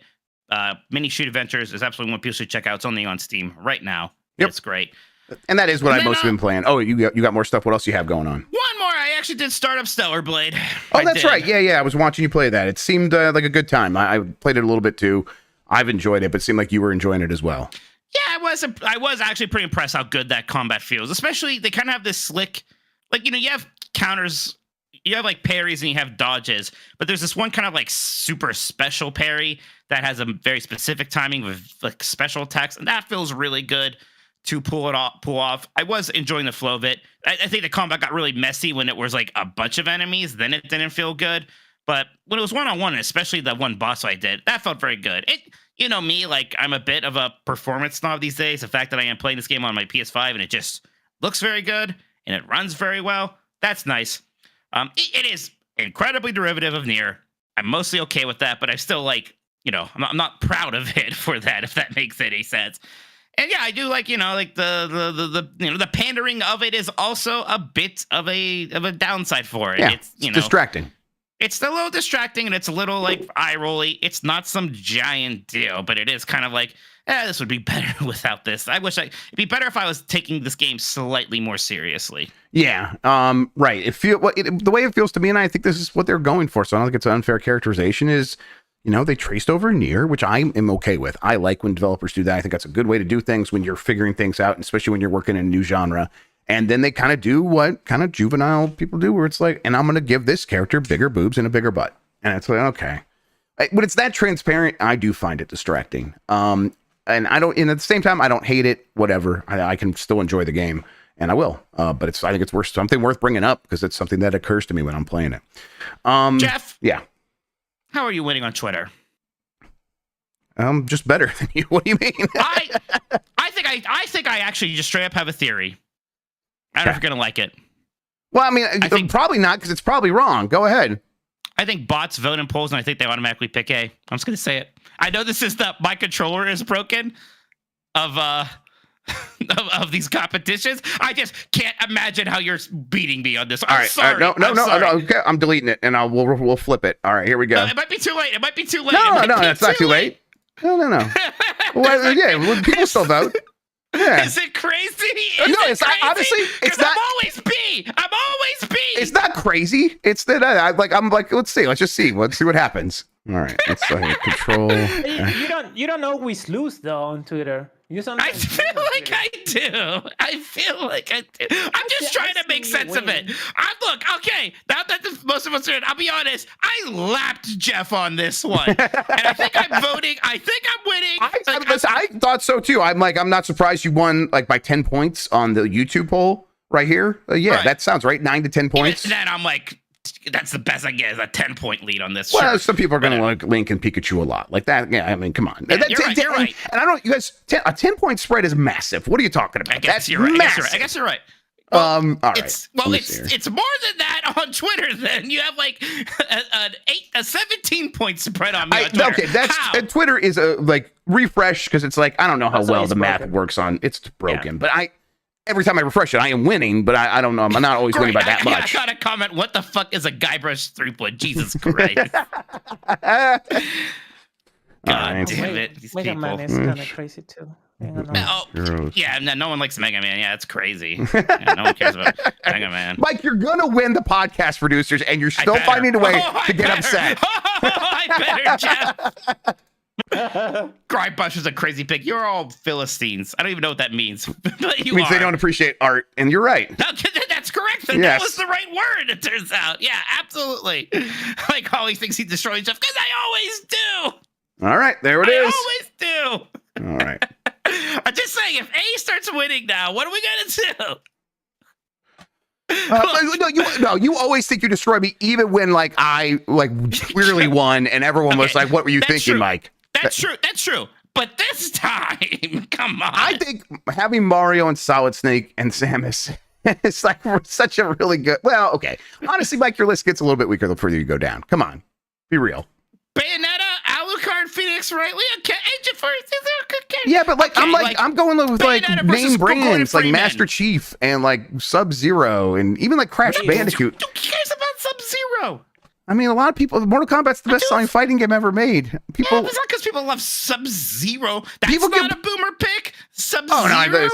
Mini Shoot Adventures is absolutely one people should check out. It's only on Steam right now. Yep. It's great. And that is what I've mostly been playing. Oh, you got more stuff. What else you have going on? One more. I actually did start up Stellar Blade. Oh, that's right. Yeah. I was watching you play that. It seemed like a good time. I played it a little bit too. I've enjoyed it, but it seemed like you were enjoying it as well. Yeah, I was actually pretty impressed how good that combat feels. Especially, they kind of have this slick, like, you have counters, you have like parries and you have dodges, but there's this one kind of like super special parry that has a very specific timing with like special attacks, and that feels really good to pull off. I was enjoying the flow of it. I think the combat got really messy when it was like a bunch of enemies, then it didn't feel good. But when it was one-on-one, and especially the one boss I did, that felt very good. You know me, like, I'm a bit of a performance snob these days. The fact that I am playing this game on my PS5 and it just looks very good and it runs very well, that's nice. It is incredibly derivative of Nier. I'm mostly okay with that, but I still like, I'm not proud of it for that, if that makes any sense. And yeah, I do like, like the pandering of it is also a bit of a downside for it. Yeah, it's distracting. It's a little distracting and it's a little like eye rolly. It's not some giant deal, but it is kind of like, this would be better without this. It'd be better if I was taking this game slightly more seriously. Yeah. Right. The way it feels to me, and I think this is what they're going for. So I don't think it's an unfair characterization. Is they traced over Nier, which I am okay with. I like when developers do that. I think that's a good way to do things when you're figuring things out, especially when you're working in a new genre. And then they kind of do what kind of juvenile people do, where it's like, and I'm going to give this character bigger boobs and a bigger butt. And it's like, okay. When it's that transparent, I do find it distracting. And at the same time, I don't hate it, whatever. I can still enjoy the game, and I will. But I think it's something worth bringing up because it's something that occurs to me when I'm playing it. Jeff? Yeah. How are you winning on Twitter? Just better than you. What do you mean? I think I actually just straight up have a theory. I don't know if you're going to like it. Well, I mean, I think probably not, because it's probably wrong. Go ahead. I think bots vote in polls, and I think they automatically pick A. I'm just going to say it. I know this is my controller is broken of these competitions. I just can't imagine how you're beating me on this. I'm sorry. No. Okay, I'm deleting it, and we'll flip it. All right, here we go. It might be too late. No, it's not too late. No. Well, yeah, people still vote. Yeah. Is it crazy? It's crazy? Honestly, it's not. I'm always B. It's not crazy. It's that I'm like, let's see. Let's just see. Let's see what happens. All right. Let's control. You don't always lose though on Twitter. I feel like I do. I'm just trying to make sense of it. Okay. Now that most of us are in, I'll be honest. I lapped Jeff on this one, and I think I'm voting. I think I'm winning. I thought so too. I'm not surprised you won like by 10 points on the YouTube poll right here. Right. That sounds right. 9 to 10 points. And then I'm like, that's the best I get is a 10-point lead on this. Well, some people are going to like Link and Pikachu a lot like that. Yeah, I mean, come on. Yeah, you're right. And I don't. You guys, a 10-point spread is massive. What are you talking about? I guess you're right. I guess you're right. Well, all right. It's more than that on Twitter. Then you have like a 17-point spread on me. On Twitter. Okay, that's Twitter is a like refresh because it's like I don't know how well the math works on. It's broken, but every time I refresh it, I am winning, but I don't know. I'm not always winning by that much. I got a comment. What the fuck is a Guybrush Threepwood? Jesus Christ. God damn it. These Mega people. Man is kind of crazy too. No one likes Mega Man. Yeah, it's crazy. No one cares about Mega Man. Mike, you're going to win the podcast producers, and you're still finding a way to get upset. I better, Jeff. Guybrush is a crazy pig. You're all Philistines. I don't even know what that means. But it means they don't appreciate art, and you're right. No, that's correct. That was the right word, it turns out. Yeah, absolutely. Like, always thinks he destroys stuff, because I always do. All right, there it is. I always do. All right. I'm just saying, if A starts winning now, what are we going to do? You always think you destroy me, even when I clearly won, and everyone was like, "What were you thinking, true. Mike?" That's true. But this time, come on. I think having Mario and Solid Snake and Samus is like such a really good. Well, okay. Honestly, Mike, your list gets a little bit weaker the further you go down. Come on, be real. Bayonetta, Alucard, Phoenix, Rightly, okay, Agent First, is there okay? Yeah, but I'm going with name brands like Master Chief and like Sub-Zero and even like Crash Bandicoot. Who cares about Sub-Zero? I mean, a lot of people. Mortal Kombat's the best selling fighting game ever made. People. Yeah, it's not because people love Sub-Zero. That's not a boomer pick. Sub-Zero. Oh no,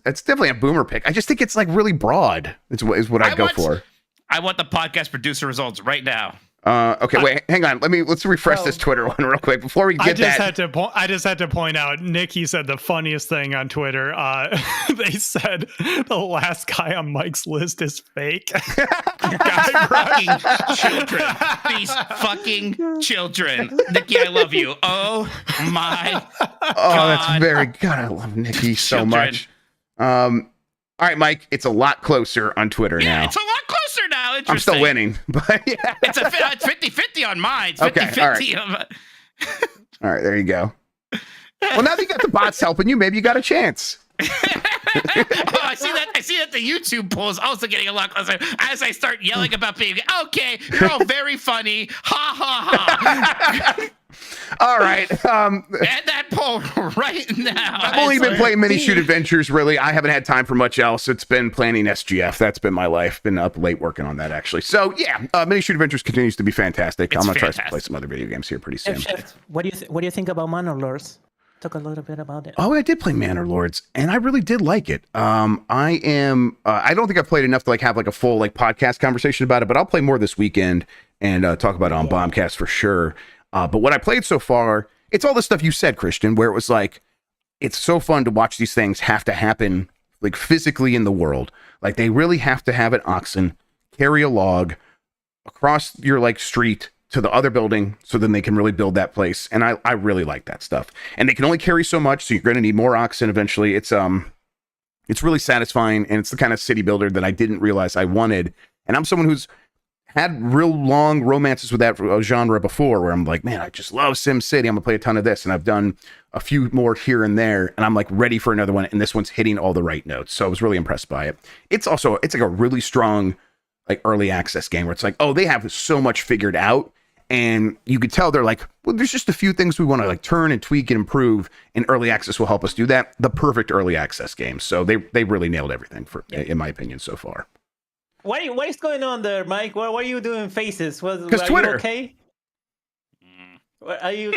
it's definitely a boomer pick. I just think it's like really broad. Is what I'd go for. I want the podcast producer results right now. Okay, wait, hang on. Let's refresh this Twitter one real quick before we get I just had to point out, Nikki said the funniest thing on Twitter. They said the last guy on Mike's list is fake. Fucking children. These fucking children. Nikki, I love you. Oh my God. That's very God. I love Nikki so much. All right, Mike. It's a lot closer on Twitter now. It's a lot closer now. I'm still winning, but yeah. It's 50-50 on mine. It's 50-50 on mine. All right, there you go. Well, now that you got the bots helping you, maybe you got a chance. I see that the YouTube poll is also getting a lot closer as I start yelling about being okay. You're all very funny. Ha ha ha. All right. Add that poll right now. I've only been playing Mini Shoot Adventures, really. I haven't had time for much else. It's been planning SGF. That's been my life. Been up late working on that, actually. So, yeah, Mini Shoot Adventures continues to be fantastic. I'm going to try to play some other video games here pretty soon. Chef, what do you think about Manor Lords? Talk a little bit about it. Oh, I did play Manor Lords, and I really did like it. I don't think I've played enough to have a full podcast conversation about it, but I'll play more this weekend and talk about it on Bombcast for sure. But what I played so far, it's all the stuff you said, Christian, where it was it's so fun to watch these things have to happen physically in the world. They really have to have an oxen carry a log across your street to the other building so then they can really build that place. And I really like that stuff. And they can only carry so much, so you're going to need more oxen eventually. It's really satisfying, and it's the kind of city builder that I didn't realize I wanted. And I'm someone who's had real long romances with that genre before, where I'm man, I just love Sim City. I'm gonna play a ton of this, and I've done a few more here and there, and I'm ready for another one. And this one's hitting all the right notes, so I was really impressed by it. It's a really strong early access game where it's they have so much figured out, and you could tell they're well, there's just a few things we want to turn and tweak and improve, and early access will help us do that. The perfect early access game. So they really nailed everything in my opinion so far. What is going on there, Mike? Why are you doing faces? Because Twitter. You okay? Are you?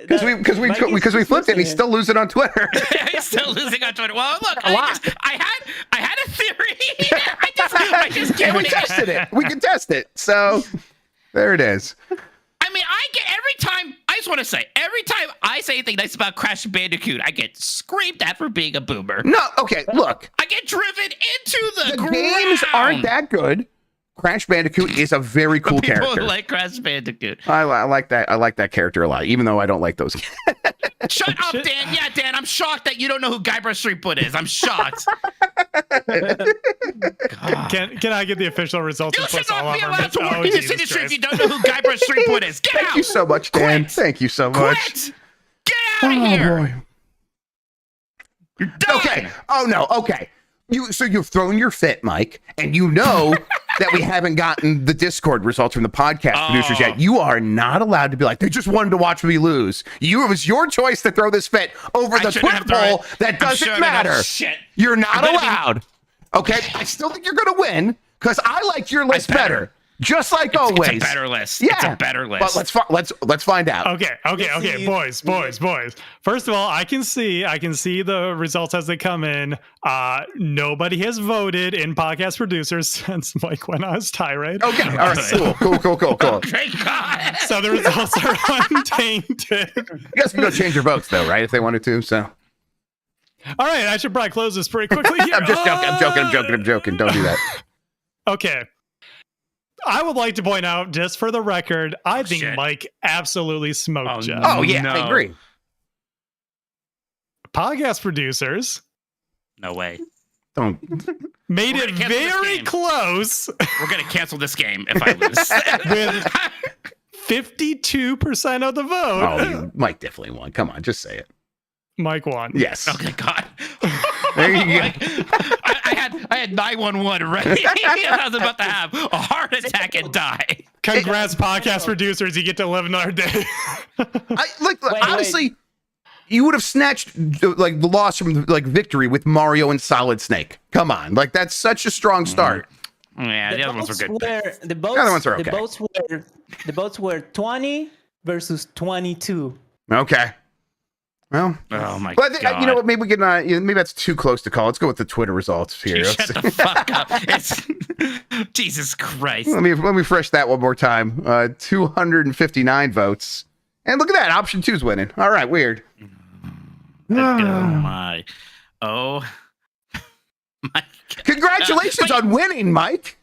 Because we flipped it. And he's still losing on Twitter. He's still losing on Twitter. Well, look, I had a theory. I just can't. We tested it. We can test it. So there it is. I mean, I just want to say, every time I say anything nice about Crash Bandicoot, I get screamed at for being a boomer. No, okay, look. I get driven into the ground. Games aren't that good. Crash Bandicoot is a very cool character. People like Crash Bandicoot. I like that. I like that character a lot, even though I don't like those. Shut up, Dan. Yeah, Dan, I'm shocked that you don't know who Guybrush Threepwood is. I'm shocked. Can I get the official results? You should not be allowed to work in this industry if you don't know who Guybrush Threepwood is. Get out. Thank you so much, Dan. Quit. Thank you so much. Quit. Get out of here. Boy. You're done. Okay. Oh, no. Okay. So you've thrown your fit, Mike, and you know that we haven't gotten the Discord results from the podcast producers yet. You are not allowed to be they just wanted to watch me lose. It was your choice to throw this fit over the Twitter poll. That doesn't matter. You're not allowed. Okay, I still think you're going to win because I like your list better. Just like always. It's a better list. Yeah. It's a better list. But let's find out. Okay. Boys. First of all, I can see the results as they come in. Nobody has voted in podcast producers since Mike went on his tirade. Okay. All right. Cool. Thank God. So the results are untainted. You guys can go change your votes though, right? If they wanted to. So. All right. I should probably close this pretty quickly here. I'm just joking. I'm joking. Don't do that. Okay. I would like to point out, just for the record, I think Mike absolutely smoked Jeff. Oh, yeah, no. I agree. Podcast producers. No way. Don't. Made it very close. We're going to cancel this game if I lose. With 52% of the vote. Oh, Mike definitely won. Come on, just say it. Mike won. Yes. Okay, God. There you go. I had 911 ready. I was about to have a heart attack and die. Congrats, podcast producers. You get to live another day. Honestly, you would have snatched the loss from victory with Mario and Solid Snake. Come on. That's such a strong start. Yeah, the other ones were good. The other ones are okay. The votes were 20 versus 22. Okay. Well, oh my but god! You know what? Maybe we can. Maybe that's too close to call. Let's go with the Twitter results here. Shut the fuck up! It's Jesus Christ. Let me refresh that one more time. 259 votes, and look at that. Option 2's winning. All right, weird. My Congratulations on winning, Mike.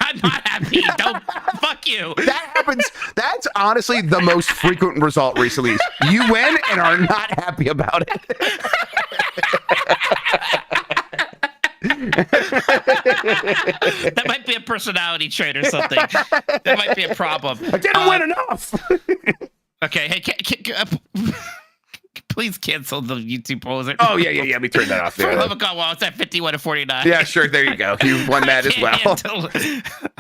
I'm not happy. Don't fuck you. That happens. That's honestly the most frequent result recently. You win and are not happy about it. That might be a personality trait or something. That might be a problem. I didn't win enough. Okay, hey, please cancel the YouTube poll. Oh yeah. Let me turn that off there. Well, it's at 51 to 49. Yeah, sure. There you go. You won that as well.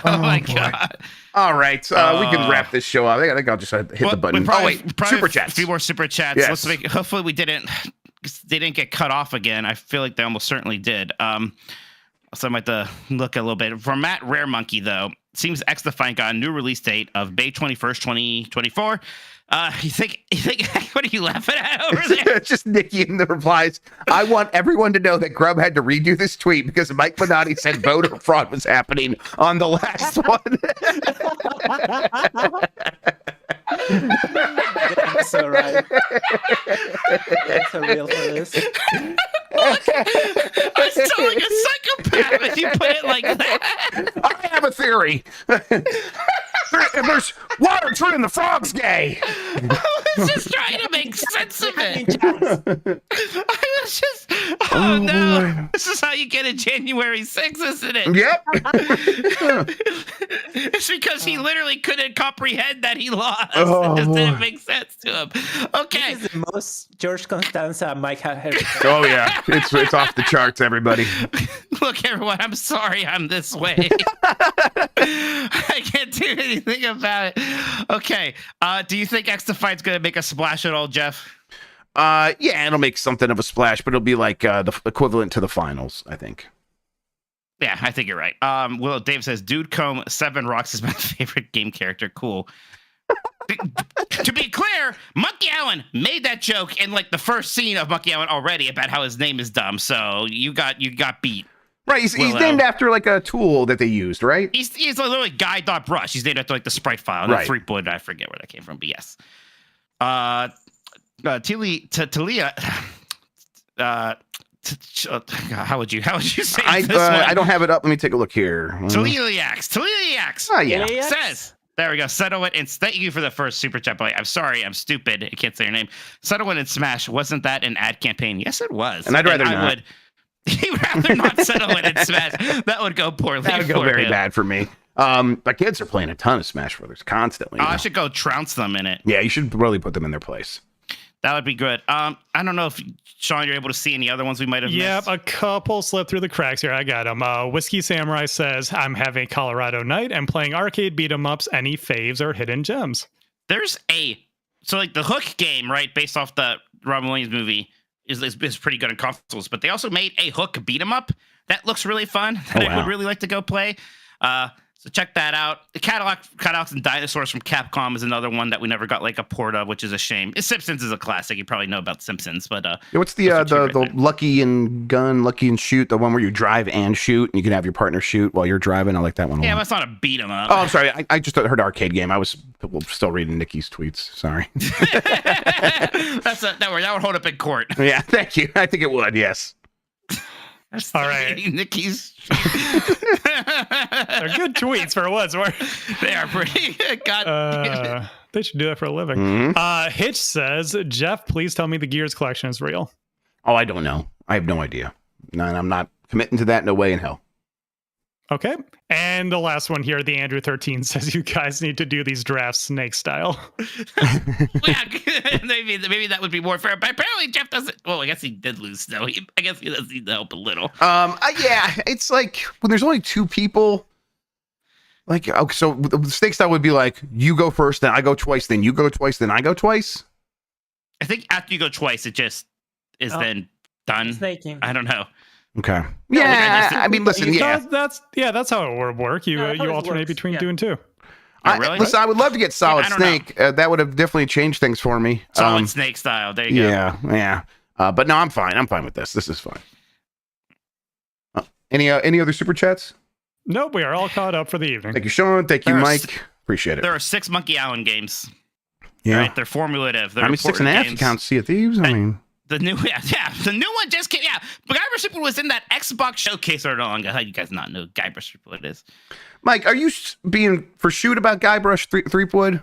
Oh my god. All right, we can wrap this show up. I think I'll just hit the button. Probably, super chats. A few more super chats. Yes. Hopefully they didn't get cut off again. I feel like they almost certainly did. So I might have to look a little bit. For Matt Rare Monkey, though, seems X Defiant got a new release date of May 21st, 2024. You think? What are you laughing at over there? It's just Nikki in the replies. I want everyone to know that Grubb had to redo this tweet because Mike Minotti said voter fraud was happening on the last one. That's all right. That's a real for this. I'm still like a psychopath if you put it like that. I have a theory. If there's water turning the frogs gay. I was just trying to make sense of it. I was just, oh no. Boy. This is how you get a January 6th, isn't it? Yep. It's because he literally couldn't comprehend that he lost. Oh, it just boy. didn't make sense to him. Okay. This is the most George Constanza Mike had ever. Oh yeah, it's off the charts, everybody. Look, everyone, I'm sorry I'm this way. I can't do anything about it. Okay. Do you think X Defiant's going to make a splash at all, Jeff? Yeah, it'll make something of a splash, but it'll be like the equivalent to the finals, I think. Yeah, I think you're right. Will Dave says, Dude Comb 7 Rocks is my favorite game character. Cool. To be clear, Monkey Allen made that joke in like the first scene of Monkey Allen already about how his name is dumb. So you got beat. Right, he's named after like a tool that they used, right? He's literally Guy.brush. He's named after like the sprite file. And right. The 3-point, I forget where that came from, but yes. Talia. How would you say this one? I don't have it up. Let me take a look here. Taliax. Oh yeah. Says. There we go. Settle it. And thank you for the first super chat. I'm sorry. I'm stupid. I can't say your name. Settle it in Smash. Wasn't that an ad campaign? Yes, it was. And I'd rather not. He'd rather not settle it in Smash. That would go poorly. That would go very bad for me. My kids are playing a ton of Smash Brothers constantly. I should go trounce them in it. Yeah, you should really put them in their place. That would be good. I don't know if, Sean, you're able to see any other ones we might have missed. A couple slipped through the cracks here. I got them. Whiskey Samurai says, I'm having a Colorado night and playing arcade beat 'em ups. Any faves or hidden gems? So like the Hook game, right, based off the Robin Williams movie, is pretty good on consoles, but they also made a Hook beat 'em up that looks really fun that I would really like to go play. So check that out. The Cadillacs and Dinosaurs from Capcom is another one that we never got like a port of, which is a shame. Simpsons is a classic. You probably know about Simpsons, but what's the Lucky and Shoot, the one where you drive and shoot, and you can have your partner shoot while you're driving? I like that one a lot. Yeah, that's not a beat 'em up. Oh, I'm sorry. I just heard arcade game. I was still reading Nikki's tweets. Sorry. That would hold up in court. Yeah, thank you. I think it would. Yes. All right. Nikki's. They're good tweets for what's worth. They are pretty. God. They should do that for a living. Mm-hmm. Hitch says, Jeff, please tell me the Gears collection is real. Oh, I don't know. I have no idea. No, I'm not committing to that. No way in hell. Okay. And the last one here, the Andrew 13 says you guys need to do these drafts snake style. Yeah, maybe that would be more fair. But apparently Jeff doesn't. Well, I guess he did lose, though. I guess he does need to help a little. Yeah, it's like when there's only two people. Like, okay, so the snake style would be like you go first, then I go twice, then you go twice, then I go twice. I think after you go twice, it just is then done. Snaking. I don't know. Okay. Yeah, I mean, listen. Yeah, That's how it would work. You alternate between 2 and 2. Really? Listen, I would love to get Solid I don't Snake. That would have definitely changed things for me. Solid Snake style. There you go. Yeah. But no, I'm fine. I'm fine with this. This is fine. Any other super chats? Nope, we are all caught up for the evening. Thank you, Sean. Thank you, Mike. Appreciate it. There are 6 Monkey Island games. Yeah. Right? They're formulative. They're 6.5 you count Sea of Thieves. I mean, the new one just came. Yeah, Guybrush Threepwood was in that Xbox showcase or long. How you guys not know Guybrush Threepwood is? Mike, are you being for shoot about Guybrush Threepwood?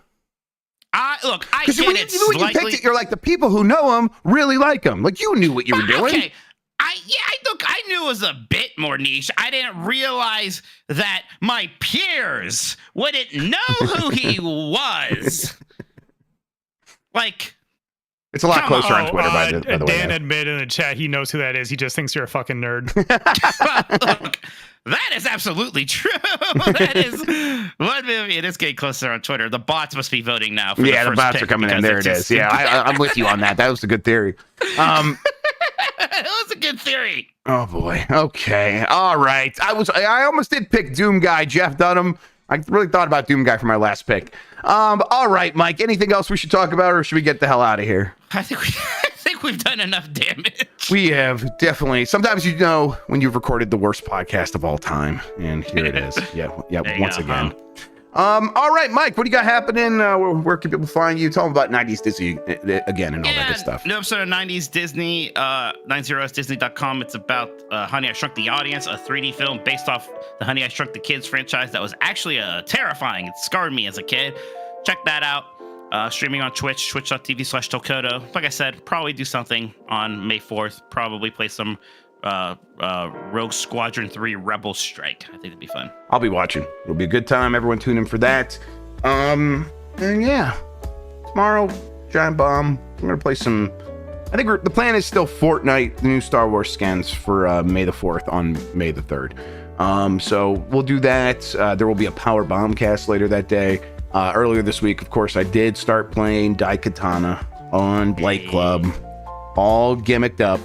Look, I get when you picked it, you're like, the people who know him really like him. Like, you knew what you were doing. Okay. I knew it was a bit more niche. I didn't realize that my peers wouldn't know who he was. Like, it's a lot closer on Twitter, by the way. Dan admitted in the chat he knows who that is. He just thinks you're a fucking nerd. Look, that is absolutely true. That is one movie. It is getting closer on Twitter. The bots must be voting now. For the bots are coming in. There it is. Yeah, I'm with you on that. That was a good theory. That was a good theory. Oh boy. Okay. All right. I almost did pick Doom Guy, Jeff Dunham. I really thought about Doom Guy for my last pick. All right, Mike. Anything else we should talk about, or should we get the hell out of here? I think we've done enough damage. We have, definitely. Sometimes you know when you've recorded the worst podcast of all time, and here it is. Yeah. Once again. All right, Mike. What do you got happening? Where can people find you? Tell them about 90s Disney again and all that good stuff. New episode of 90s Disney, 90sdisney.com. It's about Honey, I Shrunk the Audience, a 3D film based off the Honey, I Shrunk the Kids franchise that was actually terrifying. It scarred me as a kid. Check that out. Streaming on Twitch, twitch.tv/Tokoto. Like I said, probably do something on May 4th. Probably play some Rogue Squadron 3 Rebel Strike. I think it'd be fun. I'll be watching. It'll be a good time. Everyone tune in for that. And yeah, tomorrow, Giant Bomb. I'm gonna play some. I think the plan is still Fortnite, the new Star Wars skins for May the 4th on May the 3rd. So we'll do that. There will be a Power Bomb cast later that day. Earlier this week, of course, I did start playing Daikatana on Blake Club, all gimmicked up.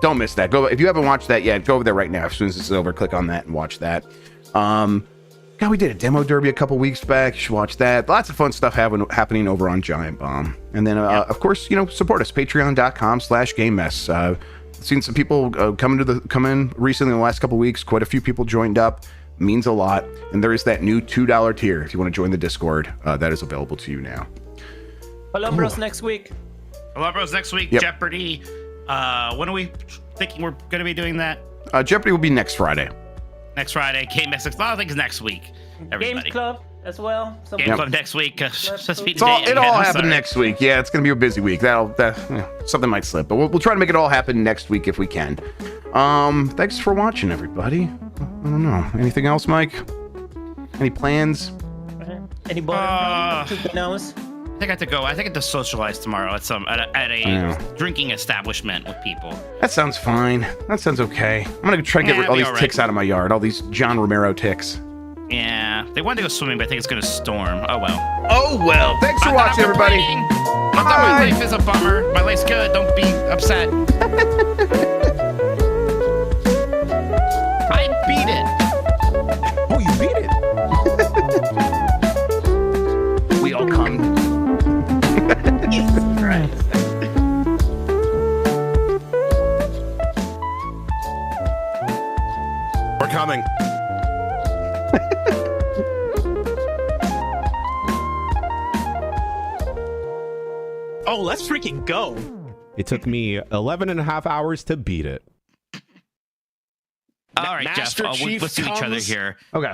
Don't miss that. Go if you haven't watched that yet. Go over there right now. As soon as this is over, click on that and watch that. God, we did a demo derby a couple weeks back. You should watch that. Lots of fun stuff happening over on Giant Bomb. And then, of course, support us. Patreon.com/GameMess. Seen some people come in recently in the last couple weeks. Quite a few people joined up. Means a lot. And there is that new $2 tier if you want to join the Discord. That is available to you now. Hello, bros. Next week. Yep. Jeopardy. When are we thinking we're going to be doing that? Jeopardy will be next Friday. Next Friday. Game S6. I think it's next week. Everybody. Games Club as well. Game Club next week. It all happened next week. Yeah, it's going to be a busy week. Something might slip, but we'll try to make it all happen next week if we can. Thanks for watching, everybody. I don't know. Anything else, Mike? Any plans? Any butter from the nose? I think I have to go. I think I have to socialize tomorrow at a drinking establishment with people. That sounds fine. That sounds okay. I'm gonna try to get all these ticks out of my yard. All these John Romero ticks. Yeah, they wanted to go swimming, but I think it's gonna storm. Oh well. Oh well. Thanks for watching, everybody. I thought my life is a bummer. My life's good. Don't be upset. I beat it. Oh, you beat it. We all come. Right. We're coming. Oh, let's freaking go. It took me 11 and a half hours to beat it. All right, Master Jeff. Chief Let's do each other comes- here. Okay.